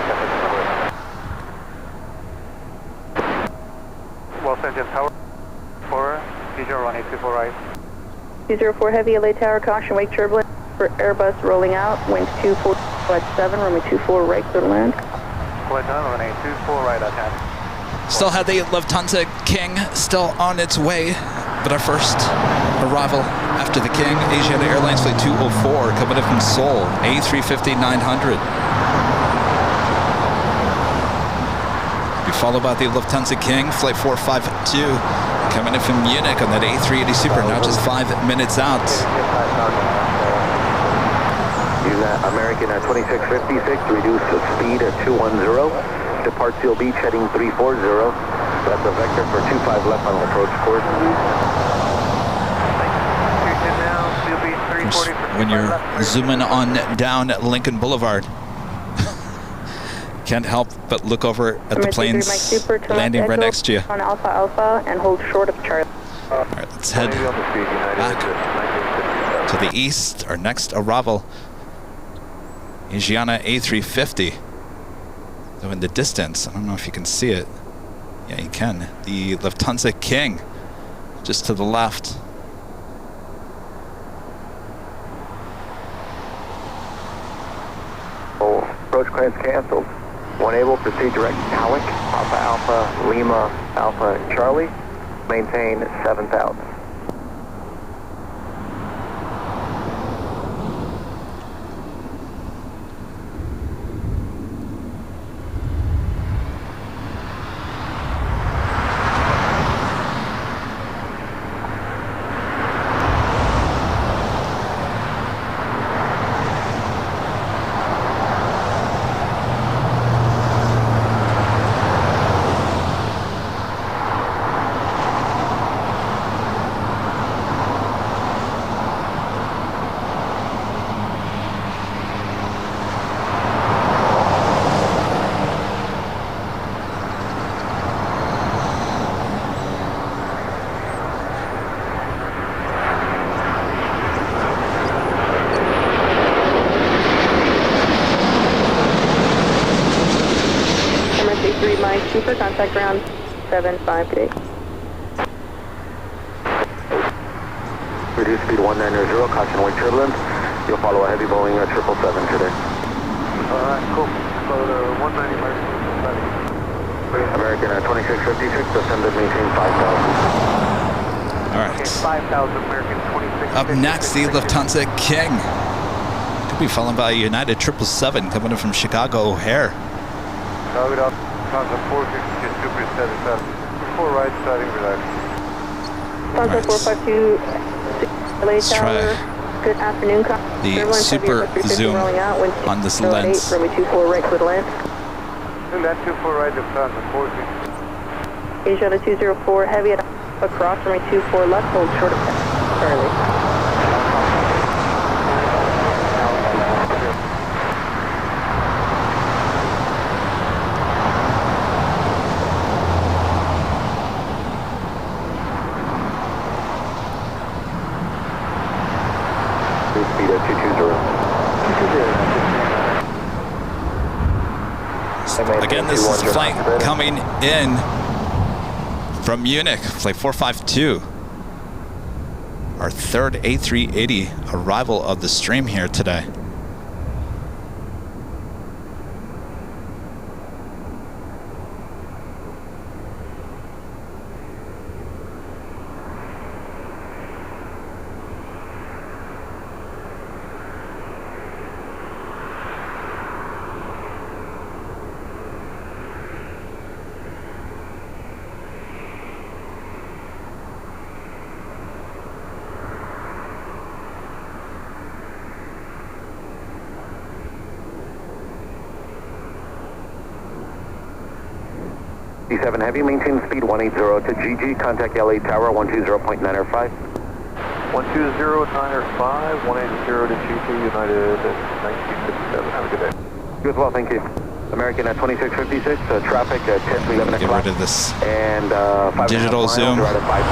Los Angeles Tower, 4, 20184 right. 204 heavy LA Tower, caution, wake turbulence for Airbus rolling out, winds 24 at 7, runway 24 right, clear to land. Flight done, runway 24 right at 10. Still had the Lufthansa King still on its way, but our first arrival after the King, Asiana Airlines Flight 204 coming in from Seoul, A350-900. Be followed by the Lufthansa King, Flight 452 Coming in from Munich on that A380 Super, now just 5 minutes out. American 2656, reduce the speed at 210. Depart Seal Beach heading 340. That's a vector for 25 left on approach course. When you're zooming on down Lincoln Boulevard, can't help but look over at the planes landing right next to you. On Alpha Alpha and hold short of Charlie. All right, let's head back to the east. Our next arrival, Asiana A350. So in the distance, I don't know if you can see it. Yeah, you can. The Lufthansa King, just to the left. Oh, approach clearance canceled. One able, proceed direct Halleck, Alpha Alpha, Lima, Alpha Charlie, maintain 7,000. Super, contact ground 758. Reduce speed 190, caution wind turbulence. You'll follow a heavy Boeing 777 today. Cool. So the 190 American 2656, descended, maintain 5,000. All right. 5,000 American 26. Up next, the Lufthansa King. Could be followed by United 777 coming in from Chicago O'Hare. Now it up. Lufthansa 450, super steady, 4 right, starting relax. Lufthansa 452, LA Tower. Good afternoon. The super zoom on this lens. Runway 24 right, clear to land. Land 24 right, Lufthansa 460. Asia 204, heavy at across, runway 24 left, hold short of Charlie. Again, this is flight coming in from Munich, flight 452. Our third A380 arrival of the stream here today. D7 Heavy, maintain speed 180 to GG, contact LA Tower 120.905. 120.905, 180 to GG, United 1957. Have a good day. You as well, thank you. American at 2656, traffic at 10 to 11 Get o'clock. rid of this and digital zoom. Right at 5,000,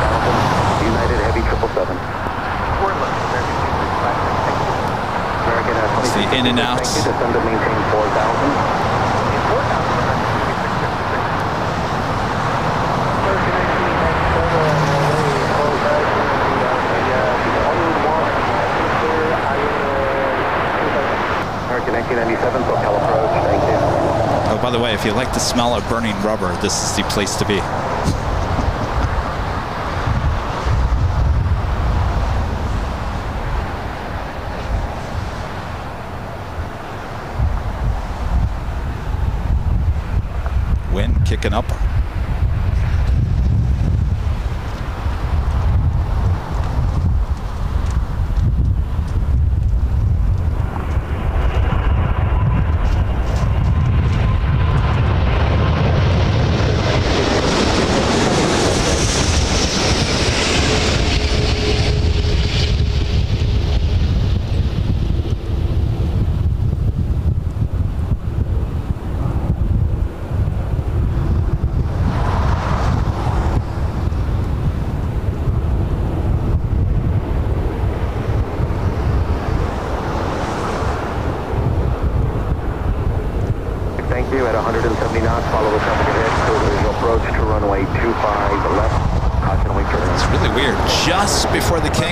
United Heavy 777. American at 2656, it's the in and out. descend to maintain 4,000. American 1997, SoCal approach, thank you. Oh, by the way, if you like the smell of burning rubber, this is the place to be. Wind kicking up.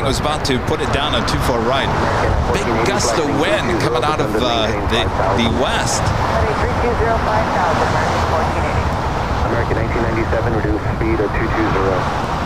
was about to put it down on 24 right. Big gust of wind coming out of the west. 3205,000, American 1997, reduce speed at 220.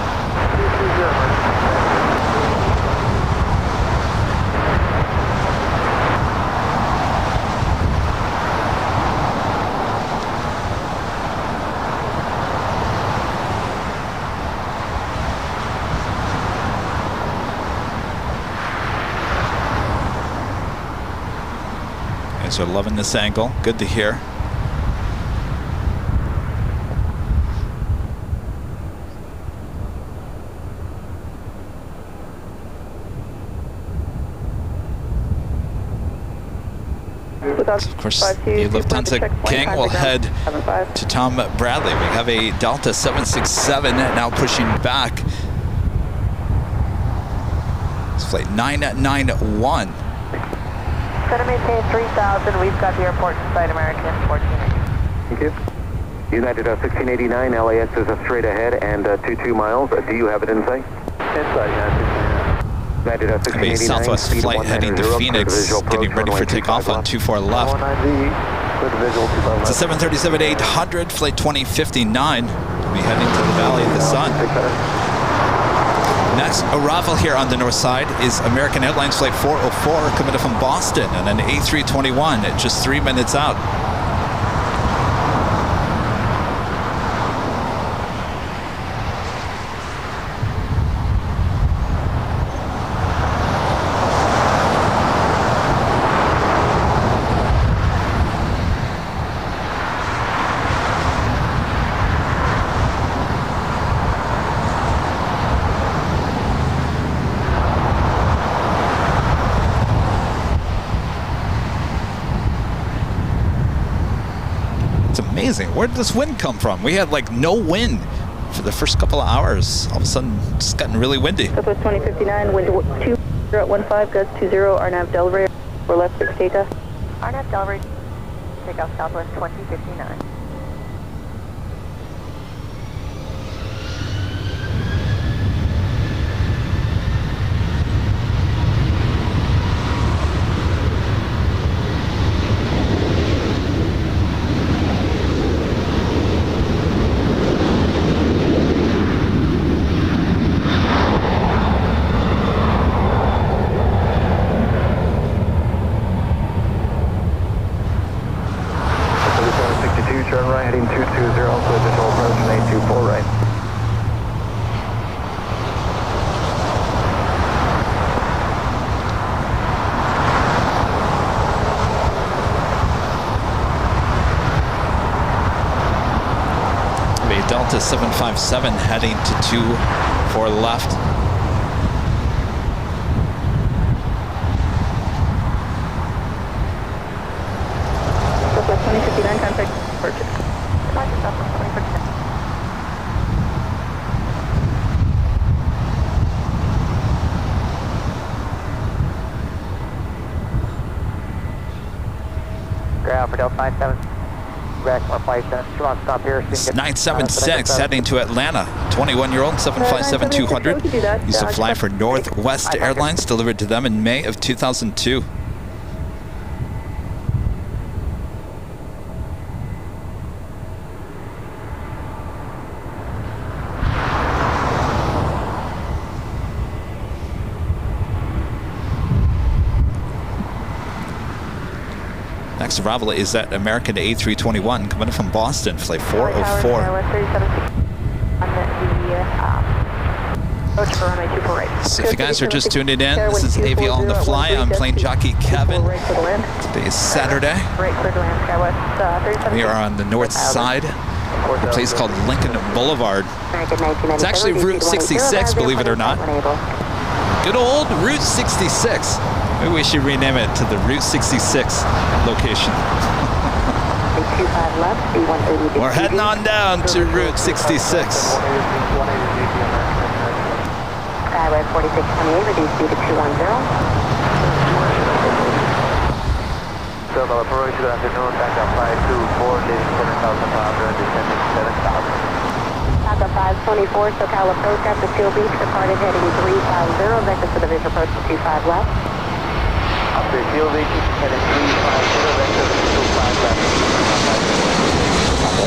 So loving this angle. Good to hear. Of course, the Lufthansa King will head to Tom Bradley. We have a Delta 767 now pushing back. It's flight 991. Center maintain 3000. We've got the airport inside American 1480. Thank you. United 1689, LAX is straight ahead and 22 miles. Do you have it in sight? Inside, yeah. United A 1689, Southwest speed flight heading to 190, Phoenix, visual approach, getting ready for runway takeoff 25 on 24 left. 190, good visual, 25 It's a 737-800, flight 2059. We'll be heading to the Valley of the Sun. Next arrival here on the north side is American Airlines flight 404 coming in from Boston and an A321 at just 3 minutes out. Amazing. Where did this wind come from? We had like no wind for the first couple of hours. All of a sudden, it's gotten really windy. Southwest 2059, wind 20 at 15, gusts 20, RNAV Delray, for left 6 takeoff. RNAV Delray, takeoff Southwest 2059. turn right, heading 220, so visual approach and 824 right. A Delta 757 heading to 24 left. Southwest 2059, contact departure. Ground for Delta 57. Stop here. It's 976 heading to Atlanta. 21-year-old 757-200 used to fly for Northwest Airlines, delivered to them in May of 2002. Next arrival is that American A321 coming in from Boston, flight 404. So if you guys are just tuning in, this is AV on the Fly. I'm Plane Jockey Kevin. Today is Saturday. We are on the north side, a place called Lincoln Boulevard. It's actually Route 66, believe it or not. Good old Route 66. Maybe we should rename it to the Route 66 location. We're heading on down to Route 66. Skyway 4628, reduce speed to 210. Silver approach, good afternoon, back up 524, leading 7,500, descending 7,000. Delta 524, SoCal approach after Seal Beach, departed heading 350, vector for the visual approach to 25 left. After Seal Beach, heading 350, vector to 25 left.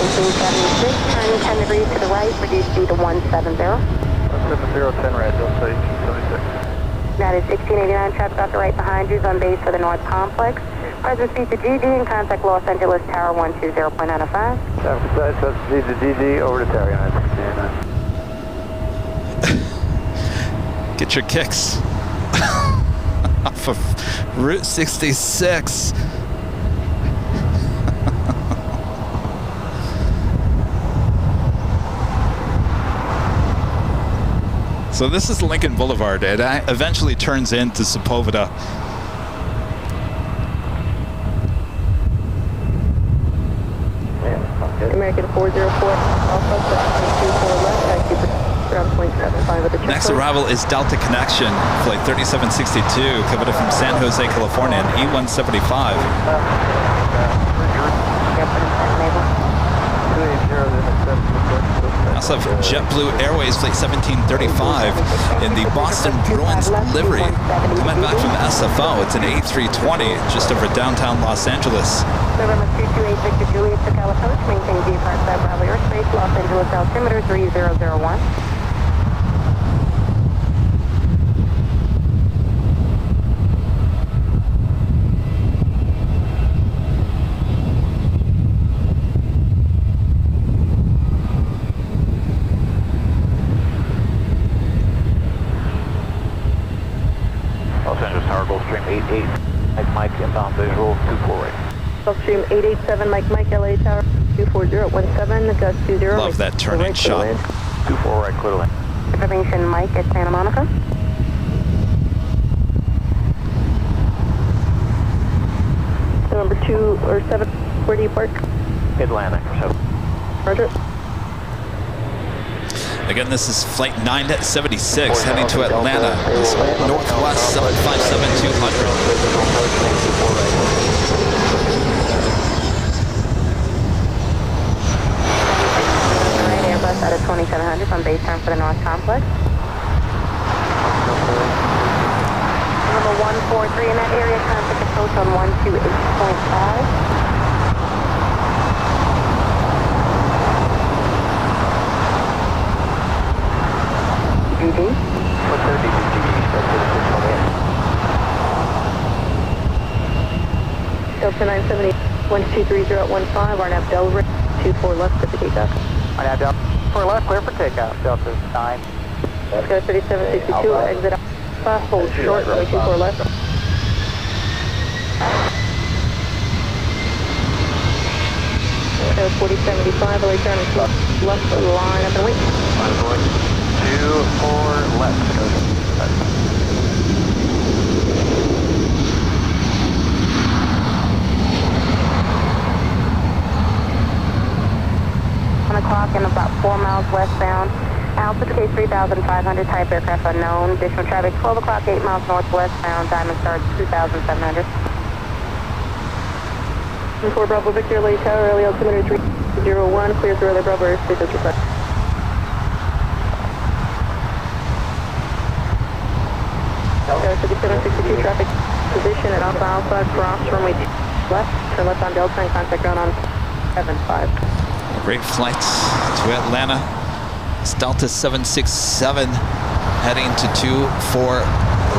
1876, turning 10 degrees to the right, reduce speed to 170. 7010 red, Delta 1876. That is 1689, traffic off the right behind you, is on base for the North Complex. Present speed to GG and contact Los Angeles Tower 120.95. Traffic side, subspeed to GG, over to Tower 969. Get your kicks off of Route 66. So this is Lincoln Boulevard. It eventually turns into Sepulveda. American 404, Alpha 724 left, taxi around 0.75 at the checkpoint. Next arrival is Delta Connection, flight 3762, coming in from San Jose, California, and E175. Also have JetBlue Airways flight 1735 in the Boston Bruins livery. Coming back from SFO, it's an A320 just over downtown Los Angeles. November 228 Victor Juliet, SoCal approach, maintain G5 Bravo airspace, Los Angeles altimeter 3001. Los Angeles Tower, Gulfstream 88, Mike, inbound visual, 24 right. Gulfstream 887, Mike, LA Tower 24017, gust 20. Love that turning shot. 24 right, clear to land. Information, Mike at Santa Monica. Number 2 or 7, where do you park? Atlantic, 7. Roger. Again, this is flight 976 heading to Atlanta. It's Northwest 757-200. Out of 2700 from base time for the North Complex. Number 143 in that area, contact approach on 128.5. GG. 130 GG, that's Delta 970, 1230.15, Arnab Delray, 24 left at the takeoff. Arnab Delray. 4 left, clear for takeoff. Delta 9. Let's go 3762, exit Alpha, hold short, runway 24 left. So 4075, LA turning left, line up and wait. 24 left. O'clock and about 4 miles westbound. Altitude case 3,500, type aircraft unknown. Additional traffic 12 o'clock, 8 miles northwestbound. Diamond Star 2,700. 4 Bravo Victor, LA Tower, LA altimeter 301, clear through LA Bravo airspace as requested. Delta 5762, traffic position at Alpha Alpha, cross runway 2 left, turn left on Delta and contact ground on 75. Great flight to Atlanta. It's Delta 767 heading to 24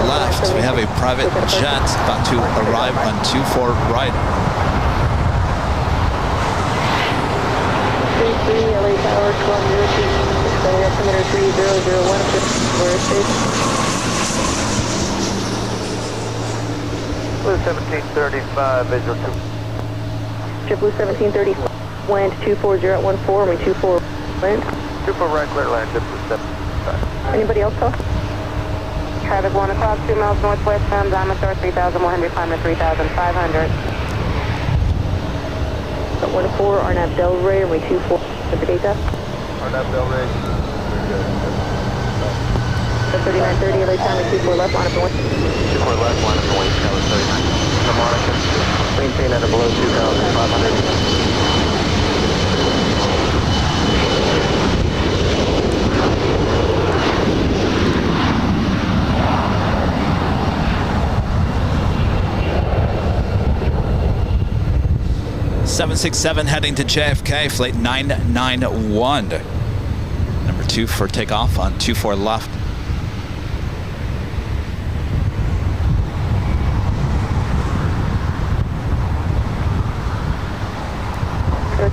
left. We have a private jet about to arrive on 24 right. 33 LA Tower, 1202, altimeter 3001, airspace. Blue 1735, visual 2. JetBlue 1730, wind 240 at 14, runway 24 land. 24 right, clear land, JetBlue 735. Anybody else call? Traffic 1 o'clock, 2 miles northwestbound, Diamond Star 3,100, climb to 3,500. 1-4, Arnab Delray, runway 24, at the data. Arnab Delray. So 3930, LA time, 24 left, line up and wait. 24 left, line up and wait, Tower 39. Santa Monica, maintain at or below 2,500. 767 heading to JFK, flight 991. Number 2 for takeoff on 24 left.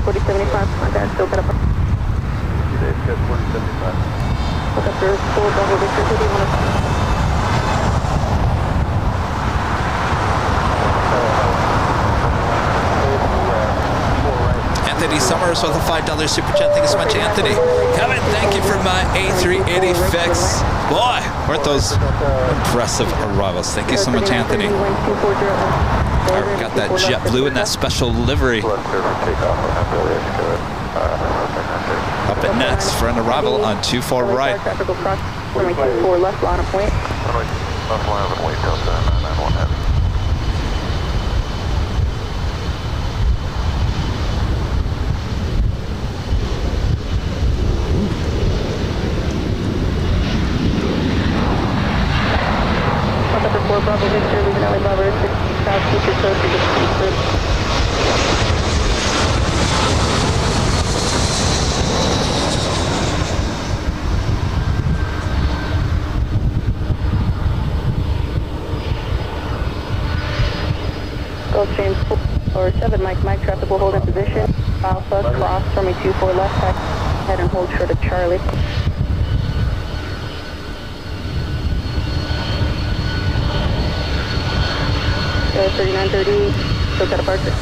4075, contact, still got a... Today's 4075. Look up there, 4 Bravo Victor, who do you want to... Anthony Summers with a $5 super chat. Thank you so much, Anthony. Kevin, thank you for my A380 fix. Boy, weren't those impressive arrivals. Thank you so much, Anthony. Got that jet blue and that special livery. Up at next for an arrival on 24 right. Traffic across, 24 left, line of point. Left line of point, Delta 991 heavy. Bravo Victor, leaving LA Bravo, south, future close to the street. Gulfstream 4-7, Mike, traffic will hold in position. Alpha, cross, runway 24 left, head and hold short of Charlie. 3930, still got departure.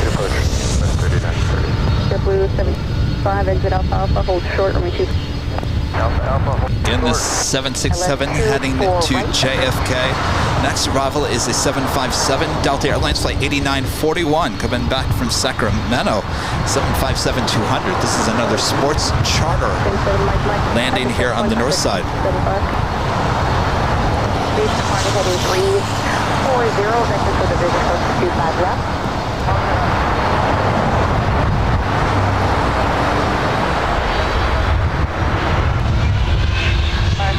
Departure, 3930. JetBlue 75, exit Alpha, hold short, runway 2. In the 767 heading to JFK. Next arrival is a 757 Delta Airlines flight 8941 coming back from Sacramento. 757-200. This is another sports charter landing here on the north side. Heading 340, vector for division close to 25 left.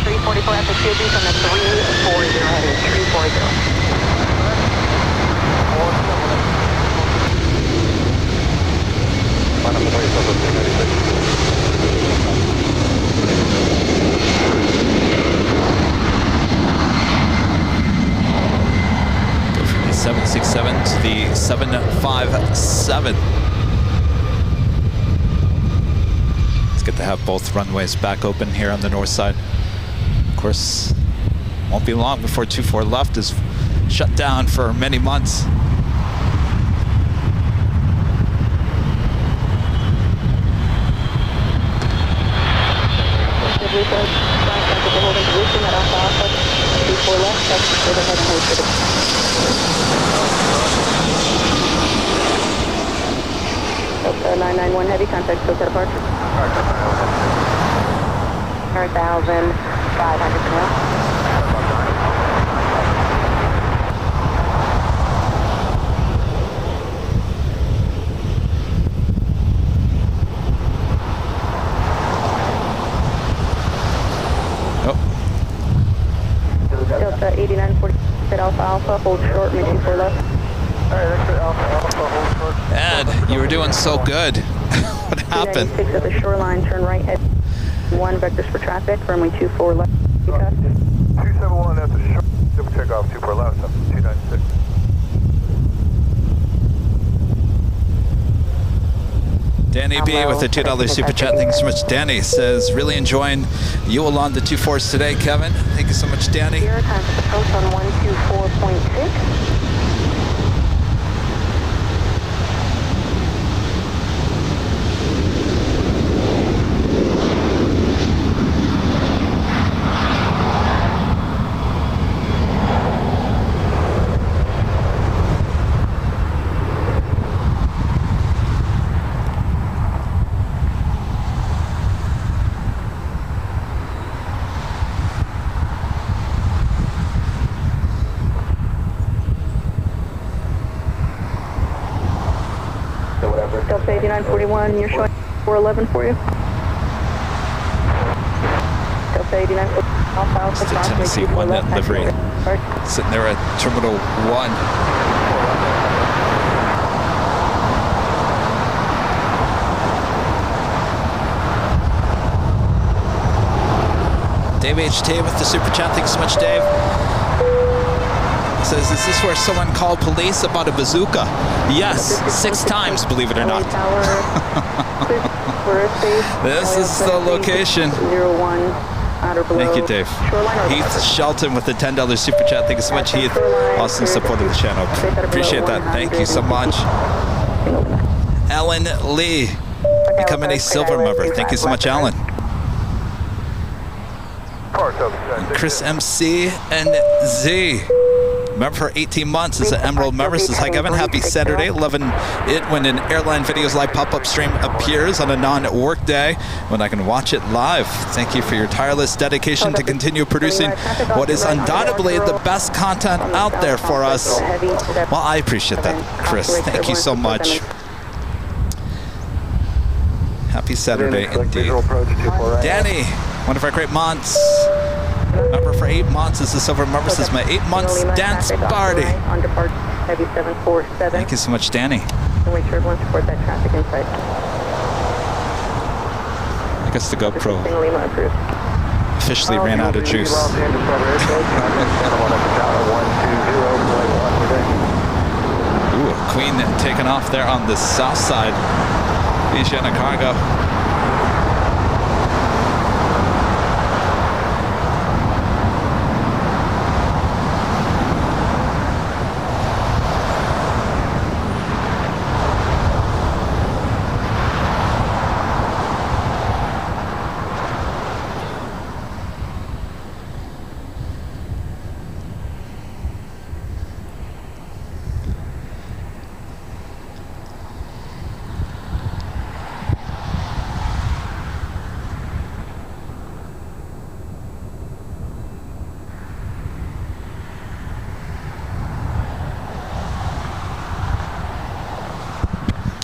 344 at the QB from the 340 heading 340. Go from the 767 to the 757. It's good to have both runways back open here on the north side. Of course, won't be long before 24 left is shut down for many months. Delta 991 heavy, contact still set departure. 1,500 now. Delta 8940 at Alpha, hold short, maybe 4 left. Ed, you were doing so good. What happened? 296 at the shoreline, turn right, head 1, vectors for traffic, runway 24 left. 271 at the shore, double check off 24 left, 296. Danny B with a $2 super chat. Thank you so much. Danny says, really enjoying you along the 24s today, Kevin. Thank you so much, Danny. Zero times approach on 124.6. Delta 8941, you're showing 411 for you. Delta 8941, Alpha, It's the Tennessee 1 net livery. Sitting there at Terminal 1. Dave HT with the super chat. Thanks so much, Dave. Says, is this where someone called police about a bazooka? Yes, 6 times, believe it or not. This is the location. Thank you, Dave. Heath Shelton with the $10 super chat. Thank you so much, Heath. Awesome support of the channel. Appreciate that. Thank you so much. Ellen Lee, becoming a silver member. Thank you so much, Alan. And Chris MC and Z. Member for 18 months is an Emerald member. Says, hi Kevin, happy Saturday. Loving it when an Airline Videos Live pop-up stream appears on a non-work day when I can watch it live. Thank you for your tireless dedication to continue producing what is undoubtedly the best content out there for us. Well, I appreciate that, Chris. Thank you so much. Happy Saturday indeed. Danny, one of our great months. Member for 8 months is the silver member. Says my 8 months dance party. Thank you so much, Danny. Make sure everyone support that traffic inside. I guess the GoPro officially ran out of juice. Ooh, Queen taking off there on the south side. Asiana Cargo.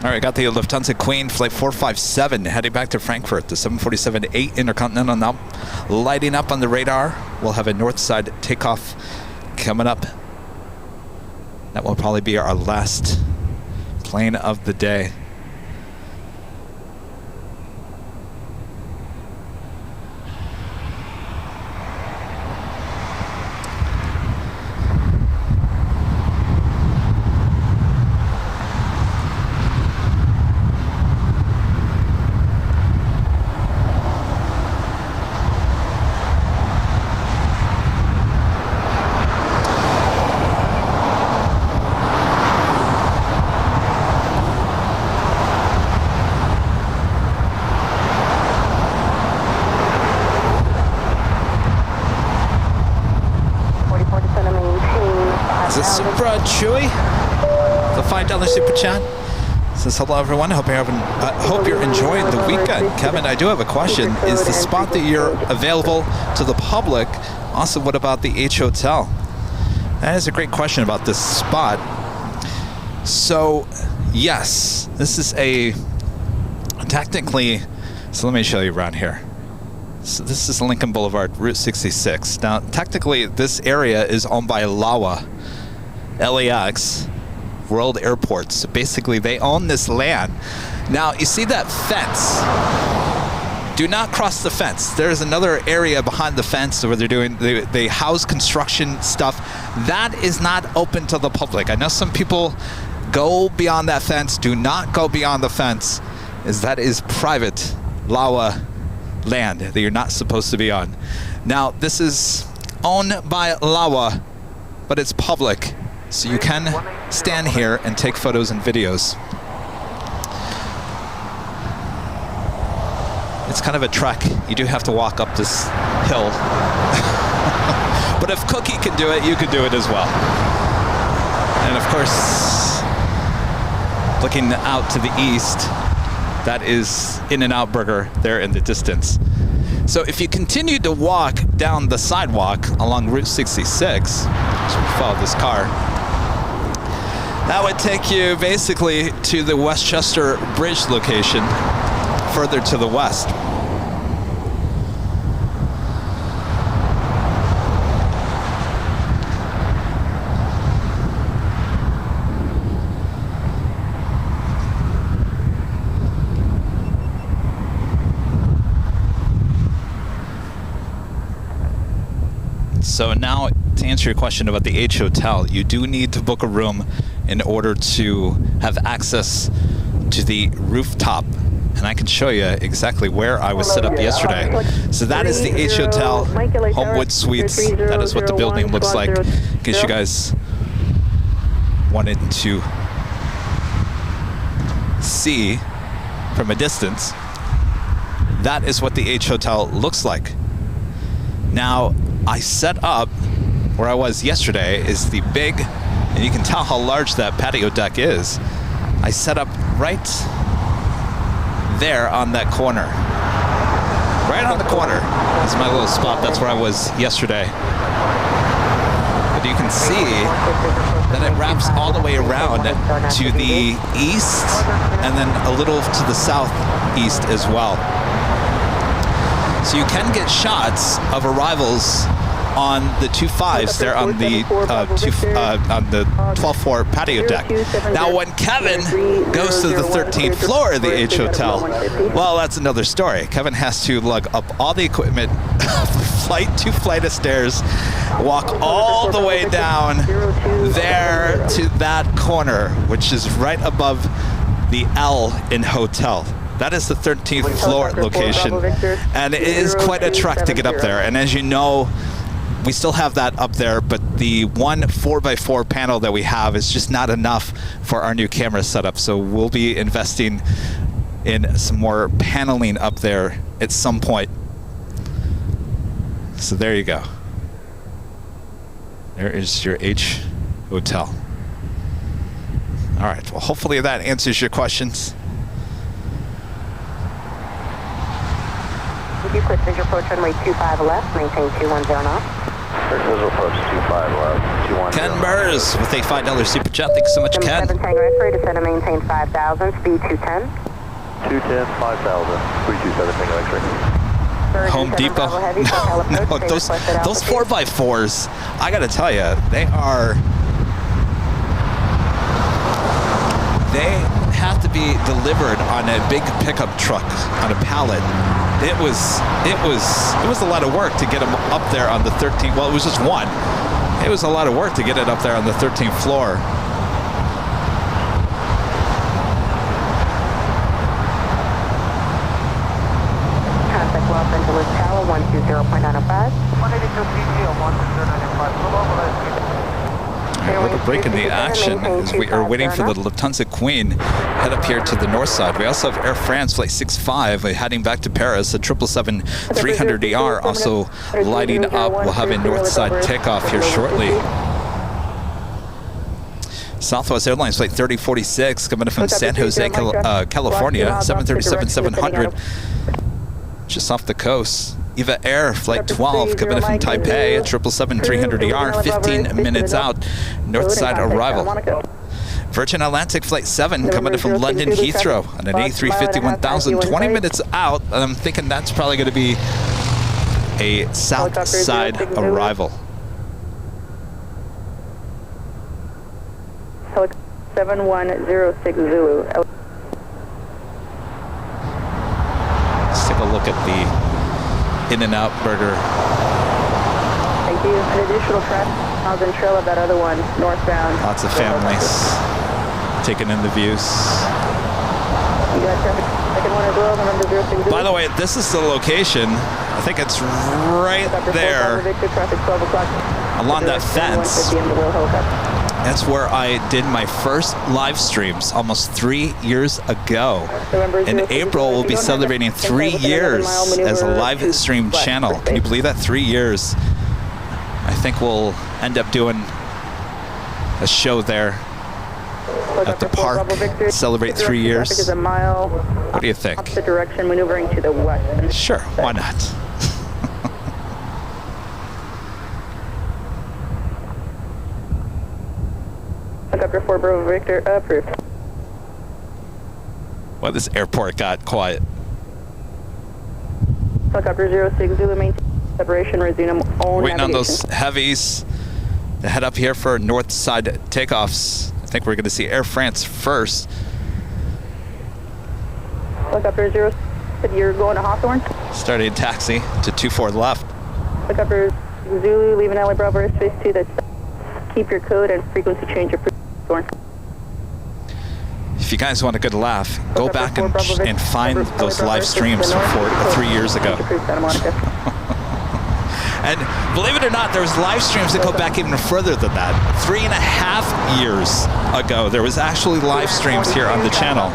All right, got the Lufthansa Queen Flight 457 heading back to Frankfurt. The 747-8 Intercontinental now lighting up on the radar. We'll have a north side takeoff coming up. That will probably be our last plane of the day. Chewy, the $5 super chat says hello everyone. Hope you're enjoying the weekend. Kevin, I do have a question. Is the spot that you're available to the public? Also, what about the H Hotel? That is a great question about this spot. So, yes, this is a technically. So let me show you around here. So this is Lincoln Boulevard, Route 66. Now, technically, this area is owned by LAWA. LAX, World Airports. So basically, they own this land. Now, you see that fence? Do not cross the fence. There's another area behind the fence where they're doing, they house construction stuff. That is not open to the public. I know some people go beyond that fence. Do not go beyond the fence, as that is private LAWA land that you're not supposed to be on. Now, this is owned by LAWA, but it's public. So you can stand here and take photos and videos. It's kind of a trek. You do have to walk up this hill. But if Cookie can do it, you can do it as well. And of course, looking out to the east, that is In-N-Out Burger there in the distance. So if you continue to walk down the sidewalk along Route 66, so we follow this car, that would take you basically to the Westchester Bridge location, further to the west. So now, to answer your question about the H Hotel, you do need to book a room in order to have access to the rooftop. And I can show you exactly where I was set up yesterday. So that is the H Hotel, Homewood Suites. That is what the building looks like, in case you guys wanted to see from a distance. That is what the H Hotel looks like. Now, I set up where I was yesterday is the big, and you can tell how large that patio deck is. I set up right there on that corner. Right on the corner is my little spot. That's where I was yesterday. But you can see that it wraps all the way around to the east and then a little to the southeast as well. So you can get shots of arrivals on the 2.5s there on the 12-4 patio deck. Now, when Kevin goes to the 13th floor of the H Hotel, well, that's another story. Kevin has to lug up all the equipment, two flight of stairs, walk all the way down there to that corner, which is right above the L in hotel. That is the 13th floor location, and it is quite a trek to get up there. And as you know, we still have that up there, but the one 4x4 panel that we have is just not enough for our new camera setup. So we'll be investing in some more paneling up there at some point. So there you go. There is your H Hotel. All right, well, hopefully that answers your questions. Would you put visual approach runway 25 left, maintain 210 knots? Visual approach 25 left, 210. Ken Burrs with a $5 super chat. Thanks so much, Ken. 7 Tango X-ray, descend and maintain 5,000, speed 210. 210, 5,000, 327 Tango X-ray. Home Depot. No, those 4x4s, I gotta tell you, they have to be delivered on a big pickup truck on a pallet. It was a lot of work to get them up there on the 13th. Well, it was just one. It was a lot of work to get it up there on the 13th floor. Contact Los Angeles Tower 120.905. 182 PG 120.905. We're breaking the action as we are waiting for the Lufthansa Queen head up here to the north side. We also have Air France flight 65 heading back to Paris. The 777-300ER also lighting up. We'll have a north side takeoff here shortly. Southwest Airlines flight 3046 coming from San Jose, California. 737-700 just off the coast. Eva Air Flight 12 coming in from Taipei, 777-300ER, 15 minutes out, north side arrival. Virgin Atlantic Flight 7 coming in from London Heathrow on an A350-1000, 20 minutes out. And I'm thinking that's probably going to be a south side arrival. 7106 Zulu. Let's take a look at the In-N-Out Burger. Thank you. An additional traffic miles and trail of that other one, northbound. Lots of families taking in the views. You got traffic. Second one as well, number 06. By the way, this is the location. I think it's right there along that fence. That's where I did my first live streams almost 3 years ago. In April, we'll be celebrating 3 years as a live stream channel. Can you believe that? 3 years. I think we'll end up doing a show there at the park, celebrate 3 years. What do you think? Opposite direction, maneuvering to the west. Sure, why not? Helicopter 4 Bravo Victor, approved. Well, this airport got quiet. Helicopter 06 Zulu, maintain separation, resume own Waiting on those navigation. heavies to head up here for north side takeoffs. I think we're going to see Air France first. Helicopter 06, you're going to Hawthorne? Starting taxi to 24 left. Helicopter Zulu, leaving LA Bravo airspace 2, that's keep your code and frequency change your score. If you guys want a good laugh, go back and find those live streams from 3 years ago. And believe it or not, there was live streams that go back even further than that. 3.5 years ago, there was actually live streams here on the channel.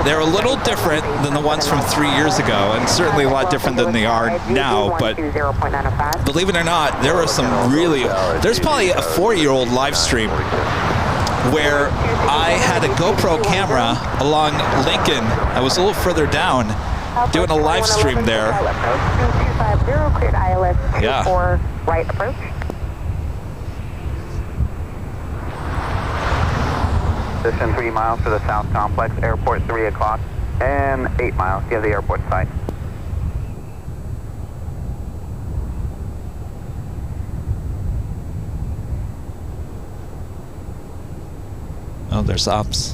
They're a little different than the ones from 3 years ago, and certainly a lot different than they are now, but believe it or not, there are some really, there's probably a 4-year-old live stream where I had a GoPro camera along Lincoln. I was a little further down doing a live stream there. Yeah. Right approach. Position 3 miles for the south complex, airport 3 o'clock, and 8 miles. You have the airport side. Oh, there's Ops.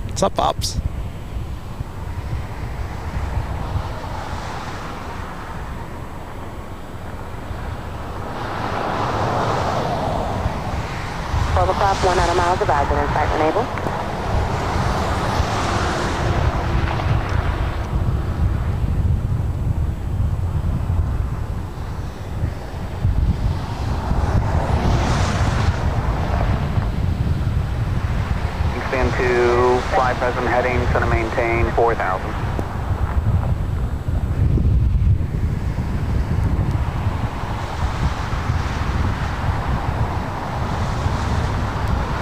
What's up, Ops? Overcross 100 miles of advent and sight enabled. Extend to fly present heading, going to maintain 4,000.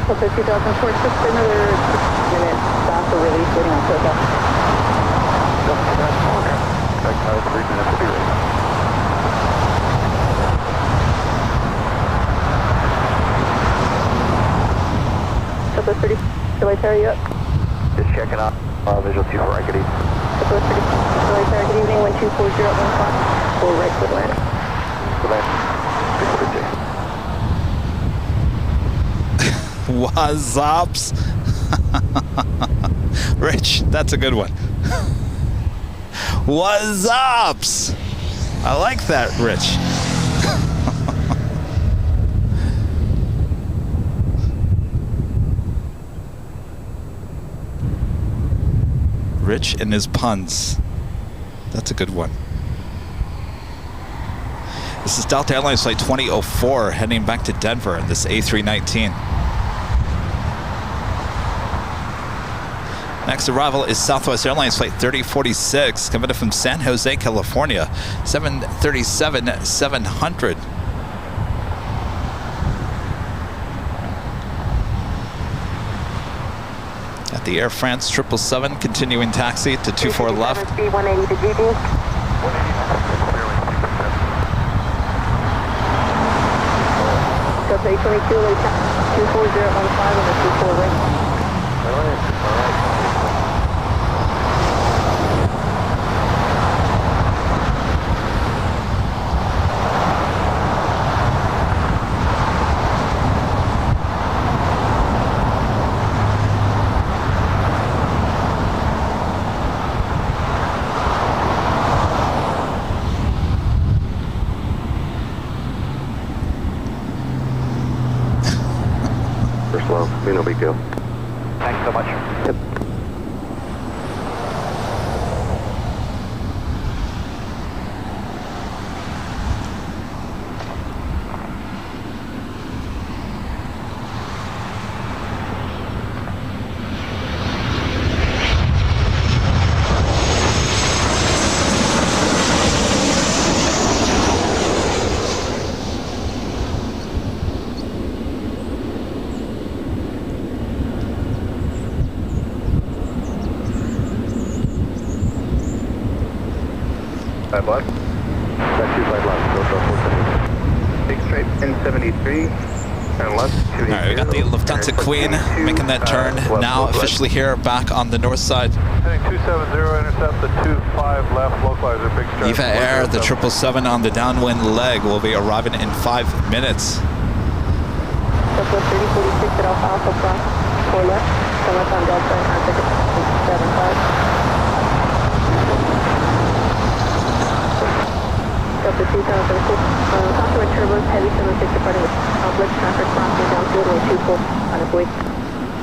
Okay, 2004, just another 6-minute stop for release, waiting on takeoff. Expect 3 minutes to be ready. Southwest 30, Delay Tower, you up? Just checking out visual 2 for right, good evening. Southwest 30, Delay Tower, good evening, 1240 at 1 o'clock, 4 right for Atlanta. Good night. 340J. What's ups? Rich, that's a good one. What's ups? I like that, Rich. Rich and his puns. That's a good one. This is Delta Airlines Flight 2004 heading back to Denver in this A319. Next arrival is Southwest Airlines Flight 3046 coming in from San Jose, California, 737-700. At the Air France 777 continuing taxi to 24 left. Speed 180 to GG. Delta 822, late 240 at 15 on the 24 right. All right. Slow. No big deal. Thanks so much. Yep. Side left. That's 2 side left. Go for 470. Big straight, 1073. And left, 280. All right, we got the Lufthansa Queen making that turn now officially here back on the north side. Heading 270, intercept the 25 left, localizer, big straight. EVA Air, the 777 on the downwind leg will be arriving in 5 minutes. Southwest 3046 at Alpha Cross, 4 left, come up on Delta and contact at 75. Delta 2004. Complement turbos, heavy 76 departing with complex traffic crossing down field runway 24 on its way.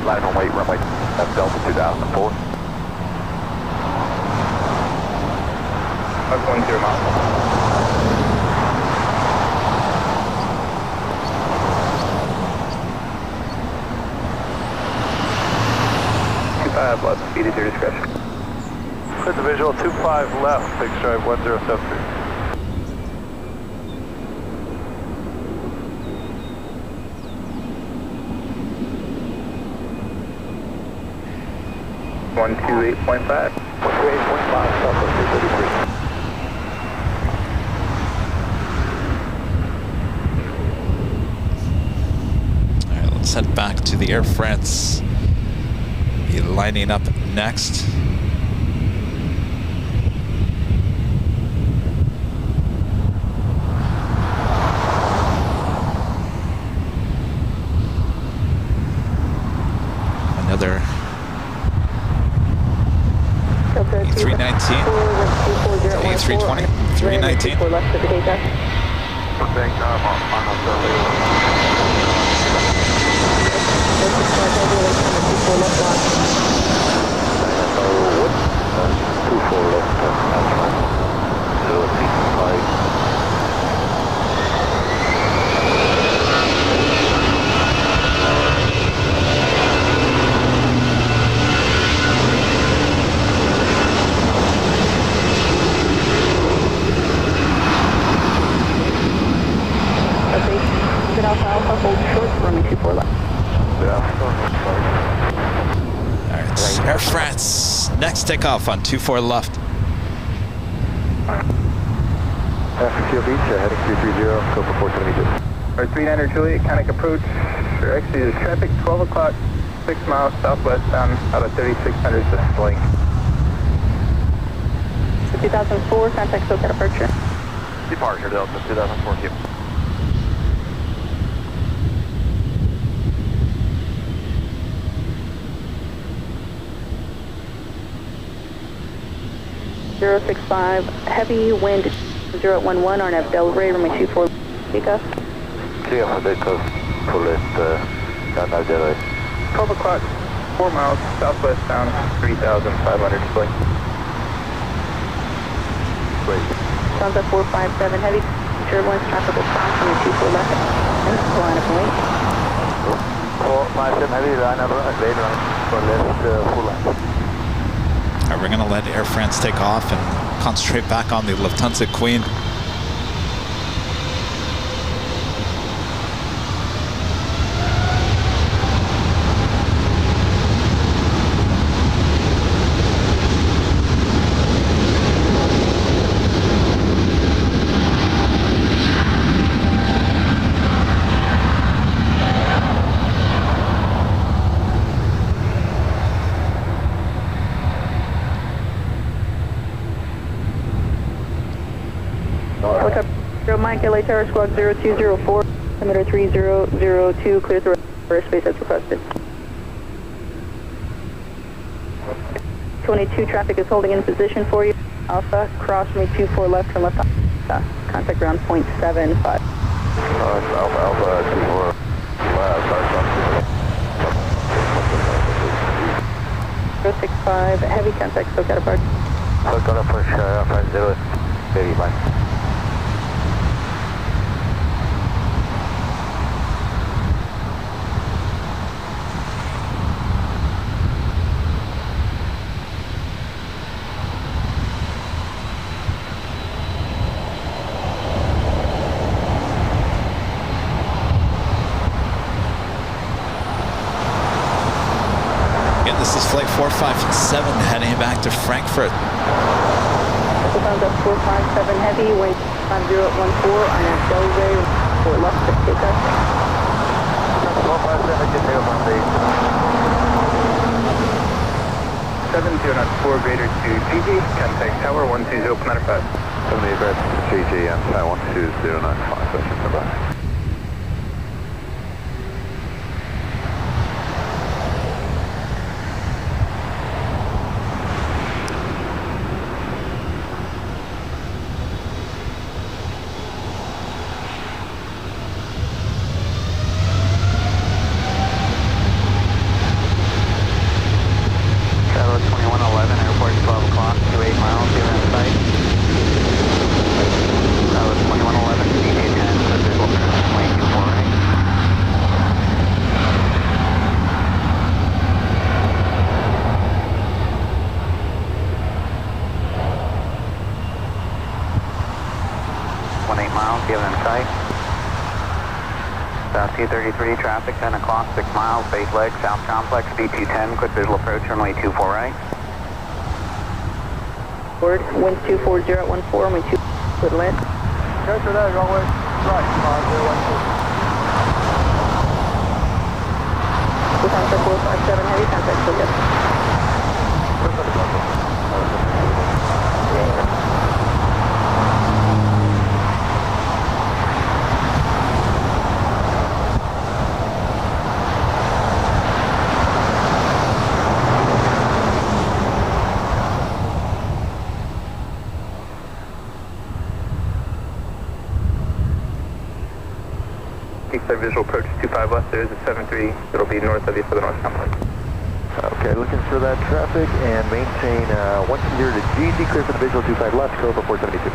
Line on wait, runway. That's Delta 2004. 510 miles. Left, speed at your discretion. Clear the visual, 25 left, fixed drive 1073. One two 8.5. 128.5, Southwest 233. All right, let's head back to the Air France. Be lining up next. Another A319, A320, 319. Alpha, hold short, runway 24 left. All right, Air France, next takeoff on 24 left. Seal Beach, heading 330, Cobra 472. Our 39er Juliet, Conic approach. Or actually, the traffic 12 o'clock, 6 miles southwest down out of 3600 this flight. 2004, contact SoCal departure. Departure, Delta 2004, Q. Zero 65, heavy wind 011, RNAV Delray, runway 24, takeoff. Clear for takeoff, pull it, down now Delray. 12 o'clock, 4 miles southwest down 3,500 split. Great. Sunset 457, heavy turbulence, traffic will cross runway 24 left, and line up and wait. 457 heavy, line up, lane run, for left, full line. All right, we're going to let Air France take off and concentrate back on the Lufthansa Queen. Mike, LA Tower Squawk 0204, limiter 3002, clear through airspace as requested. 22 traffic is holding in position for you. Alpha, cross me 24 left from left. Contact ground 0.75. Alpha, 24 left, 065, heavy contact, SoCal departure. SoCal approach, Flight 0, very fine. This is flight 457 heading back to Frankfurt. Lufthansa 457 heavy, wind 5014, RNAV Delray, for left to take us. 457, get tail on base. 7094 greater to GG, contact tower 120, Commander 5. 78 greater to GG and tower 12095, question number. 233, traffic 10 o'clock, 6 miles, base leg, south complex, B210, quick visual approach, runway 24 right. Word, winds 240 at 14, runway 2 clear to land. Roger that, runway right, 5012. Contact 457 heavy, contact still good. Visual approach 25 left, there's a 73, it'll be north of you for the north complex. Okay, looking for that traffic and maintain 120 to GZ, clear for the visual 25 left, go for 472.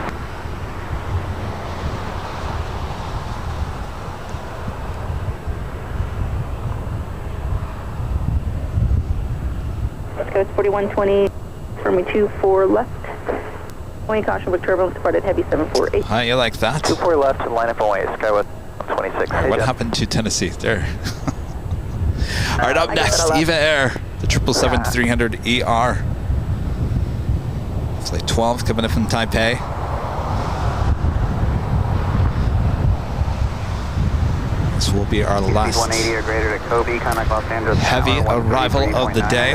Let's go, it's 4120, runway 24 left. Only caution with turbulence, departed heavy 748. How you like that? 24 left and line up on way, Skywest 26. What happened to Tennessee? There. All right, up next, Eva Air, the 777-300ER. Flight 12 coming in from Taipei. This will be our last 180 or greater to Kobe, contact Los Angeles. heavy arrival of the day.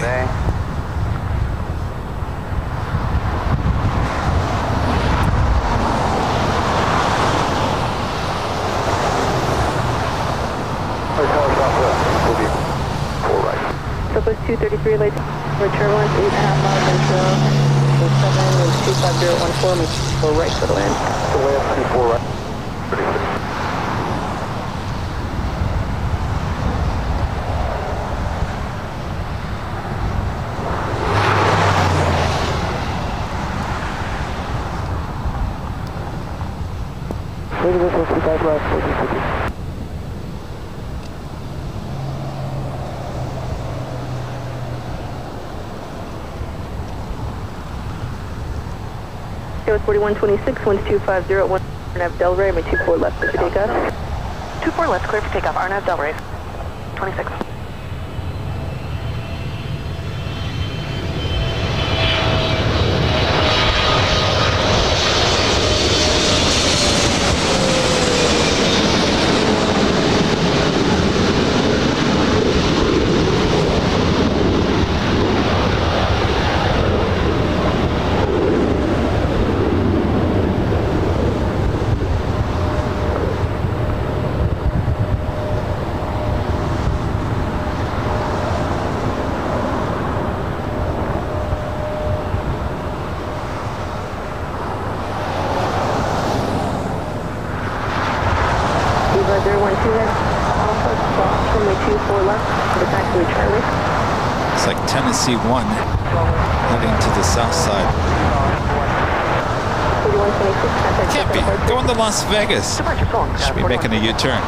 Southwest 233, late for turbulence, 8.5 miles intro. 7 is 25014, make 4 right for the land. The way up 24 right. 36. Wait a minute, 55 left, 1450. Go with 4126, winds 250 at 1 Arnav Delray, my 24 left for takeoff. 24 left, clear for takeoff, Arnav Delray, 26. It's like Tennessee 1 heading to the south side. Can't be. Going to Las Vegas. Should be making a U-turn.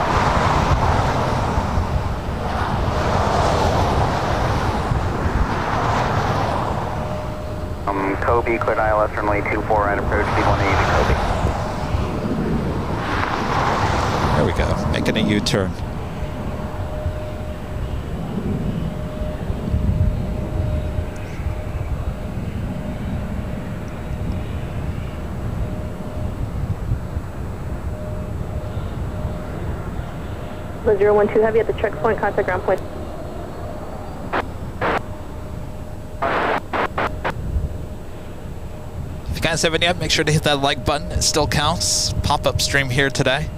Kobe, cleared ILS runway 24 right approach, speed 180 to Kobe. There we go. Making a U-turn. The 012 heavy at the checkpoint, contact ground point. If you guys haven't yet, make sure to hit that like button. It still counts. Pop-up stream here today.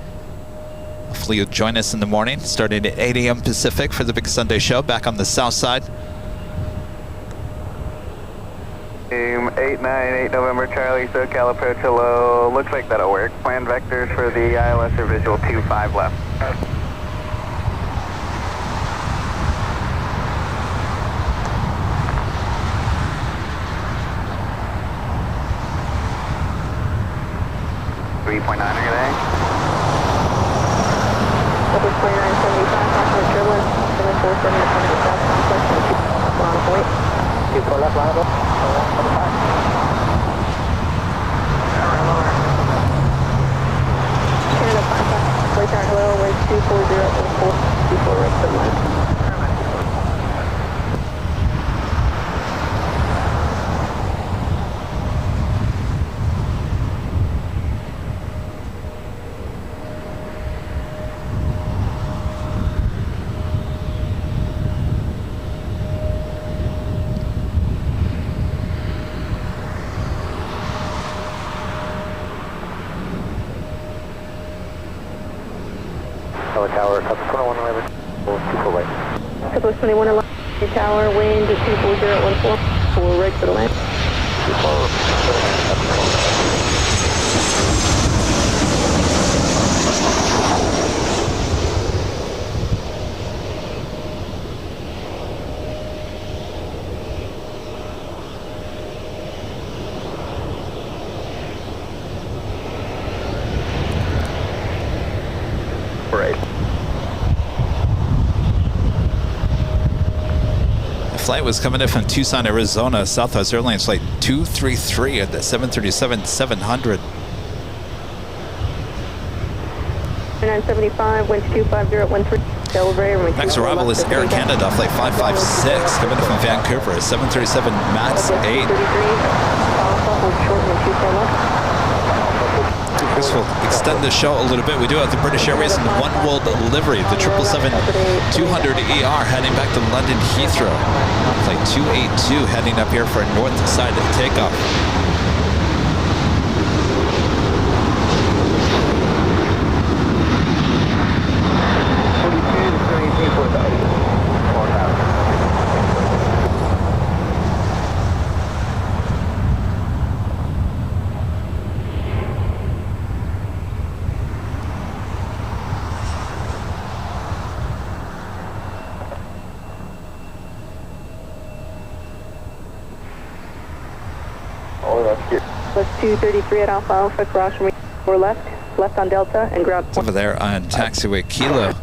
Hopefully you'll join us in the morning, starting at 8 a.m. Pacific for the big Sunday show back on the south side. 898 November Charlie, SoCal approach, hello. Looks like that'll work. Plan vectors for the ILS or visual 25 left. .9 today. Over 2975, contact turbulence, 747 at south complex, on point. 24 left, line up. Canada 55, hello, wind 24014, 24 right to the line. Tower, up 2111, 24 right. Southwest 2111, tower, wind 24014, 4 right to the land. 4-8. Flight was coming in from Tucson, Arizona, Southwest Airlines flight 233 at the 737-700. 975, wind 25013, Delaware. Next arrival is Air Canada, flight 556, coming in from Vancouver, 737 MAX 8. This will extend the show a little bit. We do have the British Airways and the One World livery, the 777-200ER heading back to London Heathrow. Flight 282 heading up here for a north side takeoff. Plus 233 at Alpha Alpha, cross from 4 left on Delta, and ground It's over there on taxiway Kilo.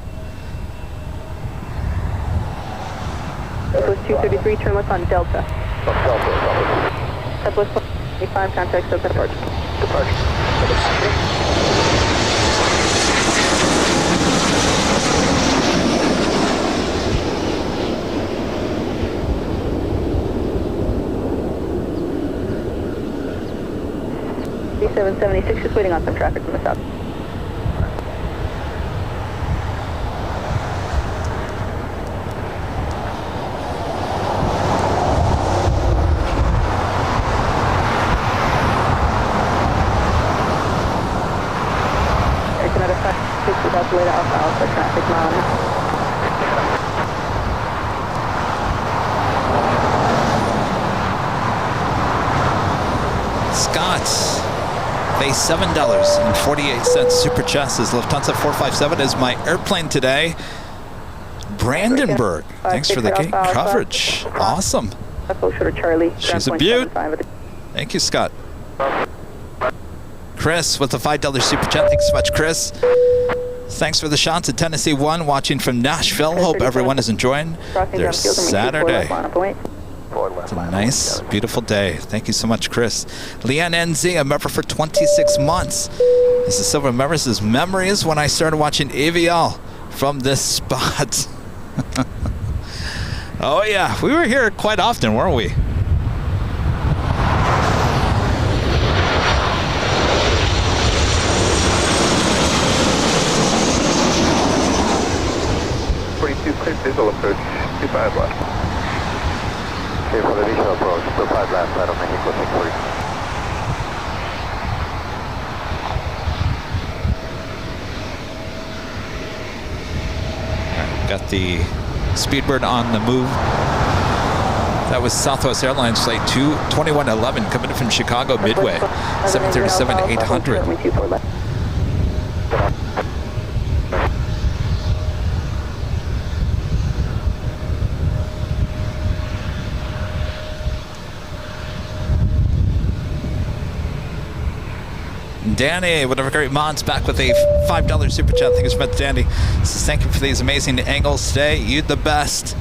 Plus 233, turn left on Delta. Southwest 25, contact Delta departure. D776, just waiting on some traffic from the south. Air Canada 560 without delay to Alpha Alpha, traffic mile an hour. Scott, face $7.48 super chat says Lufthansa 457 is my airplane today. Brandenburg, thanks for the gate coverage. Awesome. She's a beaut. Thank you, Scott. Chris with the $5 super chat. Thanks so much, Chris. Thanks for the shots at Tennessee 1, watching from Nashville. Hope everyone is enjoying their Saturday. It's a nice, beautiful day. Thank you so much, Chris. Leanne NZ, a member for 26 months. This is Silver Members' His memories when I started watching AVL from this spot. Oh yeah, we were here quite often, weren't we? Clear visual approach, 25 left. Okay, for the visual approach, 25 left, out of Mexico 640. Got the Speedbird on the move. That was Southwest Airlines flight 2111 coming in from Chicago Midway, 737-800. Danny, whatever great mods, back with a $5 super chat. Thank you so much, Danny. Says, thank you for these amazing angles today. You the best.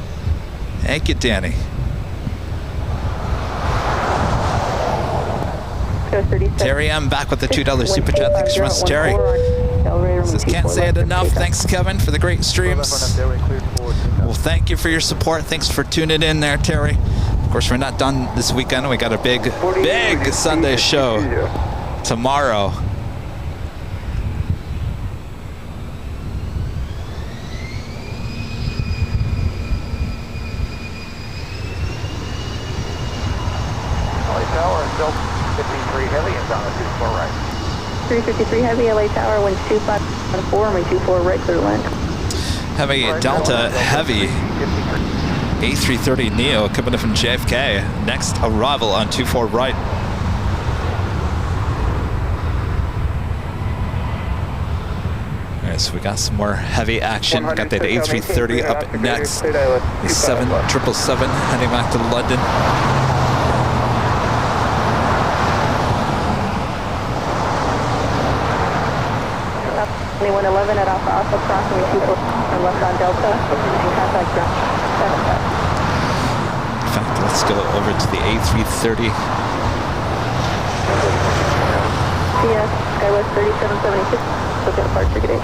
Thank you, Danny. Terry M back with the $2 super chat. Thanks so much, Terry. Says, can't say it enough. Thanks, Kevin, for the great streams. Well, thank you for your support. Thanks for tuning in there, Terry. Of course, we're not done this weekend. We got a big Sunday show tomorrow. Tower, still 53 heavy and down at 24 right. 353 heavy, LA Tower, winds 2514, runway 24 right, clear to land. Heavy Delta Heavy A330 Neo coming in from JFK. Next arrival on 24 right. Alright, so we got some more heavy action. We got that A330 up next. The 777 heading back to London. 2111 at Alpha Alpha, crossing 24 and left on Delta, and contact ground 75. In fact, let's go over to the A330. CS, Skywest 3776, look at departure gate.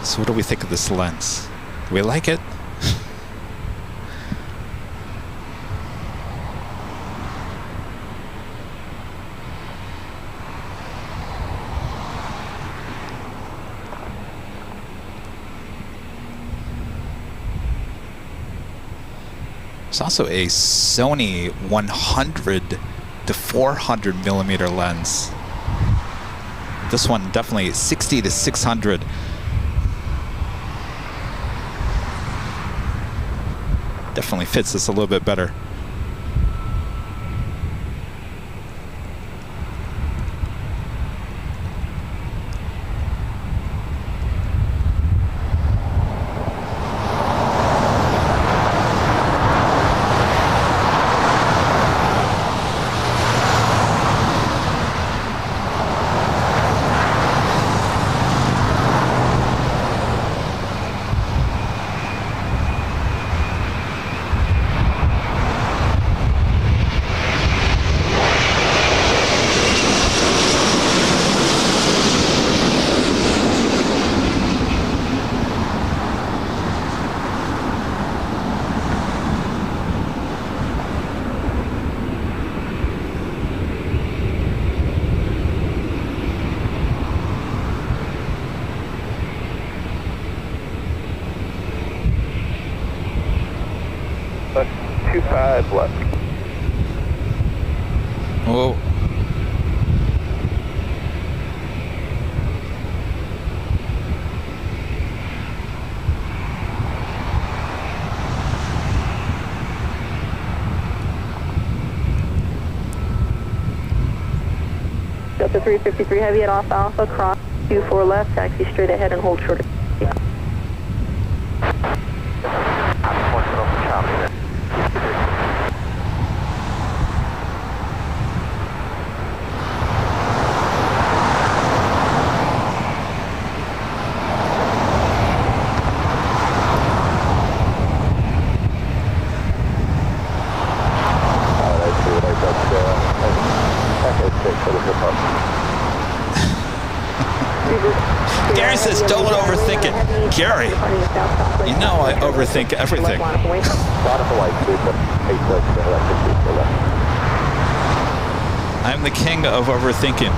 So what do we think of this lens? Do we like it? There's also a Sony 100 to 400 millimeter lens. This one definitely 60 to 600. Definitely fits this a little bit better. Left. Whoa. Delta 353 heavy at off Alpha, cross 24 left, taxi straight ahead and hold short. Gary says, don't overthink it. Gary, you know I overthink everything. I'm the king of overthinking.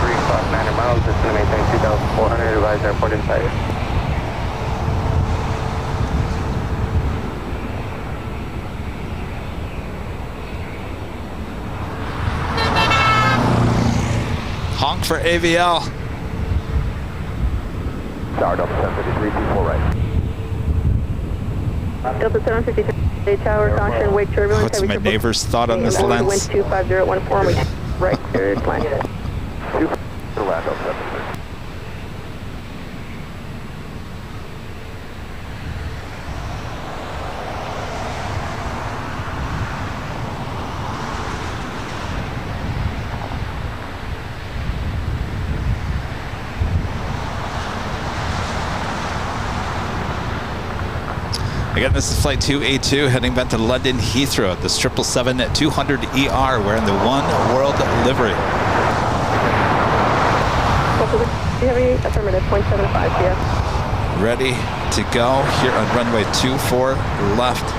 359 miles, just going to maintain 2,400, advise airport inside. Honk for AVL. Tower Delta 753, 24 right. Delta 753 Tower, caution, wake turbulence. What's my neighbor's thought on this lens? Wind 25014, right, clear to land. 2 to land, Delta 753. Again, this is Flight 282 heading back to London Heathrow. This 777-200ER wearing the One World livery. Heavy, affirmative, 0.75, yes. Ready to go here on runway 24 left.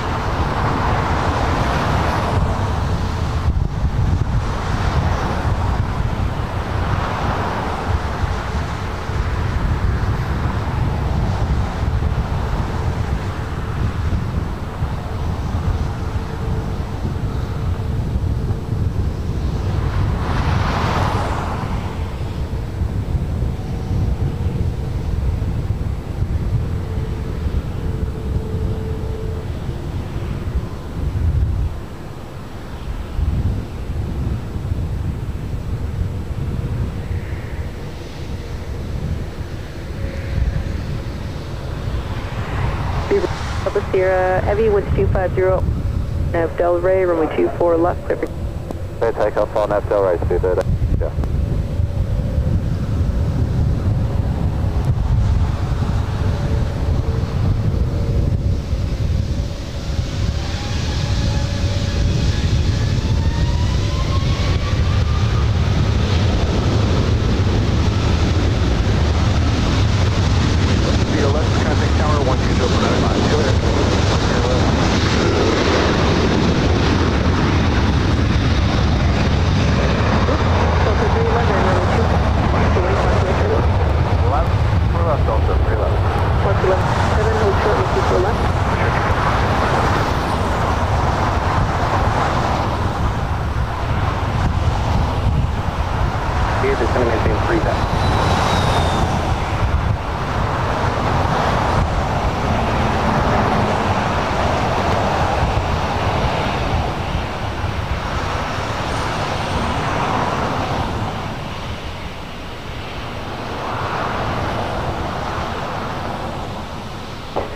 Sierra, heavy, winds 250, nav Delray, runway 24 left, clear for... Okay, take off on that Delray, speed there. Yeah.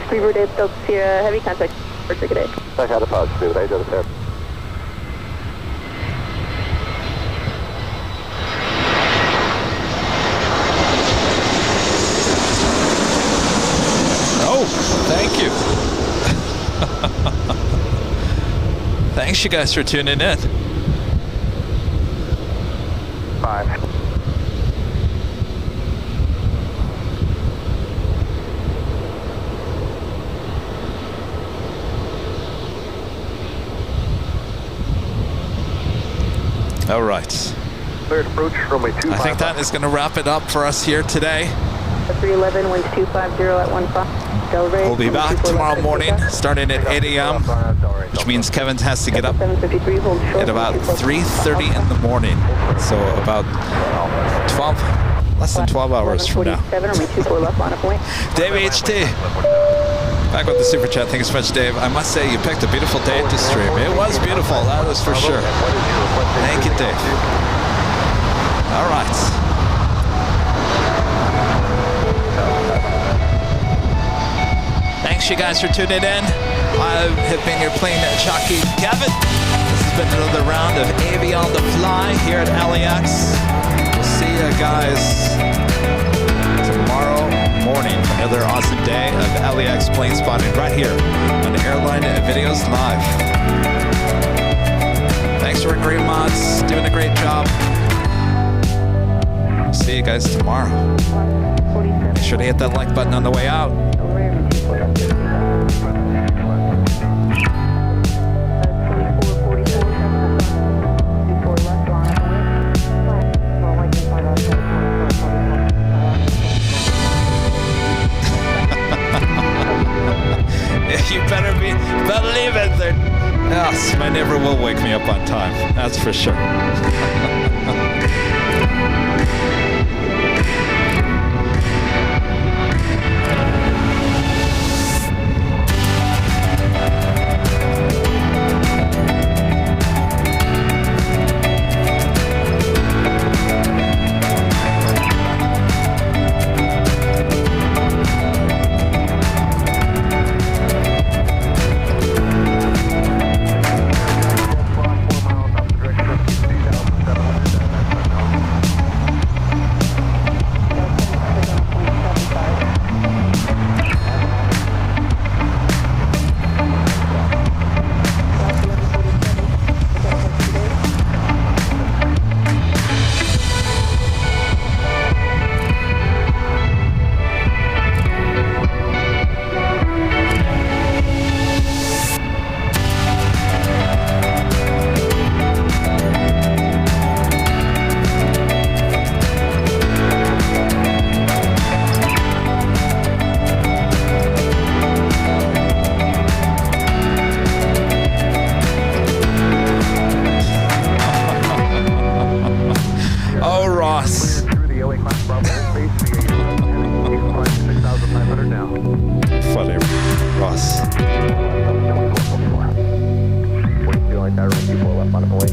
Freebird 8 Delta Sierra, heavy contact for ticket 8. Check out the pod, speed 8 Delta Sierra. Oh, thank you. Thanks you guys for tuning in. 5. All right. Cleared approach, runway 25. I think that is going to wrap it up for us here today. 311, winds 250 at 15. Delray. We'll be back tomorrow morning, starting at 8 a.m., which means Kevin has to get up at about 3:30 in the morning. So about 12, less than 12 hours from now. Dave HT, back with the super chat. Thank you so much, Dave. I must say, you picked a beautiful day to stream. It was beautiful, that is for sure. Thank you, Dave. All right. Thanks you guys for tuning in. I have been your Plane Jockey Kevin. This has been another round of AV on the Fly here at LAX. We'll see you guys tomorrow morning for another awesome day of LAX plane spotting right here on Airline Videos Live. Thanks for Green Mods, doing a great job. See you guys tomorrow. Make sure to hit that like button on the way out. You better believe it. Yes, my neighbor will wake me up on time. That's for sure. Like that, runway 24 left on the way.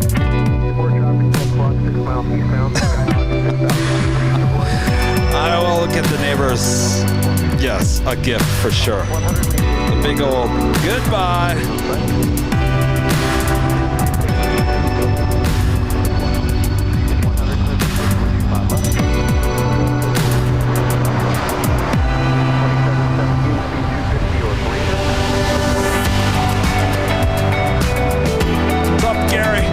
Report traffic 12 o'clock, 6 miles eastbound. I will get the neighbors, yes, a gift for sure. A big old goodbye. What's up, Gary?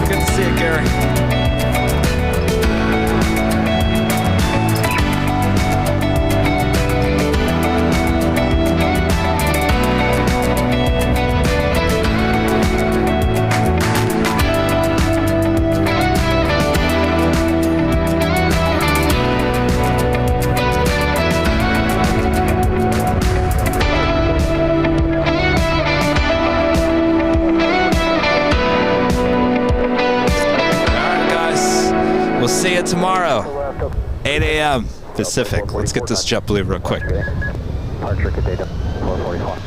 Good to see you, Gary. See you tomorrow, 8 a.m. Pacific. Let's get this JetBlue real quick. Departure good data 444.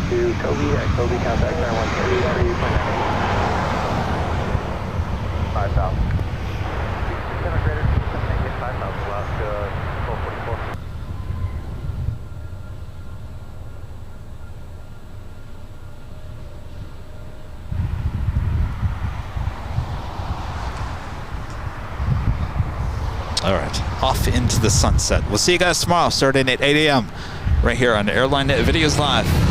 To Kobe contact 9133. 5,000. All right, off into the sunset. We'll see you guys tomorrow starting at 8 a.m. right here on Airline Videos Live.